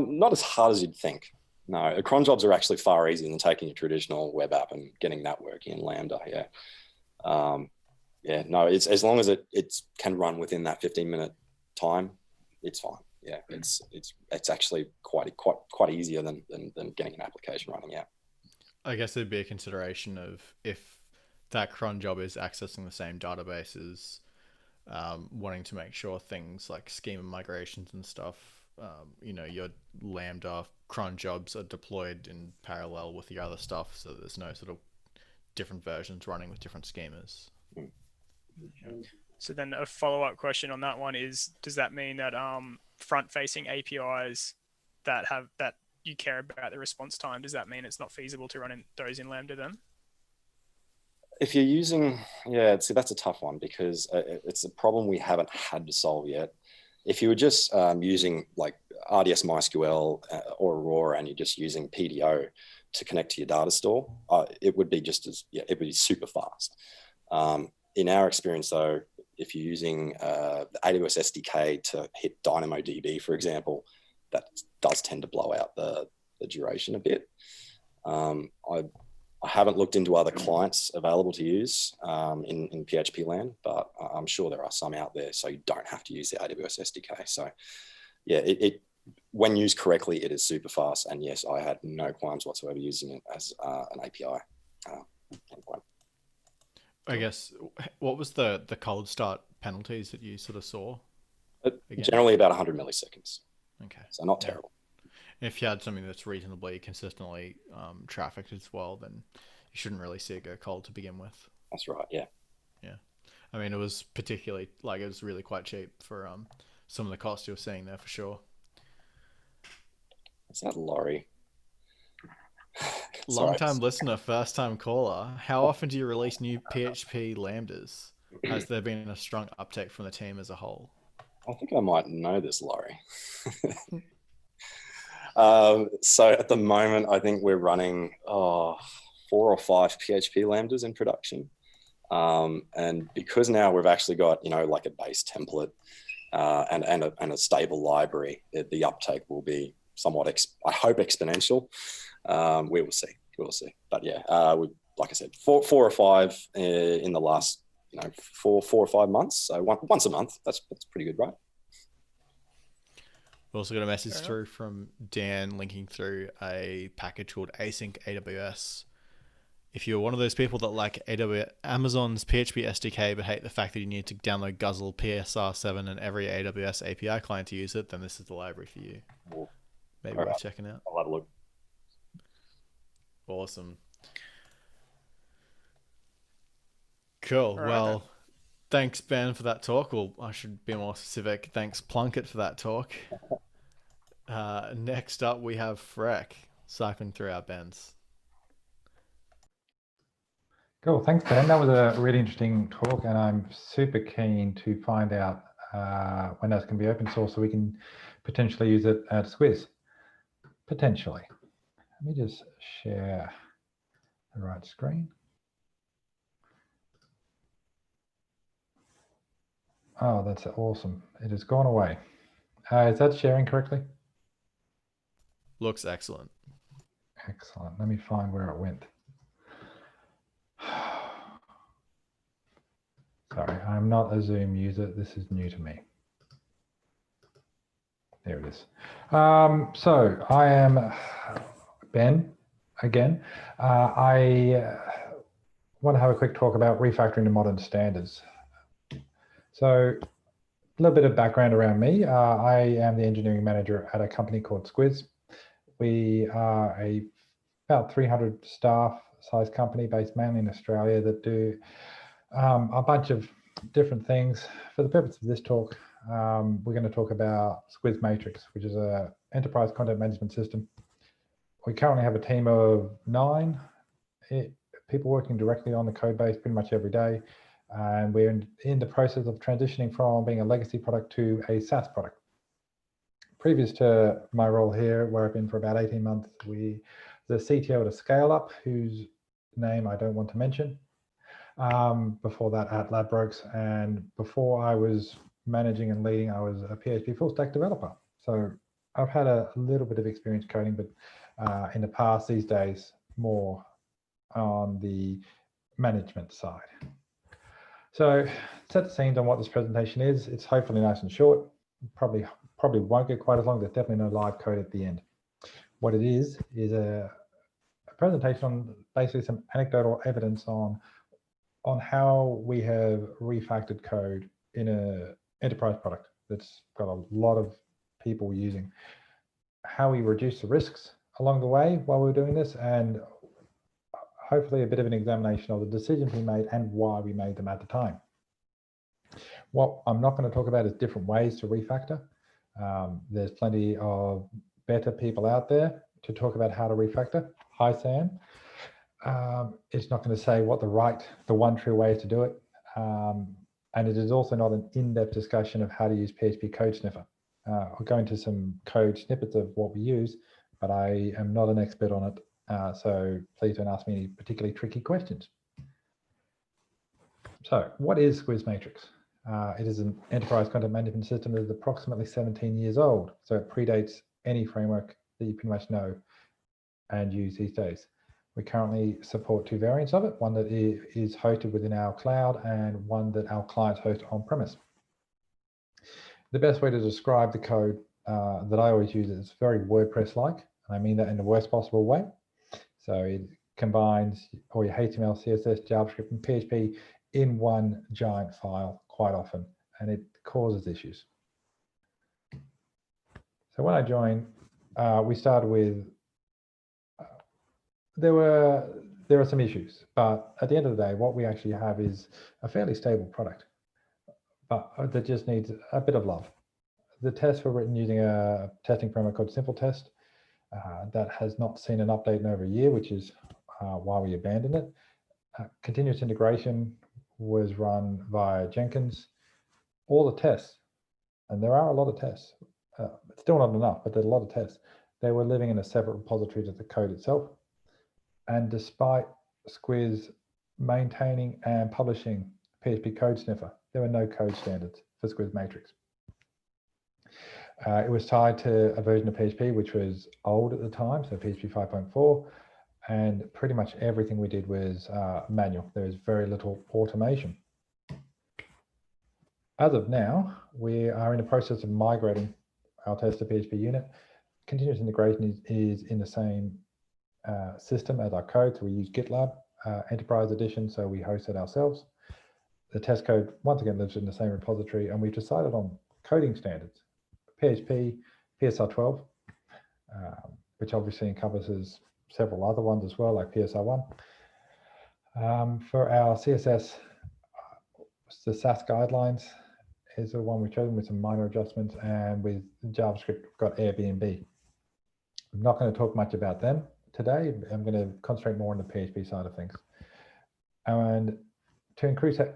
S6: Not as hard as you'd think. No, cron jobs are actually far easier than taking a traditional web app and getting that working in Lambda. Yeah. No, it's as long as it can run within that 15-minute time, it's fine. Yeah, it's actually quite easier than getting an application running. Yeah.
S5: I guess there'd be a consideration of if that cron job is accessing the same databases, wanting to make sure things like schema migrations and stuff, your Lambda cron jobs are deployed in parallel with the other stuff, so there's no sort of different versions running with different schemas.
S2: So then a follow-up question on that one is, does that mean that front-facing APIs that you care about the response time, does that mean it's not feasible to run those in Lambda then?
S6: If you're using, yeah, see, that's a tough one because it's a problem we haven't had to solve yet. If you were just using like RDS MySQL or Aurora and you're just using PDO to connect to your data store, it would be just as, yeah, it would be super fast. In our experience though, if you're using the AWS SDK to hit DynamoDB, for example, that does tend to blow out the duration a bit. I haven't looked into other clients available to use in PHP land, but I'm sure there are some out there, so you don't have to use the AWS SDK. So yeah, when used correctly, it is super fast. And yes, I had no qualms whatsoever using it as an API endpoint.
S5: I guess, what was the cold start penalties that you sort of saw?
S6: Generally about 100 milliseconds.
S5: Okay.
S6: So not terrible.
S5: If you had something that's reasonably consistently trafficked as well, then you shouldn't really see it go cold to begin with.
S6: That's right, yeah.
S5: Yeah. I mean, it was particularly, like, it was really quite cheap for some of the costs you were seeing there for sure.
S6: Is that Laurie?
S5: Long-time listener, first-time caller. How often do you release new PHP Lambdas? Has there been a strong uptake from the team as a whole?
S6: I think I might know this, Laurie. So at the moment, I think we're running 4 or 5 PHP Lambdas in production. And because now we've actually got, you know, like a base template and a stable library, the uptake will be somewhat, I hope, exponential. We will see. We'll see. But yeah, like I said, 4 or 5 in the last, you know, 4 or 5 months. So once a month. That's pretty good, right?
S5: We also got a message through from Dan linking through a package called Async AWS. If you're one of those people that like Amazon's PHP SDK but hate the fact that you need to download Guzzle, PSR7 and every AWS API client to use it, then this is the library for you.
S6: Cool.
S5: Maybe worth checking out.
S6: I'll have a look.
S5: Awesome. Cool.
S2: Right,
S5: well, thanks, Ben, for that talk. Well, I should be more specific. Thanks, Plunkett, for that talk. Next up, we have Freke cycling through our Bens.
S7: Cool. Thanks, Ben. That was a really interesting talk, and I'm super keen to find out when that's going to be open source so we can potentially use it at Squiz. Potentially. Let me just share the right screen. Oh, that's awesome. It has gone away. Is that sharing correctly?
S5: Looks excellent.
S7: Excellent. Let me find where it went. Sorry, I'm not a Zoom user. This is new to me. There it is. So I am Ben again. I want to have a quick talk about refactoring to modern standards. So a little bit of background around me. I am the engineering manager at a company called Squiz. We are about 300 staff size company based mainly in Australia that do a bunch of different things. For the purpose of this talk, we're going to talk about Squiz Matrix, which is an enterprise content management system. We currently have a team of 9 people working directly on the code base pretty much every day. And we're in the process of transitioning from being a legacy product to a SaaS product. Previous to my role here, where I've been for about 18 months, the CTO at a scale up, whose name I don't want to mention. Before that at Ladbrokes, and before I was managing and leading, I was a PHP full stack developer. So I've had a little bit of experience coding, but in the past, these days, more on the management side. So set the scenes on what this presentation is. It's hopefully nice and short. Probably won't get quite as long. There's definitely no live code at the end. What it is a presentation on basically some anecdotal evidence on how we have refactored code in an enterprise product that's got a lot of people using, how we reduce the risks along the way while we're doing this, and hopefully a bit of an examination of the decisions we made and why we made them at the time. What I'm not going to talk about is different ways to refactor. There's plenty of better people out there to talk about how to refactor. Hi, Sam. It's not going to say what the one true way is to do it. And it is also not an in-depth discussion of how to use PHP Code Sniffer. I'll go into some code snippets of what we use, but I am not an expert on it. So please don't ask me any particularly tricky questions. So what is Squiz Matrix? It is an enterprise content management system that is approximately 17 years old. So it predates any framework that you pretty much know and use these days. We currently support two variants of it, one that is hosted within our cloud and one that our clients host on-premise. The best way to describe the code that I always use is very WordPress-like, and I mean that in the worst possible way. So it combines all your HTML, CSS, JavaScript, and PHP in one giant file quite often, and it causes issues. So when I joined, we started with, there are some issues, but at the end of the day, what we actually have is a fairly stable product, but that just needs a bit of love. The tests were written using a testing framework called Simple Test that has not seen an update in over a year, which is why we abandoned it. Continuous integration was run via Jenkins. All the tests, and there are a lot of tests, still not enough, but there's a lot of tests. They were living in a separate repository to the code itself. And despite Squiz maintaining and publishing PHP Code Sniffer, there were no code standards for Squiz Matrix. It was tied to a version of PHP which was old at the time, so PHP 5.4, and pretty much everything we did was manual. There was very little automation. As of now, we are in the process of migrating our test to PHP unit. Continuous integration is in the same system as our code, so we use GitLab Enterprise Edition, so we host it ourselves. The test code, once again, lives in the same repository, and we've decided on coding standards. PHP, PSR12, which obviously encompasses several other ones as well, like PSR1. For our CSS, the SAS guidelines is the one we've chosen with some minor adjustments, and with JavaScript, we've got Airbnb. I'm not going to talk much about them today. I'm going to concentrate more on the PHP side of things. And to increase our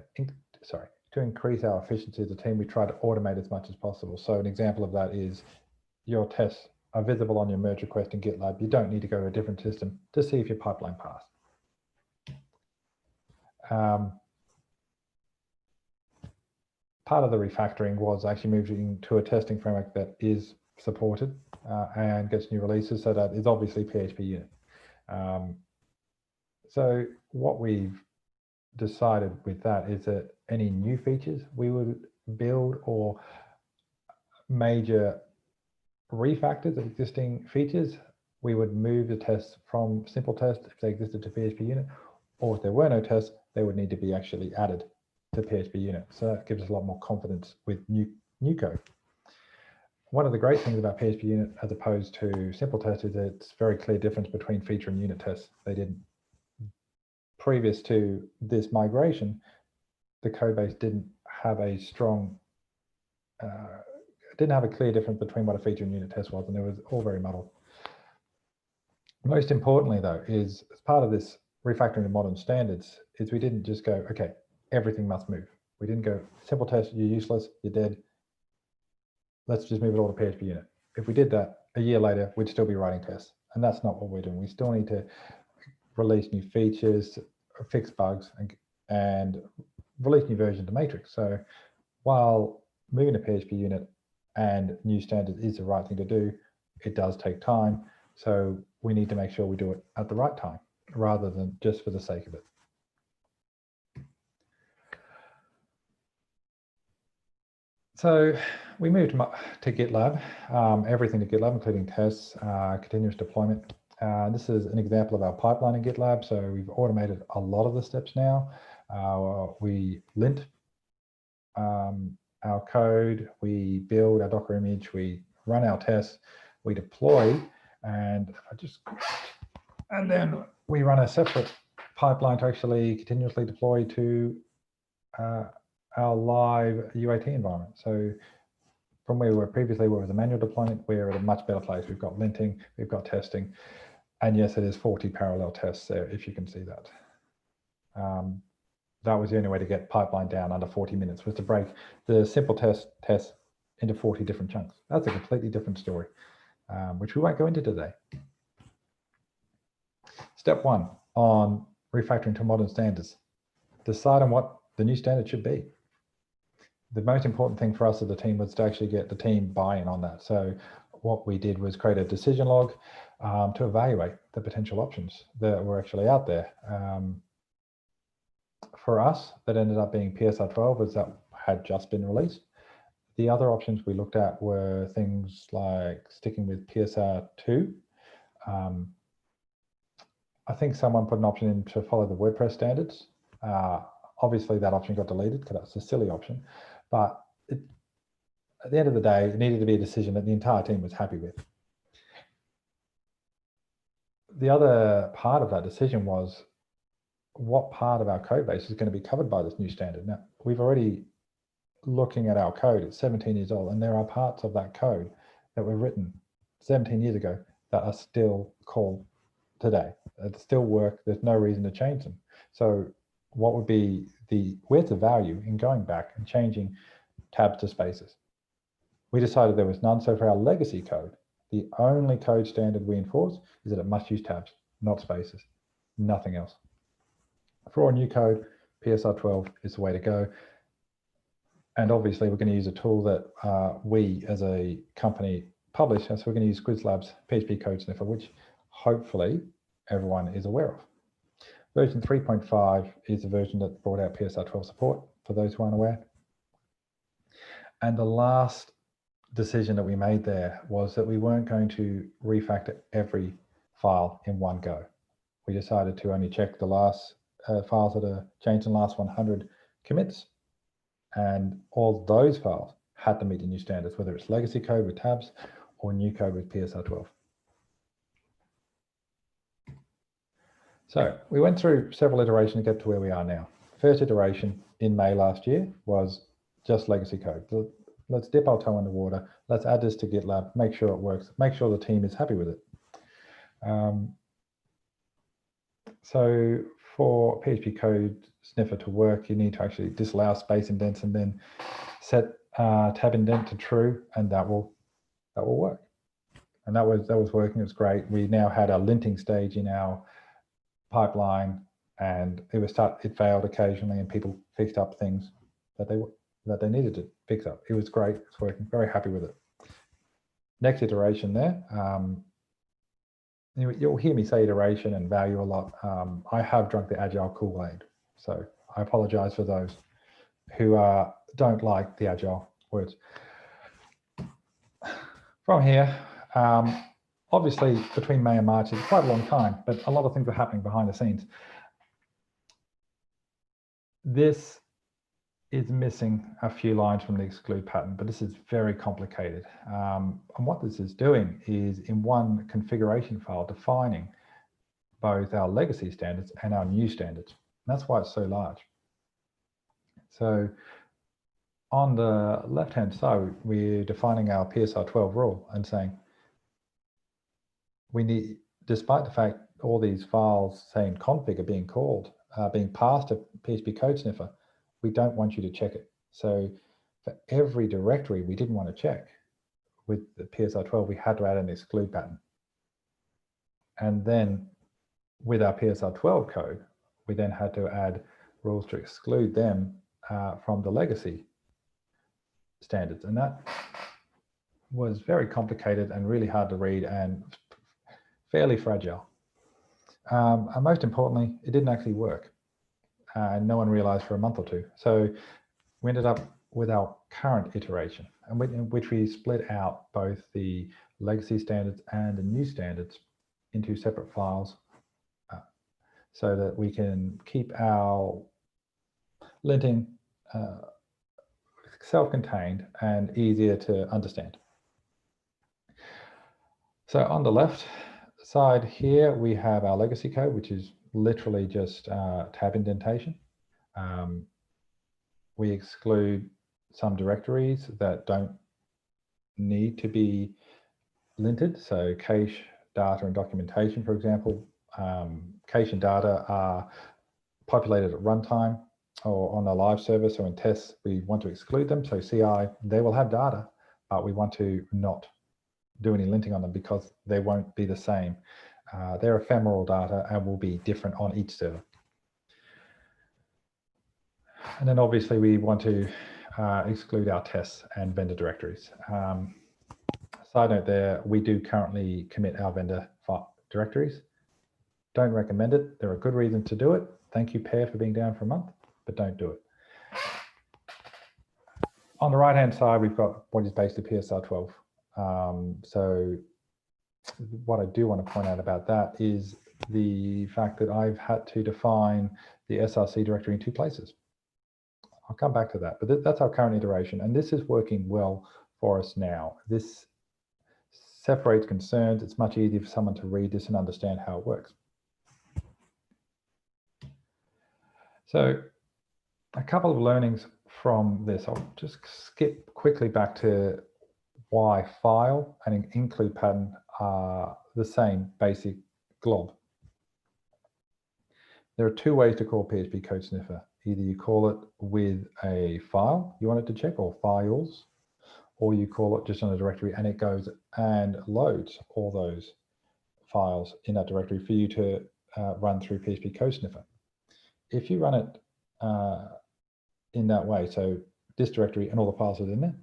S7: efficiency as a team, we try to automate as much as possible. So an example of that is your tests are visible on your merge request in GitLab. You don't need to go to a different system to see if your pipeline passed. Part of the refactoring was actually moving to a testing framework that is supported and gets new releases, so that is obviously PHP unit. So what we've decided with that is that any new features we would build or major refactors of existing features, we would move the tests from simple test if they existed to PHP unit, or if there were no tests, they would need to be actually added to PHP unit. So that gives us a lot more confidence with new code. One of the great things about PHP unit as opposed to simple test is that it's very clear difference between feature and unit tests. They didn't. Previous to this migration, the codebase didn't have a strong, didn't have a clear difference between what a feature and unit test was, and it was all very muddled. Most importantly, though, is as part of this refactoring to modern standards, is we didn't just go, okay, everything must move. We didn't go, simple test, you're useless, you're dead. Let's just move it all to PHP unit. If we did that, a year later, we'd still be writing tests. And that's not what we're doing. We still need to release new features, fix bugs, and release new versions of Matrix. So while moving to PHP unit and new standards is the right thing to do, it does take time. So we need to make sure we do it at the right time rather than just for the sake of it. So we moved to GitLab, everything to GitLab, including tests, continuous deployment. This is an example of our pipeline in GitLab. So we've automated a lot of the steps now. We lint our code, we build our Docker image, we run our tests, we deploy, and then we run a separate pipeline to actually continuously deploy to our live UAT environment. So from where we were previously, where it was a manual deployment, we're at a much better place. We've got linting, we've got testing, and yes, it is 40 parallel tests there, if you can see that. That was the only way to get pipeline down under 40 minutes, was to break the simple tests into 40 different chunks. That's a completely different story, which we won't go into today. Step 1 on refactoring to modern standards. Decide on what the new standard should be. The most important thing for us as a team was to actually get the team buy-in on that. So what we did was create a decision log to evaluate the potential options that were actually out there. For us, that ended up being PSR12, as that had just been released. The other options we looked at were things like sticking with PSR2. I think someone put an option in to follow the WordPress standards. Obviously, that option got deleted because that's a silly option. But at the end of the day, it needed to be a decision that the entire team was happy with. The other part of that decision was what part of our code base is going to be covered by this new standard. Now, we've already looking at our code, it's 17 years old, and there are parts of that code that were written 17 years ago that are still called today. That still work, there's no reason to change them. So what would be where's the value in going back and changing tabs to spaces? We decided there was none. So for our legacy code, the only code standard we enforce is that it must use tabs, not spaces, nothing else. For our new code, PSR12 is the way to go. And obviously we're going to use a tool that we as a company publish. So we're going to use Squiz Labs PHP Code Sniffer, which hopefully everyone is aware of. Version 3.5 is the version that brought out PSR12 support, for those who aren't aware. And the last decision that we made there was that we weren't going to refactor every file in one go. We decided to only check the last files that are changed in the last 100 commits. And all those files had to meet the new standards, whether it's legacy code with tabs or new code with PSR12. So we went through several iterations to get to where we are now. First iteration in May last year was just legacy code. Let's dip our toe in the water. Let's add this to GitLab, make sure it works, make sure the team is happy with it. So for PHP Code Sniffer to work, you need to actually disallow space indents and then set tab indent to true, and that will work. And that was working. It was great. We now had a linting stage in our pipeline, and it failed occasionally, and people fixed up things that they needed to fix up. It was great. It's working. Very happy with it. Next iteration there. You'll hear me say iteration and value a lot. I have drunk the Agile Kool-Aid, so I apologize for those who don't like the Agile words. From here, obviously between May and March is quite a long time, but a lot of things are happening behind the scenes. This is missing a few lines from the exclude pattern, but this is very complicated. And what this is doing is in one configuration file defining both our legacy standards and our new standards. And that's why it's so large. So on the left-hand side, we're defining our PSR12 rule and saying, we need, despite the fact all these files saying config are being called, being passed to PHP Code Sniffer, we don't want you to check it. So for every directory we didn't want to check, with the PSR12, we had to add an exclude pattern. And then with our PSR12 code, we then had to add rules to exclude them from the legacy standards. And that was very complicated and really hard to read and fairly fragile. And most importantly, it didn't actually work. And no one realized for a month or two. So we ended up with our current iteration, in which we split out both the legacy standards and the new standards into separate files so that we can keep our linting self-contained and easier to understand. So on the left side here, we have our legacy code, which is literally just tab indentation. we exclude some directories that don't need to be linted. So cache, data, and documentation, for example. Cache and data are populated at runtime or on a live service or in tests. We want to exclude them. So CI, they will have data, but we want to not do any linting on them because they won't be the same. They're ephemeral data and will be different on each server. And then obviously we want to exclude our tests and vendor directories. Side note there, we do currently commit our vendor directories. Don't recommend it. There are good reasons to do it. Thank you, Pear, for being down for a month, but don't do it. On the right-hand side, we've got what is basically PSR12. So what I do want to point out about that is the fact that I've had to define the SRC directory in 2 places. I'll come back to that, but that's our current iteration, and this is working well for us now. This separates concerns. It's much easier for someone to read this and understand how it works. So a couple of learnings from this. I'll just skip quickly back to why file and include pattern are the same basic glob. There are 2 ways to call PHP Code Sniffer. Either you call it with a file you want it to check, or files, or you call it just on a directory and it goes and loads all those files in that directory for you to run through PHP Code Sniffer. If you run it in that way, so this directory and all the files within it,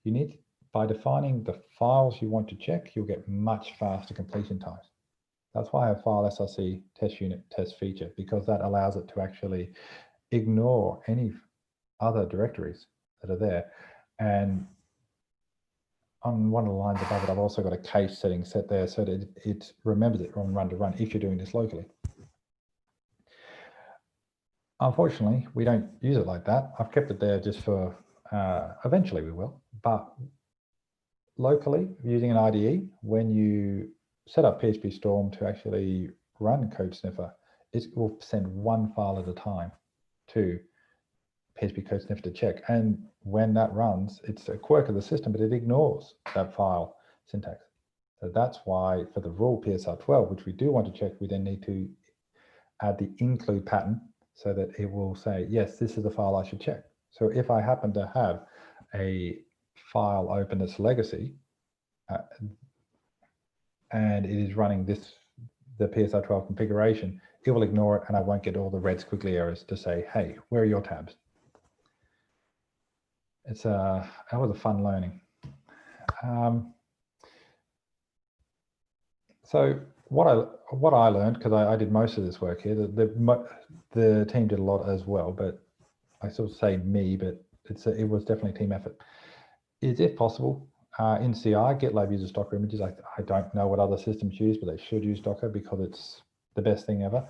S7: you need, by defining the files you want to check, you'll get much faster completion times. That's why I have file SRC test unit test feature, because that allows it to actually ignore any other directories that are there. And on one of the lines above it, I've also got a cache setting set there so that it remembers it on run to run if you're doing this locally. Unfortunately, we don't use it like that. I've kept it there just for, eventually we will, but locally using an IDE, when you set up PHP Storm to actually run Code Sniffer, it will send 1 file at a time to PHP Code Sniffer to check. And when that runs, it's a quirk of the system, but it ignores that file syntax. So that's why for the rule PSR12, which we do want to check, we then need to add the include pattern so that it will say, yes, this is the file I should check. So if I happen to have a file open that's legacy and it is running the PSR12 configuration, it will ignore it and I won't get all the red squiggly errors to say, hey, where are your tabs? It's that was a fun learning. So what I learned, because I did most of this work here, the team did a lot as well, but I sort of say me, but it was definitely a team effort. Is if possible, in CI, GitLab uses Docker images. I don't know what other systems use, but they should use Docker because it's the best thing ever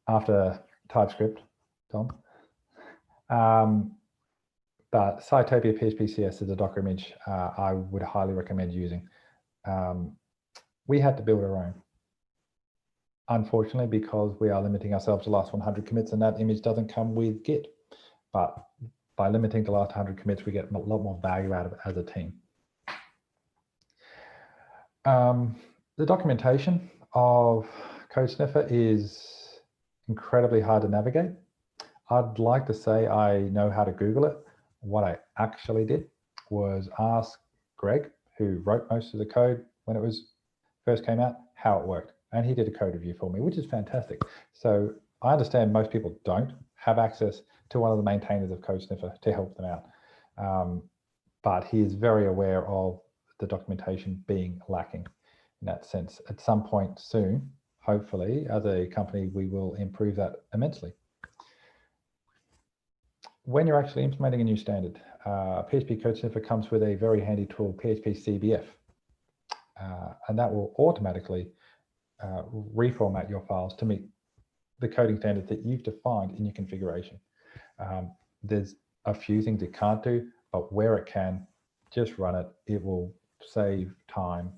S7: after TypeScript, Tom. But Cytopia PHP-CS is a Docker image I would highly recommend using. We had to build our own, unfortunately, because we are limiting ourselves to the last 100 commits, and that image doesn't come with Git. But by limiting the last 100 commits, we get a lot more value out of it as a team. The documentation of Code Sniffer is incredibly hard to navigate. I'd like to say I know how to Google it. What I actually did was ask Greg, who wrote most of the code when it first came out, how it worked. And he did a code review for me, which is fantastic. So I understand most people don't have access to one of the maintainers of Code Sniffer to help them out. But he is very aware of the documentation being lacking in that sense. At some point soon, hopefully, as a company, we will improve that immensely. When you're actually implementing a new standard, PHP Code Sniffer comes with a very handy tool, PHP CBF, and that will automatically reformat your files to meet the coding standards that you've defined in your configuration. There's a few things it can't do, but where it can, just run it. It will save time,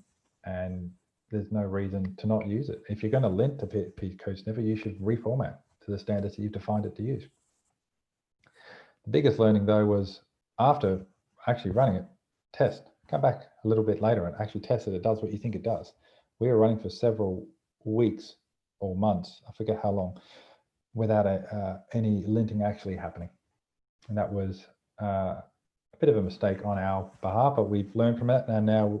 S7: and there's no reason to not use it. If you're going to lint to PHP Code Sniffer, you should reformat to the standards that you've defined it to use. The biggest learning though was after actually running it, test, come back a little bit later and actually test that it does what you think it does. We were running for several weeks or months, I forget how long, without any linting actually happening. And that was a bit of a mistake on our behalf, but we've learned from it. And now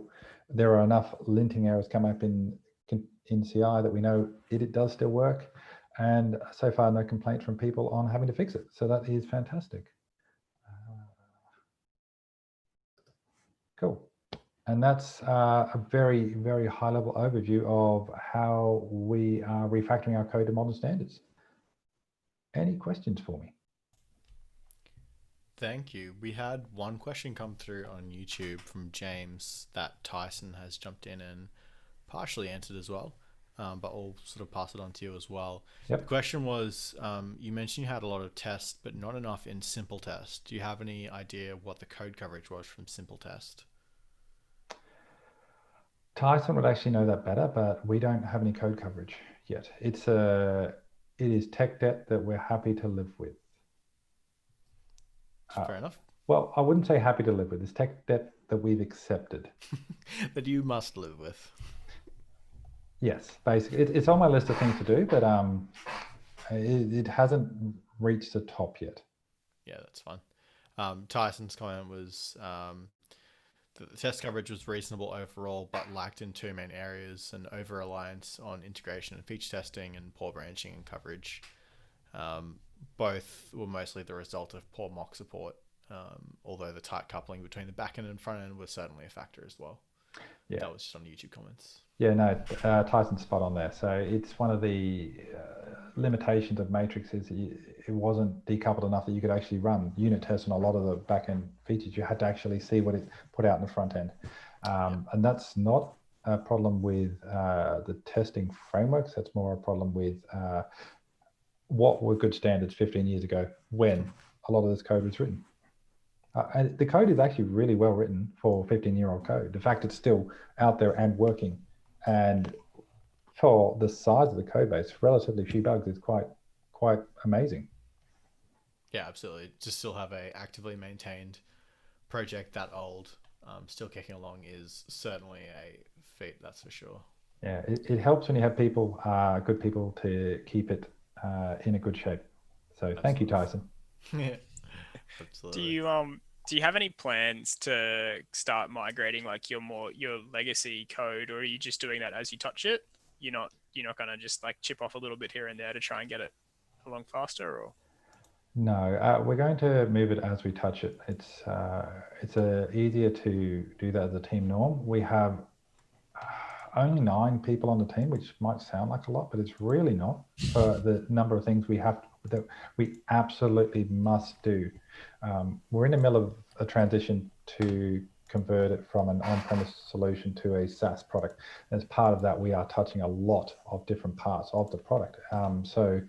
S7: there are enough linting errors come up in CI that we know it does still work. And so far, no complaints from people on having to fix it. So that is fantastic. Cool. And that's a very, very high level overview of how we are refactoring our code to modern standards. Any questions for me?
S5: Thank you. We had one question come through on YouTube from James that Tyson has jumped in and partially answered as well, but I'll sort of pass it on to you as well.
S7: Yep.
S5: The question was, you mentioned you had a lot of tests, but not enough in simple test. Do you have any idea what the code coverage was from simple test?
S7: Tyson would actually know that better, but we don't have any code coverage yet. It is tech debt that we're happy to live with.
S5: Fair enough.
S7: Well, I wouldn't say happy to live with. It's tech debt that we've accepted.
S5: That you must live with.
S7: Yes, basically. It's on my list of things to do, but it hasn't reached the top yet.
S5: Yeah, that's fine. Tyson's comment was that the test coverage was reasonable overall, but lacked in two main areas: an over-reliance on integration and feature testing, and poor branching and coverage. Both were mostly the result of poor mock support, although the tight coupling between the backend and front end was certainly a factor as well.
S7: Yeah.
S5: That was just on YouTube comments.
S7: Yeah, no, Tyson's spot on there. So it's one of the limitations of Matrix is it wasn't decoupled enough that you could actually run unit tests on a lot of the backend features. You had to actually see what it put out in the front end. And that's not a problem with the testing frameworks. That's more a problem with what were good standards 15 years ago when a lot of this code was written. And the code is actually really well written for 15-year-old code. The fact it's still out there and working, and for the size of the code base, relatively few bugs is quite amazing.
S5: Yeah, absolutely. To still have a actively maintained project that old, still kicking along is certainly a feat, that's for sure.
S7: Yeah, it helps when you have people, good people, to keep it in a good shape. So absolutely. Thank you, Tyson.
S5: Yeah, absolutely.
S2: Do you have any plans to start migrating like your legacy code, or are you just doing that as you touch it? You're not gonna just like chip off a little bit here and there to try and get it along faster, or?
S7: No, we're going to move it as we touch it. It's easier to do that as a team norm. We have only 9 people on the team, which might sound like a lot, but it's really not for the number of things that we absolutely must do. We're in the middle of a transition to convert it from an on-premise solution to a SaaS product. As part of that, we are touching a lot of different parts of the product. So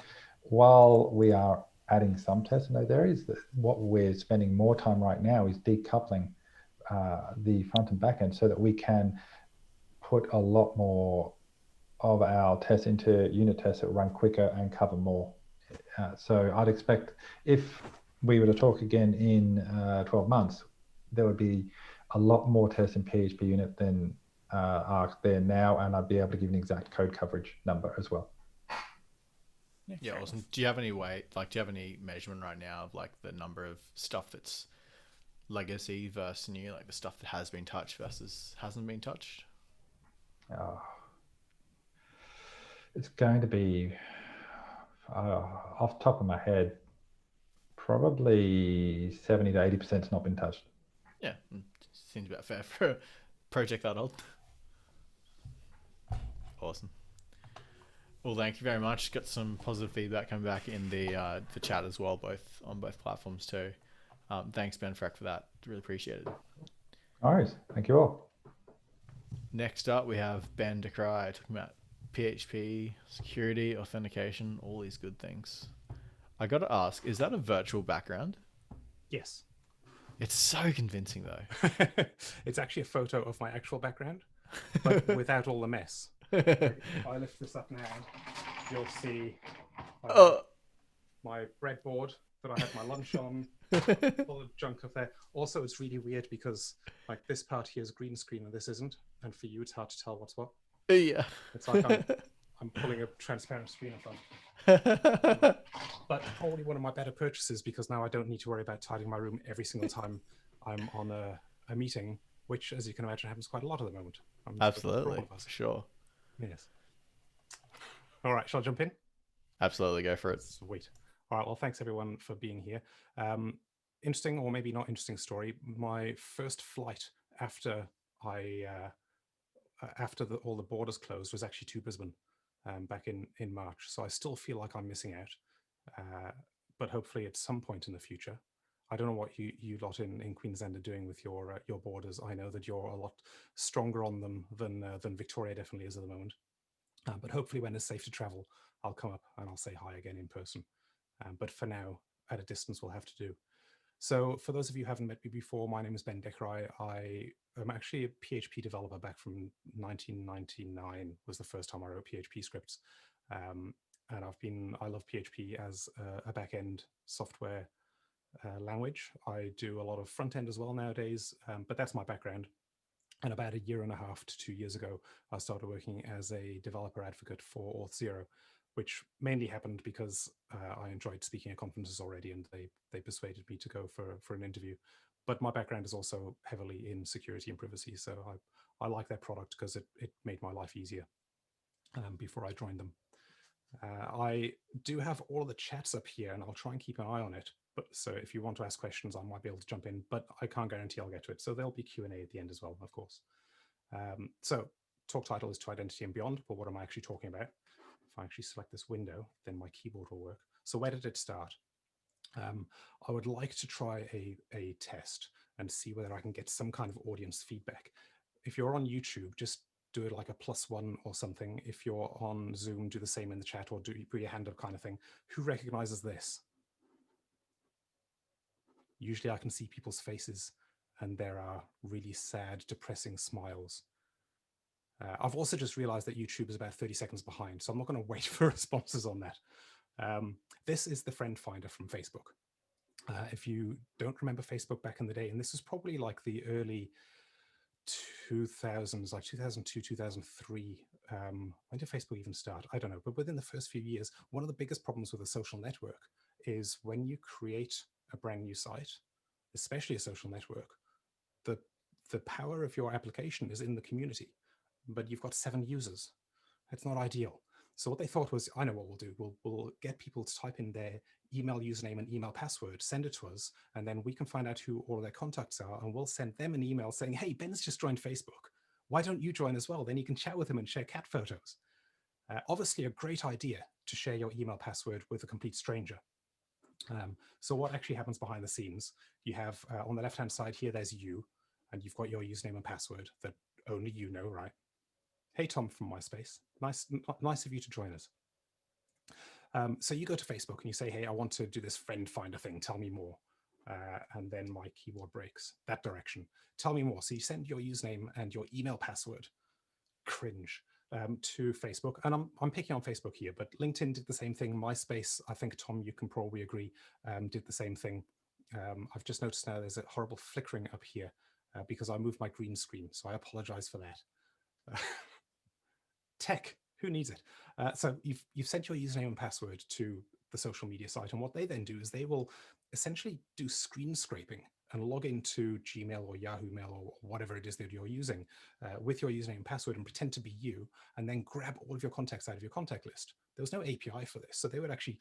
S7: while we are adding some tests in those areas, what we're spending more time right now is decoupling the front and back end so that we can put a lot more of our tests into unit tests that run quicker and cover more. So I'd expect if we were to talk again in 12 months, there would be a lot more tests in PHP unit than are there now, and I'd be able to give an exact code coverage number as well.
S5: Yeah, awesome. Do you have any measurement right now of like the number of stuff that's legacy versus new, like the stuff that has been touched versus hasn't been touched?
S7: It's going to be, off the top of my head, probably 70 to 80% has not been touched.
S5: Yeah, seems about fair for a project that old. Awesome. Well, thank you very much. Got some positive feedback coming back in the chat as well, on both platforms too. Thanks, Ben Freke, for that. Really appreciate it.
S7: All right, thank you all.
S5: Next up, we have Ben Dechrai talking about PHP, security, authentication, all these good things. I got to ask, is that a virtual background?
S11: Yes.
S5: It's so convincing though.
S11: It's actually a photo of my actual background, but without all the mess. If I lift this up now, you'll see my breadboard that I had my lunch on, all the junk up there. Also, it's really weird because like this part here is green screen and this isn't, and for you it's hard to tell what's what.
S5: Yeah.
S11: It's like I'm pulling a transparent screen in front. But probably one of my better purchases because now I don't need to worry about tidying my room every single time I'm on a meeting, which, as you can imagine, happens quite a lot at the moment.
S5: Absolutely, for sure.
S11: Yes. All right, shall I jump in?
S5: Absolutely, go for it.
S11: Sweet. All right, well, thanks everyone for being here. Interesting, or maybe not interesting story. My first flight after all the borders closed was actually to Brisbane back in March. So I still feel like I'm missing out, but hopefully at some point in the future. I don't know what you lot in Queensland are doing with your borders. I know that you're a lot stronger on them than Victoria definitely is at the moment. But hopefully when it's safe to travel, I'll come up and I'll say hi again in person. But for now, at a distance, we'll have to do. So for those of you who haven't met me before, my name is Ben Dechrai. I am actually a PHP developer back from 1999 was the first time I wrote PHP scripts. And I love PHP as a back-end software language. I do a lot of front end as well nowadays, but that's my background. And about 1.5 years to 2 years ago, I started working as a developer advocate for Auth 0, which mainly happened because I enjoyed speaking at conferences already, and they persuaded me to go for an interview. But my background is also heavily in security and privacy, so I like that product because it made my life easier before I joined them. I do have all of the chats up here, and I'll try and keep an eye on it. But so if you want to ask questions, I might be able to jump in, but I can't guarantee I'll get to it. So there'll be Q&A at the end as well, of course. So talk title is to identity and beyond, but what am I actually talking about? If I actually select this window, then my keyboard will work. So where did it start? I would like to try a test and see whether I can get some kind of audience feedback. If you're on YouTube, just do it like a +1 or something. If you're on Zoom, do the same in the chat or put your hand up kind of thing. Who recognizes this? Usually I can see people's faces and there are really sad, depressing smiles. I've also just realized that YouTube is about 30 seconds behind, so I'm not going to wait for responses on that. This is the friend finder from Facebook. If you don't remember Facebook back in the day, and this is probably like the early 2000s, like 2002, 2003. When did Facebook even start? I don't know. But within the first few years, one of the biggest problems with a social network is when you create a brand new site, especially a social network, the power of your application is in the community, but you've got 7 users. It's not ideal. So what they thought was, I know what we'll do. We'll get people to type in their email username and email password, send it to us, and then we can find out who all their contacts are, and we'll send them an email saying, hey, Ben's just joined Facebook. Why don't you join as well? Then you can chat with him and share cat photos. Obviously a great idea to share your email password with a complete stranger. So what actually happens behind the scenes, you have on the left-hand side here, there's you, and you've got your username and password that only you know, right? Hey, Tom from MySpace. Nice of you to join us. So you go to Facebook and you say, hey, I want to do this friend finder thing. Tell me more. And then my keyboard breaks that direction. Tell me more. So you send your username and your email password, cringe, to Facebook. And I'm picking on Facebook here, but LinkedIn did the same thing. MySpace, I think, Tom, you can probably agree, did the same thing. I've just noticed now there's a horrible flickering up here because I moved my green screen. So I apologize for that. Tech, who needs it? So you've sent your username and password to the social media site, and what they then do is they will essentially do screen scraping and log into Gmail or Yahoo Mail or whatever it is that you're using with your username and password and pretend to be you, and then grab all of your contacts out of your contact list. There was no API for this, so they would actually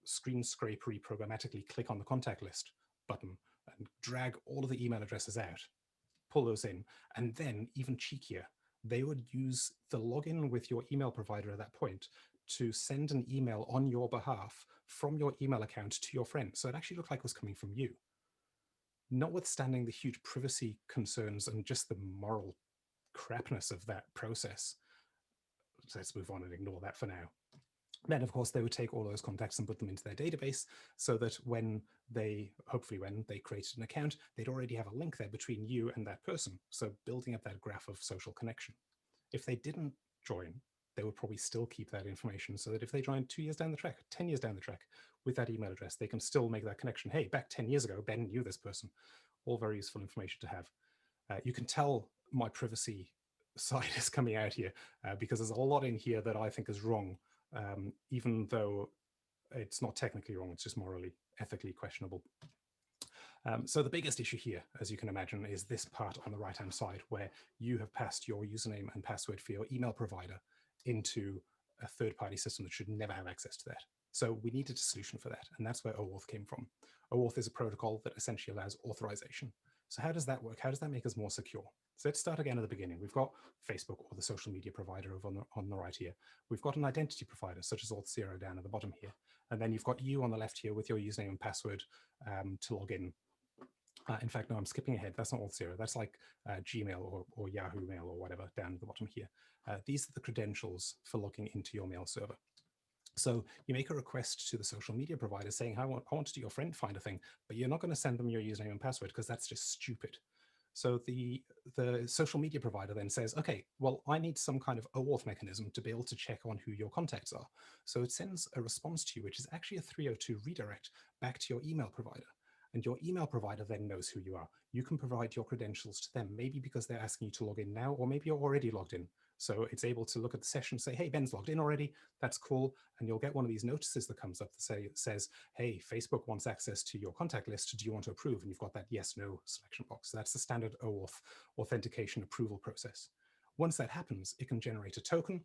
S11: screen scrapery programmatically click on the contact list button and drag all of the email addresses out, pull those in, and then even cheekier, they would use the login with your email provider at that point to send an email on your behalf from your email account to your friend. So it actually looked like it was coming from you. Notwithstanding the huge privacy concerns and just the moral crapness of that process, so let's move on and ignore that for now. Then, of course, they would take all those contacts and put them into their database so that hopefully when they created an account, they'd already have a link there between you and that person. So building up that graph of social connection. If they didn't join, they would probably still keep that information so that if they join 2 years down the track, 10 years down the track with that email address, they can still make that connection. Hey, back 10 years ago, Ben knew this person. All very useful information to have. You can tell my privacy side is coming out here because there's a lot in here that I think is wrong, even though it's not technically wrong, it's just morally, ethically questionable. So the biggest issue here, as you can imagine, is this part on the right-hand side where you have passed your username and password for your email provider into a third-party system that should never have access to that. So we needed a solution for that, and that's where OAuth came from. OAuth is a protocol that essentially allows authorization. So how does that work? How does that make us more secure? So let's start again at the beginning. We've got Facebook, or the social media provider over on the right here. We've got an identity provider, such as Auth0 down at the bottom here. And then you've got you on the left here with your username and password to log in. In fact, no, I'm skipping ahead. That's not Auth0. That's like Gmail or Yahoo Mail or whatever down at the bottom here. These are the credentials for logging into your mail server. So you make a request to the social media provider saying, I want to do your friend finder thing, but you're not going to send them your username and password because that's just stupid. So the social media provider then says, okay, well, I need some kind of OAuth mechanism to be able to check on who your contacts are. So it sends a response to you, which is actually a 302 redirect back to your email provider. And your email provider then knows who you are. You can provide your credentials to them, maybe because they're asking you to log in now, or maybe you're already logged in. So it's able to look at the session and say, hey, Ben's logged in already. That's cool. And you'll get one of these notices that comes up that says, hey, Facebook wants access to your contact list. Do you want to approve? And you've got that yes, no selection box. So that's the standard OAuth authentication approval process. Once that happens, it can generate a token.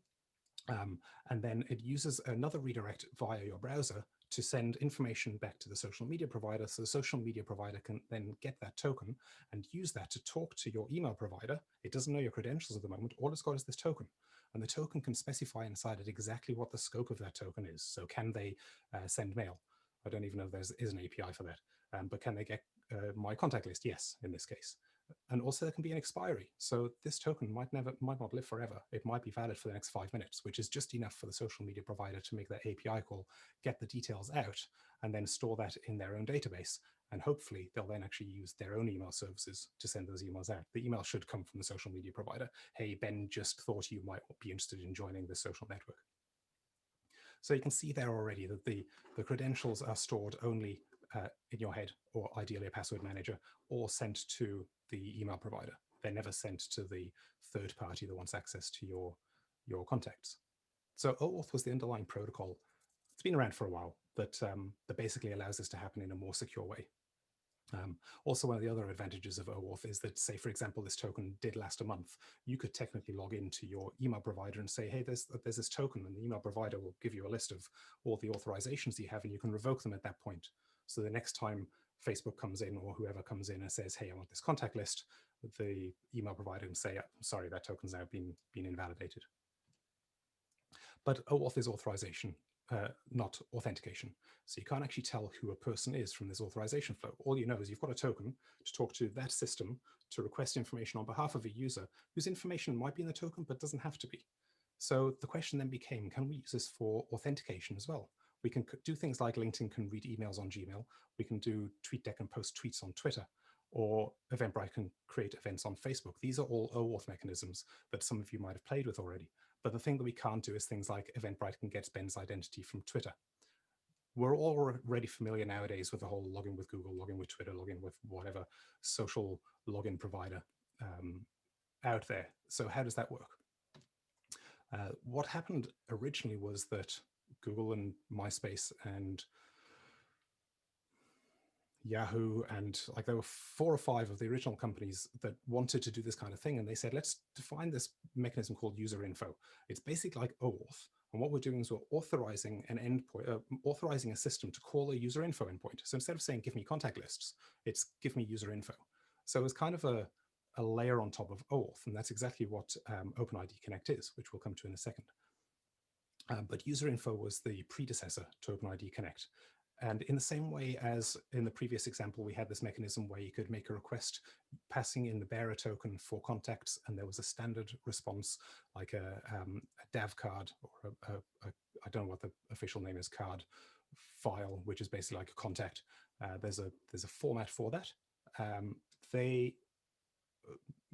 S11: And then it uses another redirect via your browser to send information back to the social media provider. So the social media provider can then get that token and use that to talk to your email provider. It doesn't know your credentials at the moment. All it's got is this token. And the token can specify inside it exactly what the scope of that token is. So can they send mail? I don't even know if there is an API for that. But can they get my contact list? Yes, in this case. And also there can be an expiry. So this token might not live forever. It might be valid for the next 5 minutes, which is just enough for the social media provider to make that API call, get the details out, and then store that in their own database. And hopefully they'll then actually use their own email services to send those emails out. The email should come from the social media provider. Hey, Ben just thought you might be interested in joining this social network. So you can see there already that the credentials are stored only in your head, or ideally a password manager, or sent to the email provider. They're never sent to the third party that wants access to your contacts. So OAuth was the underlying protocol. It's been around for a while, that basically allows this to happen in a more secure way. Also, one of the other advantages of OAuth is that, say, for example, this token did last a month. You could technically log into your email provider and say, hey, there's this token, and the email provider will give you a list of all the authorizations you have, and you can revoke them at that point. So the next time Facebook comes in, or whoever comes in and says, hey, I want this contact list, the email provider can say, I'm sorry, that token's now been invalidated. But OAuth is authorization, not authentication. So you can't actually tell who a person is from this authorization flow. All you know is you've got a token to talk to that system to request information on behalf of a user whose information might be in the token, but doesn't have to be. So the question then became, can we use this for authentication as well? We can do things like LinkedIn can read emails on Gmail. We can do TweetDeck and post tweets on Twitter, or Eventbrite can create events on Facebook. These are all OAuth mechanisms that some of you might have played with already. But the thing that we can't do is things like Eventbrite can get Ben's identity from Twitter. We're already familiar nowadays with the whole login with Google, login with Twitter, login with whatever social login provider out there. So how does that work? What happened originally was that Google and MySpace and Yahoo, and like there were 4 or 5 of the original companies that wanted to do this kind of thing. And they said, let's define this mechanism called user info. It's basically like OAuth. And what we're doing is we're authorizing an endpoint, authorizing a system to call a user info endpoint. So instead of saying, give me contact lists, it's give me user info. So it's kind of a layer on top of OAuth. And that's exactly what OpenID Connect is, which we'll come to in a second. But user info was the predecessor to OpenID Connect. And in the same way as in the previous example, we had this mechanism where you could make a request passing in the bearer token for contacts, and there was a standard response like a DAV card, or I don't know what the official name is, card file, which is basically like a contact. There's a format for that. They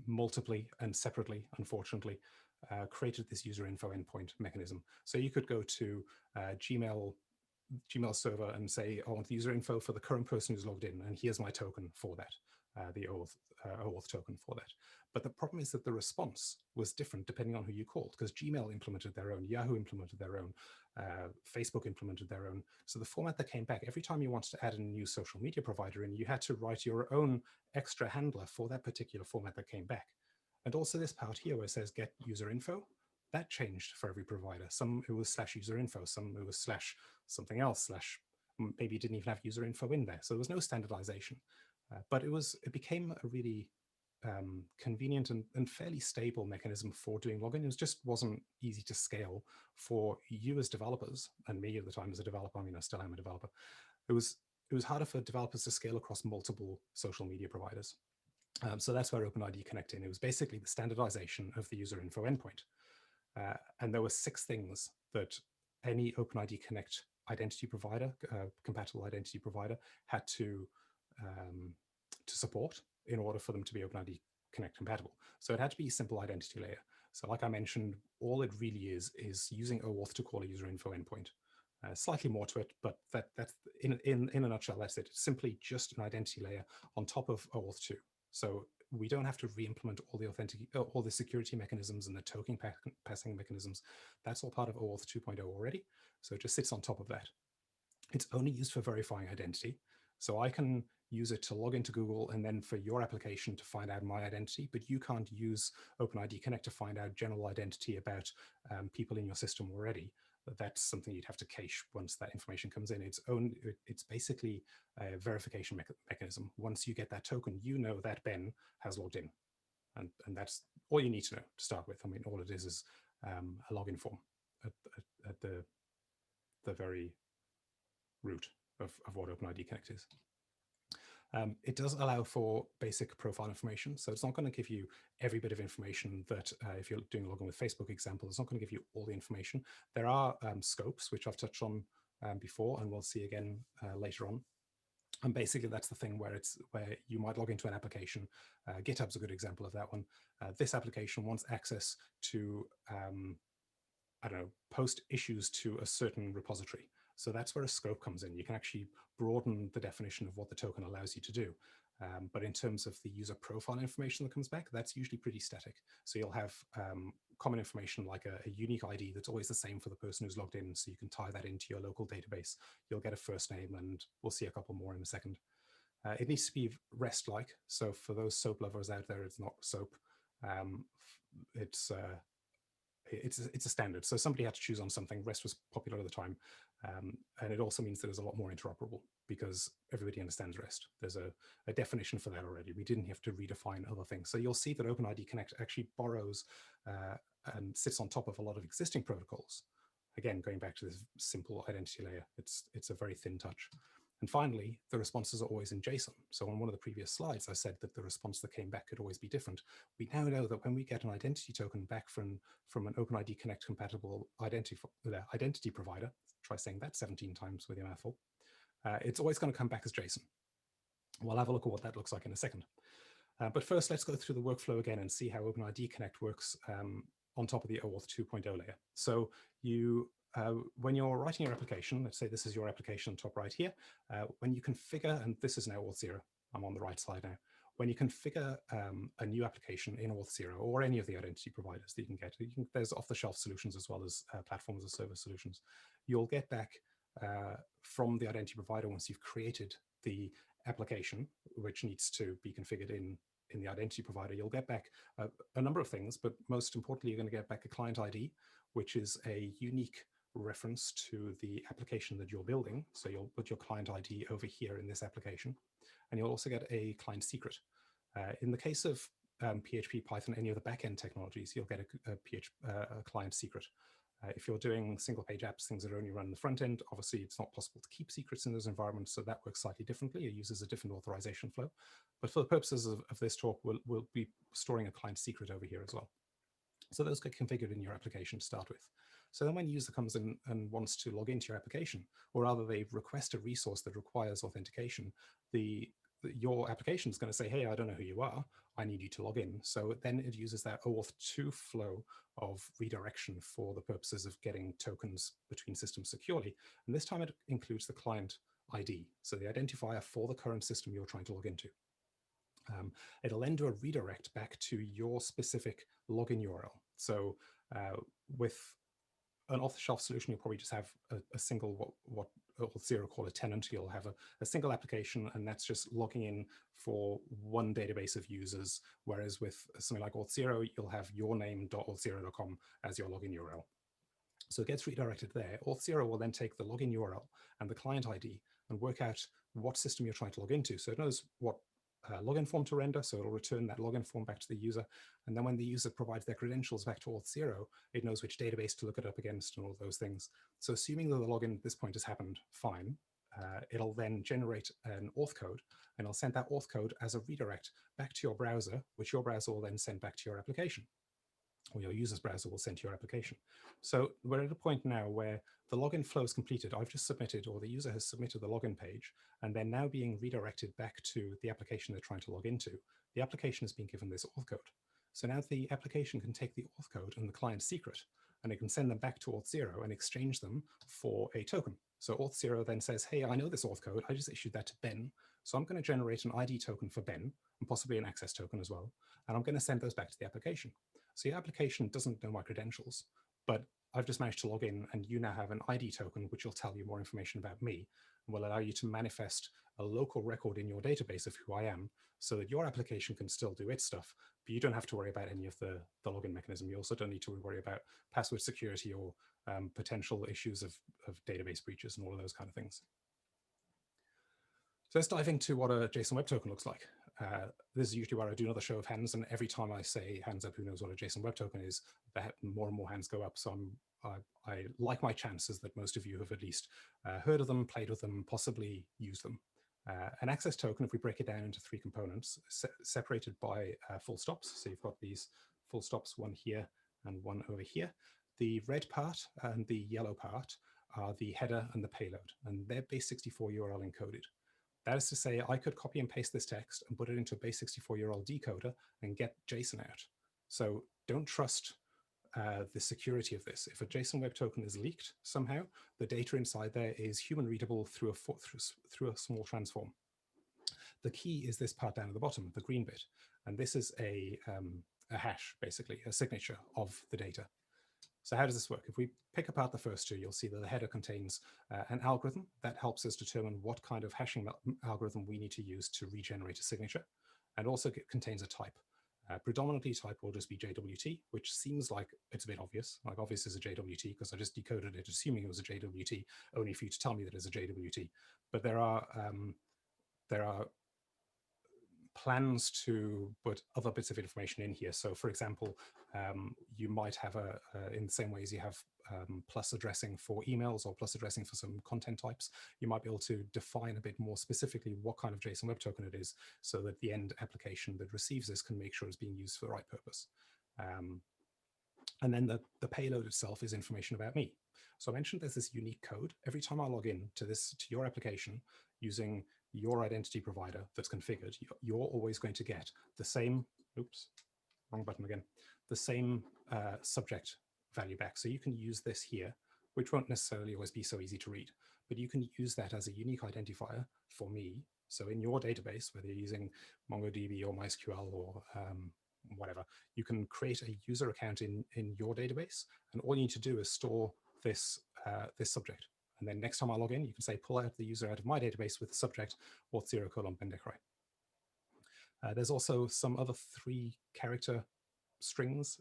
S11: multiply and separately, unfortunately, created this user info endpoint mechanism. So you could go to Gmail server and say, I want the user info for the current person who's logged in, and here's my token for that, the OAuth token for that. But the problem is that the response was different depending on who you called, because Gmail implemented their own, Yahoo implemented their own, Facebook implemented their own. So the format that came back, every time you wanted to add a new social media provider in, you had to write your own extra handler for that particular format that came back. And also this part here where it says get user info, that changed for every provider. Some it was /user info, some it was /something else, maybe it didn't even have user info in there. So there was no standardization, but it became a really convenient and fairly stable mechanism for doing login. It just wasn't easy to scale for you as developers, and me at the time as a developer. I mean, I still am a developer. It was harder for developers to scale across multiple social media providers. So that's where OpenID Connect in. It was basically the standardization of the user info endpoint. And there were 6 things that any OpenID Connect identity provider, compatible identity provider, had to support in order for them to be OpenID Connect compatible. So it had to be a simple identity layer. So like I mentioned, all it really is using OAuth to call a user info endpoint. Slightly more to it, but that's in a nutshell, that's it. It's simply just an identity layer on top of OAuth 2. So we don't have to re-implement all the security mechanisms and the token passing mechanisms. That's all part of OAuth 2.0 already. So it just sits on top of that. It's only used for verifying identity. So I can use it to log into Google and then for your application to find out my identity, but you can't use OpenID Connect to find out general identity about people in your system already. That's something you'd have to cache once that information comes in. It's basically a verification mechanism. Once you get that token, you know that Ben has logged in. And that's all you need to know to start with. I mean, all it is a login form at the very root of what OpenID Connect is. It does allow for basic profile information. So it's not going to give you every bit of information that if you're doing a login with Facebook example, it's not going to give you all the information. There are scopes, which I've touched on before, and we'll see again later on. And basically, that's the thing where you might log into an application. GitHub's a good example of that one. This application wants access to, I don't know, post issues to a certain repository. So that's where a scope comes in. You can actually broaden the definition of what the token allows you to do. But in terms of the user profile information that comes back, that's usually pretty static. So you'll have common information like a unique ID that's always the same for the person who's logged in. So you can tie that into your local database. You'll get a first name, and we'll see a couple more in a second. It needs to be REST-like. So for those SOAP lovers out there, it's not SOAP. It's a standard. So somebody had to choose on something. REST was popular at the time. And it also means that it's a lot more interoperable because everybody understands REST. There's a definition for that already. We didn't have to redefine other things. So you'll see that OpenID Connect actually borrows and sits on top of a lot of existing protocols. Again, going back to this simple identity layer, it's a very thin touch. And finally, the responses are always in JSON. So on one of the previous slides, I said that the response that came back could always be different. We now know that when we get an identity token back from an OpenID Connect compatible identity provider, try saying that 17 times with your mouthful, it's always going to come back as JSON. We'll have a look at what that looks like in a second. But first, let's go through the workflow again and see how OpenID Connect works on top of the OAuth 2.0 layer. So when you're writing your application, let's say this is your application top right here, when you configure, and this is now OAuth 0, I'm on the right side now. When you configure a new application in OAuth 0 or any of the identity providers that you can get, there's off-the-shelf solutions as well as platform as a service solutions. You'll get back from the identity provider once you've created the application, which needs to be configured in the identity provider. You'll get back a number of things, but most importantly, you're going to get back a client ID, which is a unique reference to the application that you're building. So you'll put your client ID over here in this application, and you'll also get a client secret. In the case of PHP, Python, any of the backend technologies, you'll get a client secret. If you're doing single page apps, things that only run in the front end, obviously it's not possible to keep secrets in those environments, so that works slightly differently. It uses a different authorization flow. But for the purposes of this talk, we'll be storing a client secret over here as well. So those get configured in your application to start with. So then when a user comes in and wants to log into your application, or rather they request a resource that requires authentication, the your application is going to say, hey, I don't know who you are. I need you to log in. So then it uses that OAuth 2 flow of redirection for the purposes of getting tokens between systems securely. And this time it includes the client ID, so the identifier for the current system you're trying to log into. It'll then do a redirect back to your specific login URL. So with an off-the-shelf solution, you'll probably just have a single, what Auth0 call a tenant. You'll have a single application, and that's just logging in for one database of users. Whereas with something like Auth0, you'll have yourname.auth0.com as your login URL. So it gets redirected there. Auth0 will then take the login URL and the client ID and work out what system you're trying to log into. So it knows what login form to render, so it'll return that login form back to the user. And then when the user provides their credentials back to Auth0, it knows which database to look it up against and all those things. So assuming that the login at this point has happened fine, it'll then generate an auth code, and it'll send that auth code as a redirect back to your browser, which your browser will then send back to your application, or your user's browser will send to your application. So we're at a point now where the login flow is completed. I've just submitted, or the user has submitted the login page, and they're now being redirected back to the application they're trying to log into. The application has been given this auth code. So now the application can take the auth code and the client secret, and it can send them back to Auth0 and exchange them for a token. So Auth0 then says, hey, I know this auth code. I just issued that to Ben. So I'm going to generate an ID token for Ben, and possibly an access token as well. And I'm going to send those back to the application. So your application doesn't know my credentials, but I've just managed to log in, and you now have an ID token, which will tell you more information about me and will allow you to manifest a local record in your database of who I am, so that your application can still do its stuff, but you don't have to worry about any of the login mechanism. You also don't need to worry about password security or potential issues of database breaches and all of those kind of things. So let's dive into what a JSON Web Token looks like. This is usually where I do another show of hands, and every time I say hands up, who knows what a JSON Web Token is, that more and more hands go up. So I like my chances that most of you have at least heard of them, played with them, possibly used them. An access token, if we break it down into three components, separated by full stops. So you've got these full stops, one here and one over here. The red part and the yellow part are the header and the payload, and they're base64 URL encoded. That is to say, I could copy and paste this text and put it into a base64 URL decoder and get JSON out. So don't trust the security of this. If a JSON Web Token is leaked somehow, the data inside there is human readable through a small transform. The key is this part down at the bottom, the green bit, and this is a hash, basically, a signature of the data. So how does this work? If we pick apart the first two, you'll see that the header contains an algorithm that helps us determine what kind of hashing algorithm we need to use to regenerate a signature, and also contains a type. Predominantly type will just be JWT, which seems like it's a bit obvious. Like obvious is a JWT because I just decoded it assuming it was a JWT, only for you to tell me that it's a JWT. But there are plans to put other bits of information in here. So for example, you might have in the same way as you have plus addressing for emails or plus addressing for some content types, you might be able to define a bit more specifically what kind of JSON Web Token it is, so that the end application that receives this can make sure it's being used for the right purpose. And then the payload itself is information about me. So I mentioned there's this unique code. Every time I log in to your application using your identity provider that's configured, you're always going to get the same, oops, wrong button again, the same subject value back. So you can use this here, which won't necessarily always be so easy to read, but you can use that as a unique identifier for me. So in your database, whether you're using MongoDB or MySQL or whatever, you can create a user account in your database, and all you need to do is store this subject. And then next time I log in, you can say, pull out the user out of my database with the subject Auth0: Ben Dechrai. There's also some other 3-character strings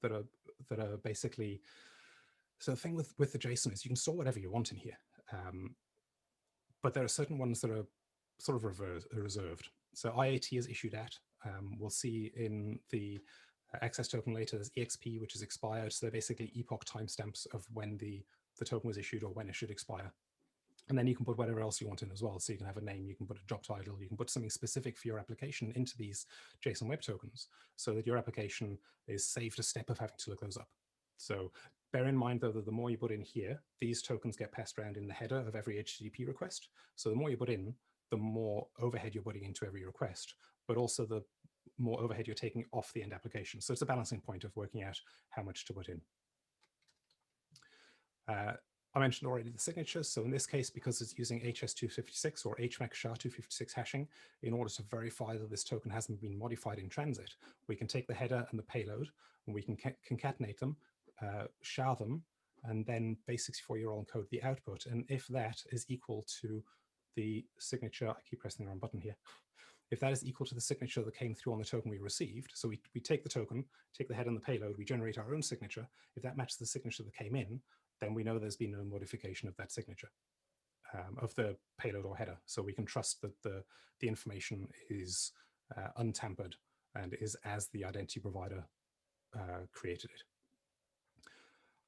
S11: that are basically, so the thing with the JSON is you can store whatever you want in here, but there are certain ones that are sort of reserved. So IAT is issued at. We'll see in the access token later, there's EXP, which is expired. So they're basically epoch timestamps of when the token was issued or when it should expire. And then you can put whatever else you want in as well. So you can have a name, you can put a job title, you can put something specific for your application into these JSON Web Tokens so that your application is saved a step of having to look those up. So bear in mind, though, that the more you put in here, these tokens get passed around in the header of every HTTP request. So the more you put in, the more overhead you're putting into every request, but also the more overhead you're taking off the end application. So it's a balancing point of working out how much to put in. I mentioned already the signatures. So in this case, because it's using HS256 or HMAC SHA-256 hashing, in order to verify that this token hasn't been modified in transit, we can take the header and the payload, and we can concatenate them, SHA them, and then base64URL encode the output. And if that is equal to the signature, I keep pressing the wrong button here. If that is equal to the signature that came through on the token we received, so we take the token, take the header and the payload, we generate our own signature. If that matches the signature that came in, then we know there's been no modification of that signature, of the payload or header. So we can trust that the information is untampered and is as the identity provider created it.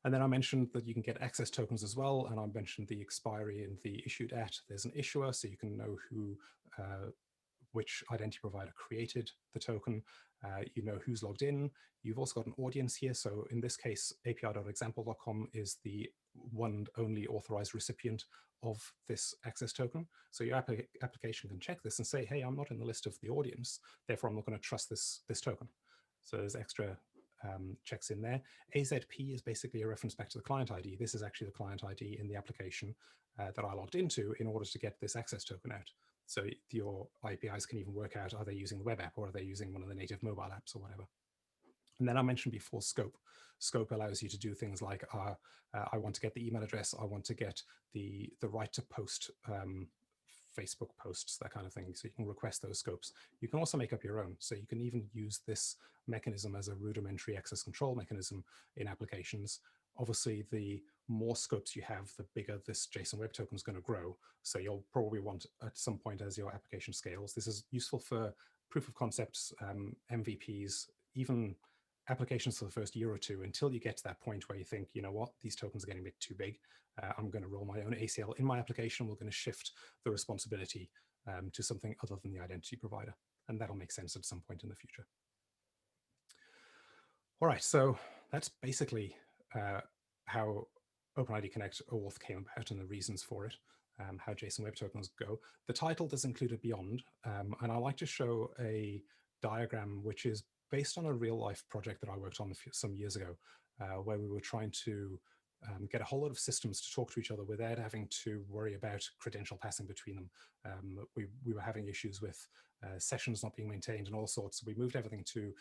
S11: And then I mentioned that you can get access tokens as well, and I mentioned the expiry and the issued at. There's an issuer, so you can know who, which identity provider created the token. You know who's logged in. You've also got an audience here. So in this case, api.example.com is the one and only authorized recipient of this access token. So your application can check this and say, hey, I'm not in the list of the audience, therefore I'm not going to trust this token. So there's extra checks in there. AZP is basically a reference back to the client ID. This is actually the client ID in the application that I logged into in order to get this access token out. So your APIs can even work out, are they using the web app or are they using one of the native mobile apps or whatever. And then I mentioned before scope. Scope allows you to do things like, I want to get the email address, I want to get the right to post Facebook posts, that kind of thing. So you can request those scopes. You can also make up your own. So you can even use this mechanism as a rudimentary access control mechanism in applications. Obviously, the more scopes you have, the bigger this JSON Web Token is going to grow. So you'll probably want at some point as your application scales. This is useful for proof of concepts, MVPs, even applications for the first year or two, until you get to that point where you think, you know what, these tokens are getting a bit too big. I'm going to roll my own ACL in my application. We're going to shift the responsibility to something other than the identity provider. And that'll make sense at some point in the future. All right, so that's basically how OpenID Connect OAuth came about and the reasons for it, how JSON Web Tokens go. The title does include a beyond, and I like to show a diagram which is based on a real life project that I worked on some years ago, where we were trying to get a whole lot of systems to talk to each other without having to worry about credential passing between them. We were having issues with sessions not being maintained and all sorts. So we moved everything to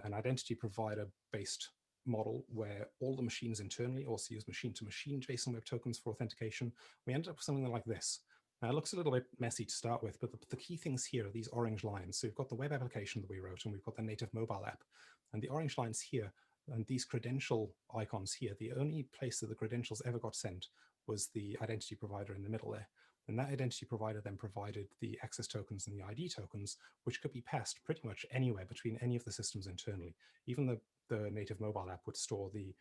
S11: an identity provider based model where all the machines internally also use machine-to-machine JSON Web Tokens for authentication. We ended up with something like this. Now, it looks a little bit messy to start with, but the key things here are these orange lines. So we've got the web application that we wrote, and we've got the native mobile app. And the orange lines here, and these credential icons here, the only place that the credentials ever got sent was the identity provider in the middle there. And that identity provider then provided the access tokens and the ID tokens, which could be passed pretty much anywhere between any of the systems internally. Even the native mobile app would store the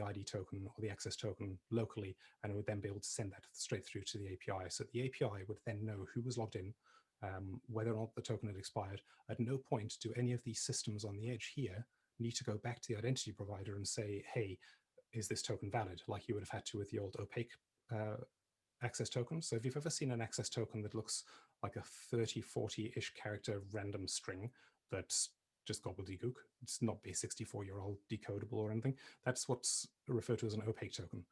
S11: ID token or the access token locally, and it would then be able to send that straight through to the API. So the API would then know who was logged in, whether or not the token had expired. At no point do any of these systems on the edge here need to go back to the identity provider and say, hey, is this token valid? Like you would have had to with the old opaque access token. So if you've ever seen an access token that looks like a 30, 40-ish character random string that's just gobbledygook, it's not base64URL decodable or anything, that's what's referred to as an opaque token.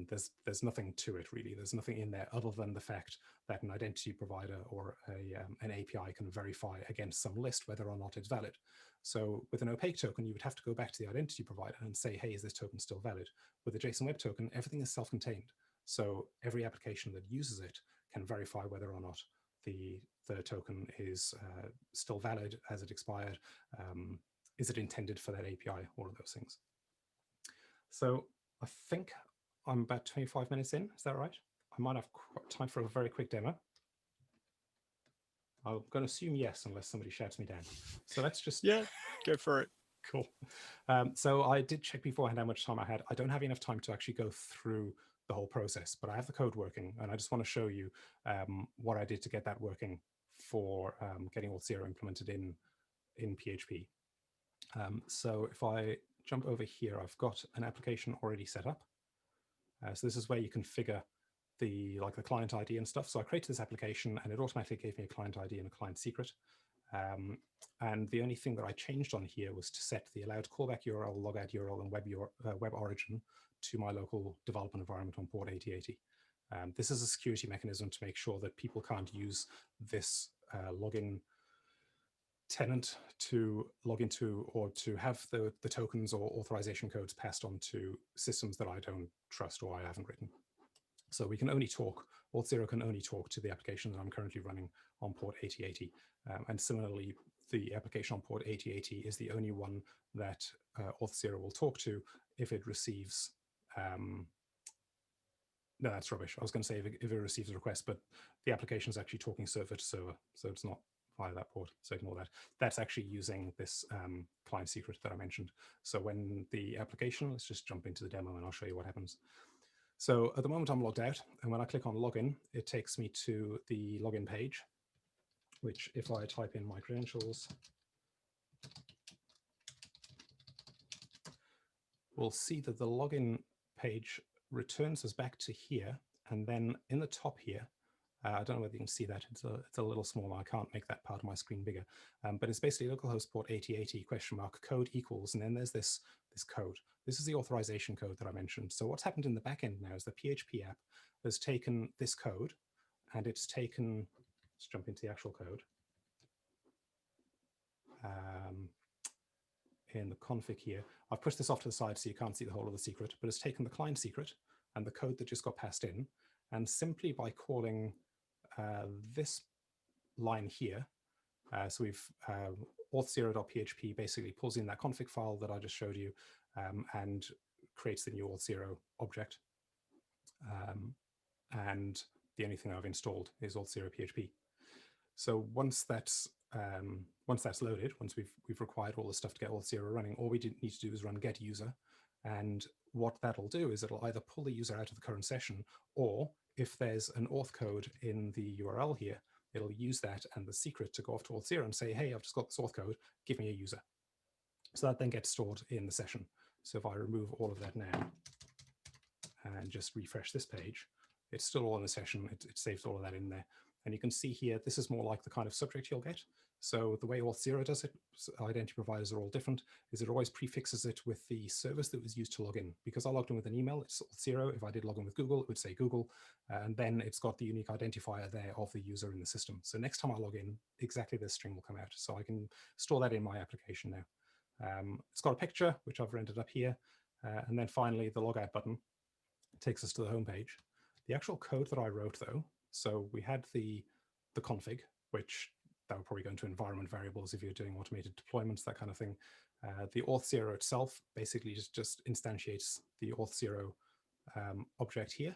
S11: There's nothing to it really. There's nothing in there other than the fact that an identity provider or an API can verify against some list whether or not it's valid. So with an opaque token, you would have to go back to the identity provider and say, hey, is this token still valid? With a JSON Web Token, everything is self-contained. So every application that uses it can verify whether or not the token is still valid, has it expired, is it intended for that API, all of those things. So I think I'm about 25 minutes in, is that right? I might have time for a very quick demo. I'm going to assume yes, unless somebody shouts me down. So let's just...
S2: Yeah, go for it.
S11: Cool. So I did check beforehand how much time I had. I don't have enough time to actually go through the whole process, but I have the code working, and I just want to show you what I did to get that working for getting Auth0 implemented in PHP. So if I jump over here, I've got an application already set up. So this is where you configure the client ID and stuff. So I created this application and it automatically gave me a client ID and a client secret. And the only thing that I changed on here was to set the allowed callback URL, logout URL, and web origin to my local development environment on port 8080. This is a security mechanism to make sure that people can't use this login tenant to log into or to have the tokens or authorization codes passed on to systems that I don't trust or I haven't written. So we can only talk, Auth0 can only talk to the application that I'm currently running on port 8080. And similarly, the application on port 8080 is the only one that Auth0 will talk to if it receives, no, that's rubbish. I was going to say if it receives a request, but the application is actually talking server to server, so it's not via that port, so ignore that. That's actually using this client secret that I mentioned. So when the application, let's just jump into the demo and I'll show you what happens. So at the moment I'm logged out, and when I click on login, it takes me to the login page, which if I type in my credentials, we'll see that the login page returns us back to here. And then in the top here, I don't know whether you can see that. It's a little small. I can't make that part of my screen bigger. But it's basically localhost port 8080 code equals, and then there's this code. This is the authorization code that I mentioned. So what's happened in the backend now is the PHP app has taken this code and it's taken, let's jump into the actual code. In the config here, I've pushed this off to the side so you can't see the whole of the secret, but it's taken the client secret and the code that just got passed in, and simply by calling this line here, so we've auth0.php basically pulls in that config file that I just showed you and creates the new auth0 object. And the only thing I've installed is auth0.php. So once that's loaded, once we've required all the stuff to get auth0 running, all we need to do is run get user. And what that'll do is it'll either pull the user out of the current session, or if there's an auth code in the URL here, it'll use that and the secret to go off to auth0 and say, hey, I've just got this auth code, give me a user. So that then gets stored in the session. So if I remove all of that now and just refresh this page, it's still all in the session. It saves all of that in there. And you can see here, this is more like the kind of subject you'll get. So the way Auth0 does it, identity providers are all different, is it always prefixes it with the service that was used to log in. Because I logged in with an email, it's Auth0. If I did log in with Google, it would say Google. And then it's got the unique identifier there of the user in the system. So next time I log in, exactly this string will come out. So I can store that in my application now. It's got a picture, which I've rendered up here. And then finally, the logout button takes us to the home page. The actual code that I wrote, though, so we had the config, which that would probably go into environment variables if you're doing automated deployments, that kind of thing. The auth0 itself basically just instantiates the auth0 object here.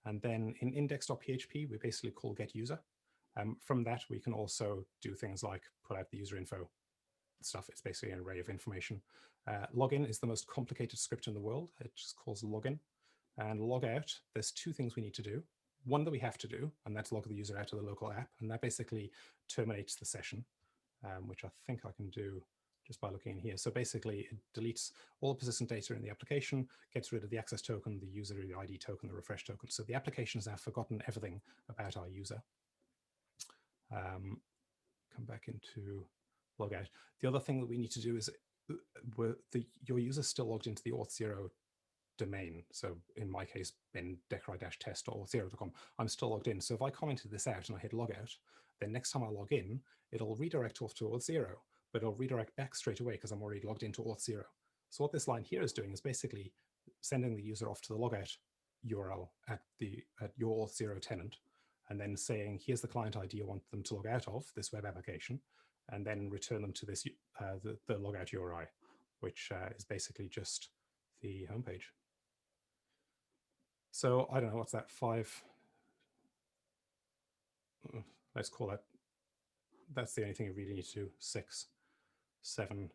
S11: And then in index.php, we basically call get user. From that, we can also do things like put out the user info stuff. It's basically an array of information. Login is the most complicated script in the world. It just calls login. And logout, there's two things we need to do. One that we have to do, and that's log the user out of the local app. And that basically terminates the session, which I think I can do just by looking in here. So basically it deletes all the persistent data in the application, gets rid of the access token, the user ID token, the refresh token. So the application has now forgotten everything about our user. Come back into logout. The other thing that we need to do is your user still logged into the auth0 domain. So in my case, Ben Dechrai-test.auth0.com, I'm still logged in. So if I commented this out and I hit logout, then next time I log in, it'll redirect off to auth0, but it'll redirect back straight away because I'm already logged into auth0. So what this line here is doing is basically sending the user off to the logout URL at your auth0 tenant, and then saying, here's the client ID you want them to log out of, this web application, and then return them to this the logout URI, which is basically just the homepage. So I don't know, what's that, let's call that, that's the only thing you really need to do, 6, 7,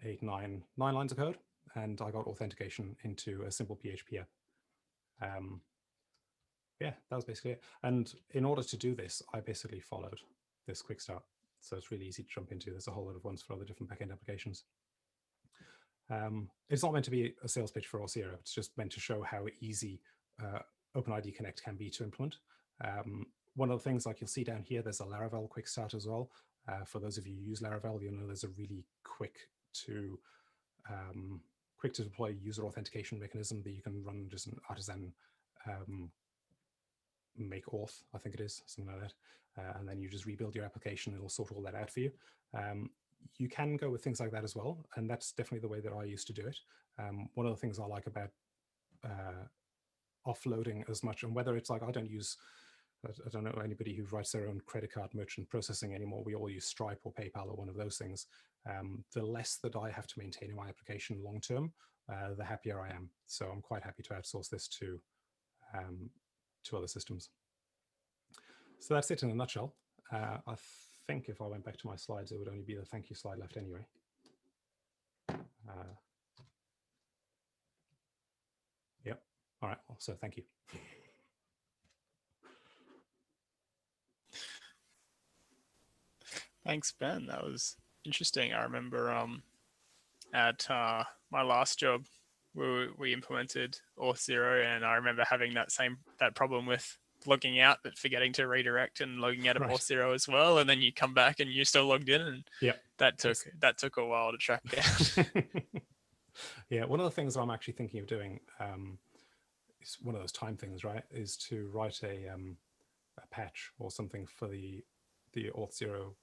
S11: 8, 9 lines of code. And I got authentication into a simple PHP app. Yeah, that was basically it. And in order to do this, I basically followed this quick start. So it's really easy to jump into. There's a whole lot of ones for other different backend applications. It's not meant to be a sales pitch for Auth0. It's just meant to show how easy OpenID Connect can be to implement. One of the things, like you'll see down here, there's a Laravel quick start as well. For those of you who use Laravel, you'll know there's a really quick to deploy user authentication mechanism that you can run just an artisan make auth, I think it is, something like that. And then you just rebuild your application, it'll sort all that out for you. You can go with things like that as well, and that's definitely the way that I used to do it. One of the things I like about offloading as much, and whether it's like, I don't know anybody who writes their own credit card merchant processing anymore. We all use Stripe or PayPal or one of those things. The less that I have to maintain in my application long term, the happier I am. So I'm quite happy to outsource this to other systems. So that's it in a nutshell. I think if I went back to my slides, it would only be the thank you slide left anyway. Yep. All right. Well, so thank you.
S2: Thanks, Ben. That was interesting. I remember at my last job, we implemented Auth0, and I remember having that problem with logging out but forgetting to redirect and logging out of Auth0 as well. And then you come back and you're still logged in, and that took a while to track down.
S11: Yeah, one of the things I'm actually thinking of doing is one of those time things, right? Is to write a patch or something for the Auth0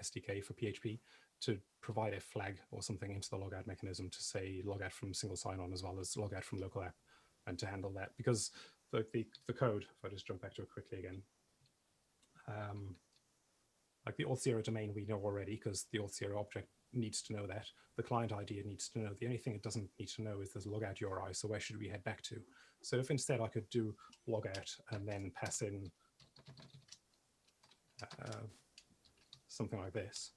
S11: SDK for PHP to provide a flag or something into the logout mechanism to say logout from single sign-on as well as logout from local app, and to handle that, because the code, if I just jump back to it quickly again, like the Auth0 domain we know already, because the Auth0 object needs to know that. The client ID needs to know. The only thing it doesn't need to know is this logout URI, so where should we head back to? So if instead I could do logout and then pass in something like this.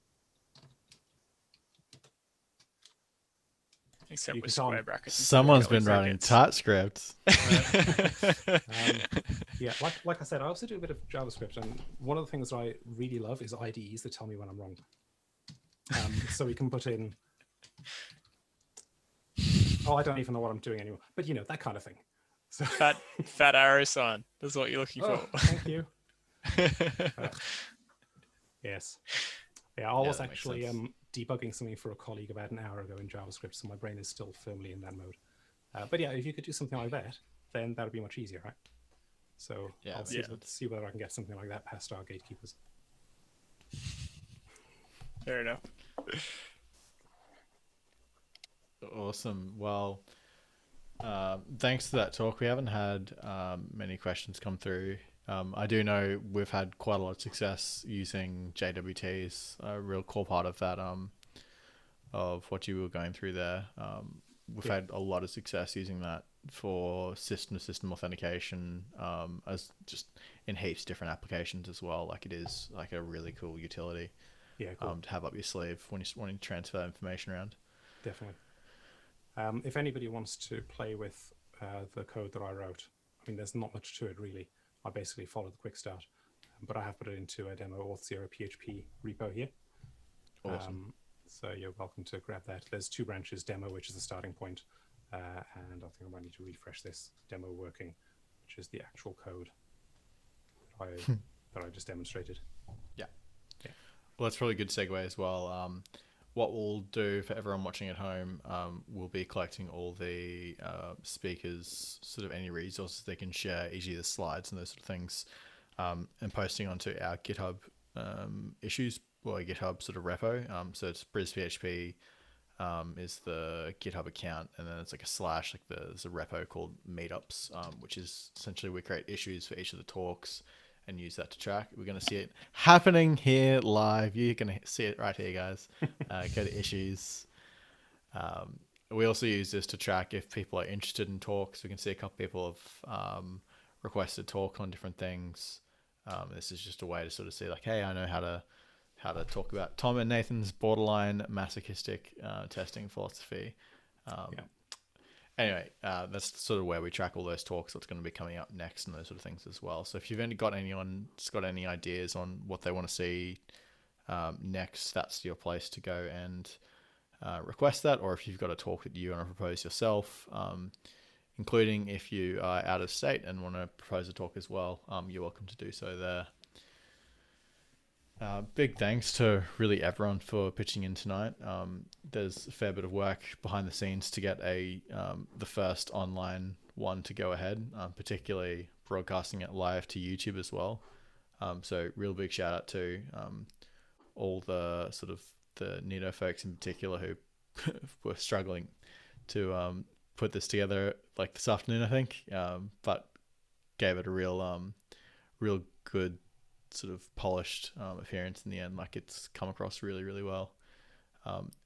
S2: Except with square brackets.
S5: Someone's been writing TypeScript.
S11: Yeah, like I said, I also do a bit of JavaScript, and one of the things that I really love is IDEs that tell me when I'm wrong. So we can put in, I don't even know what I'm doing anymore, but you know, that kind of thing. So
S2: fat arrow sign. That's what you're looking for.
S11: Thank you. Yes. Yeah, I was actually debugging something for a colleague about an hour ago in JavaScript, so my brain is still firmly in that mode. But yeah, if you could do something like that, then that would be much easier, right? So I'll see whether I can get something like that past our gatekeepers.
S2: Fair enough.
S5: Awesome. Well, thanks for that talk. We haven't had many questions come through. I do know we've had quite a lot of success using JWTs, a real core part of that, of what you were going through there. We've had a lot of success using that for system-to-system authentication, as just in heaps of different applications as well. Like, it is like a really cool utility to have up your sleeve when you're wanting to transfer information around.
S11: Definitely. If anybody wants to play with the code that I wrote, I mean, there's not much to it really. I basically followed the quick start, but I have put it into a demo Auth0 PHP repo here.
S5: Awesome.
S11: So you're welcome to grab that. There's 2 branches, demo, which is the starting point, and I think I might need to refresh this, demo working, which is the actual code that I just demonstrated.
S5: Yeah. Well, that's probably a good segue as well. What we'll do for everyone watching at home, we'll be collecting all the speakers, sort of any resources they can share, e.g. the slides and those sort of things, and posting onto our GitHub issues, or a GitHub sort of repo. So it's BrisPHP is the GitHub account, and then it's like a slash, like there's a repo called Meetups, which is essentially we create issues for each of the talks and use that to track. We're going to see it happening here live. You're going to see it right here, guys. Go to issues. We also use this to track if people are interested in talks. We can see a couple people have requested talk on different things. This is just a way to sort of see, like, hey, I know how to talk about Tom and Nathan's borderline masochistic testing philosophy. Anyway, that's sort of where we track all those talks, what's going to be coming up next and those sort of things as well. So if you've got anyone's got any ideas on what they want to see next, that's your place to go and request that. Or if you've got a talk that you want to propose yourself, including if you are out of state and want to propose a talk as well, you're welcome to do so there. Big thanks to really everyone for pitching in tonight. There's a fair bit of work behind the scenes to get the first online one to go ahead, particularly broadcasting it live to YouTube as well. So real big shout out to all the sort of the Nito folks in particular who were struggling to put this together like this afternoon, I think, but gave it a real good sort of polished appearance in the end. Like, it's come across really, really well.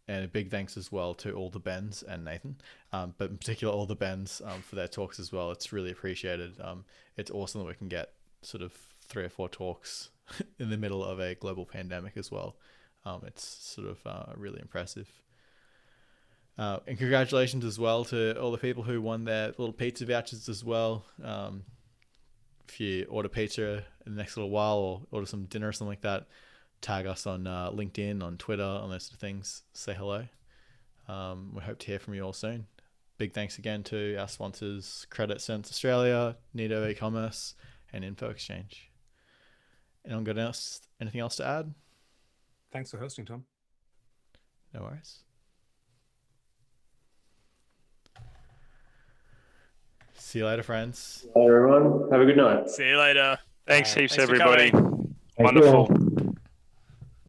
S5: And a big thanks as well to all the Bens and Nathan, but in particular all the Bens for their talks as well. It's really appreciated. It's awesome that we can get sort of 3 or 4 talks in the middle of a global pandemic as well. It's sort of really impressive. And congratulations as well to all the people who won their little pizza vouchers as well. If you order pizza in the next little while or order some dinner or something like that, tag us on LinkedIn, on Twitter, on those sort of things. Say hello. We hope to hear from you all soon. Big thanks again to our sponsors, Credit Sense Australia, Nito e-commerce, and Info Exchange. Anyone got anything else to add?
S11: Thanks for hosting, Tom.
S5: No worries. See you later, friends.
S1: Bye, everyone. Have a good night.
S2: See you later.
S4: Thanks heaps,
S2: Thanks for
S4: everybody.
S2: coming.
S4: Wonderful.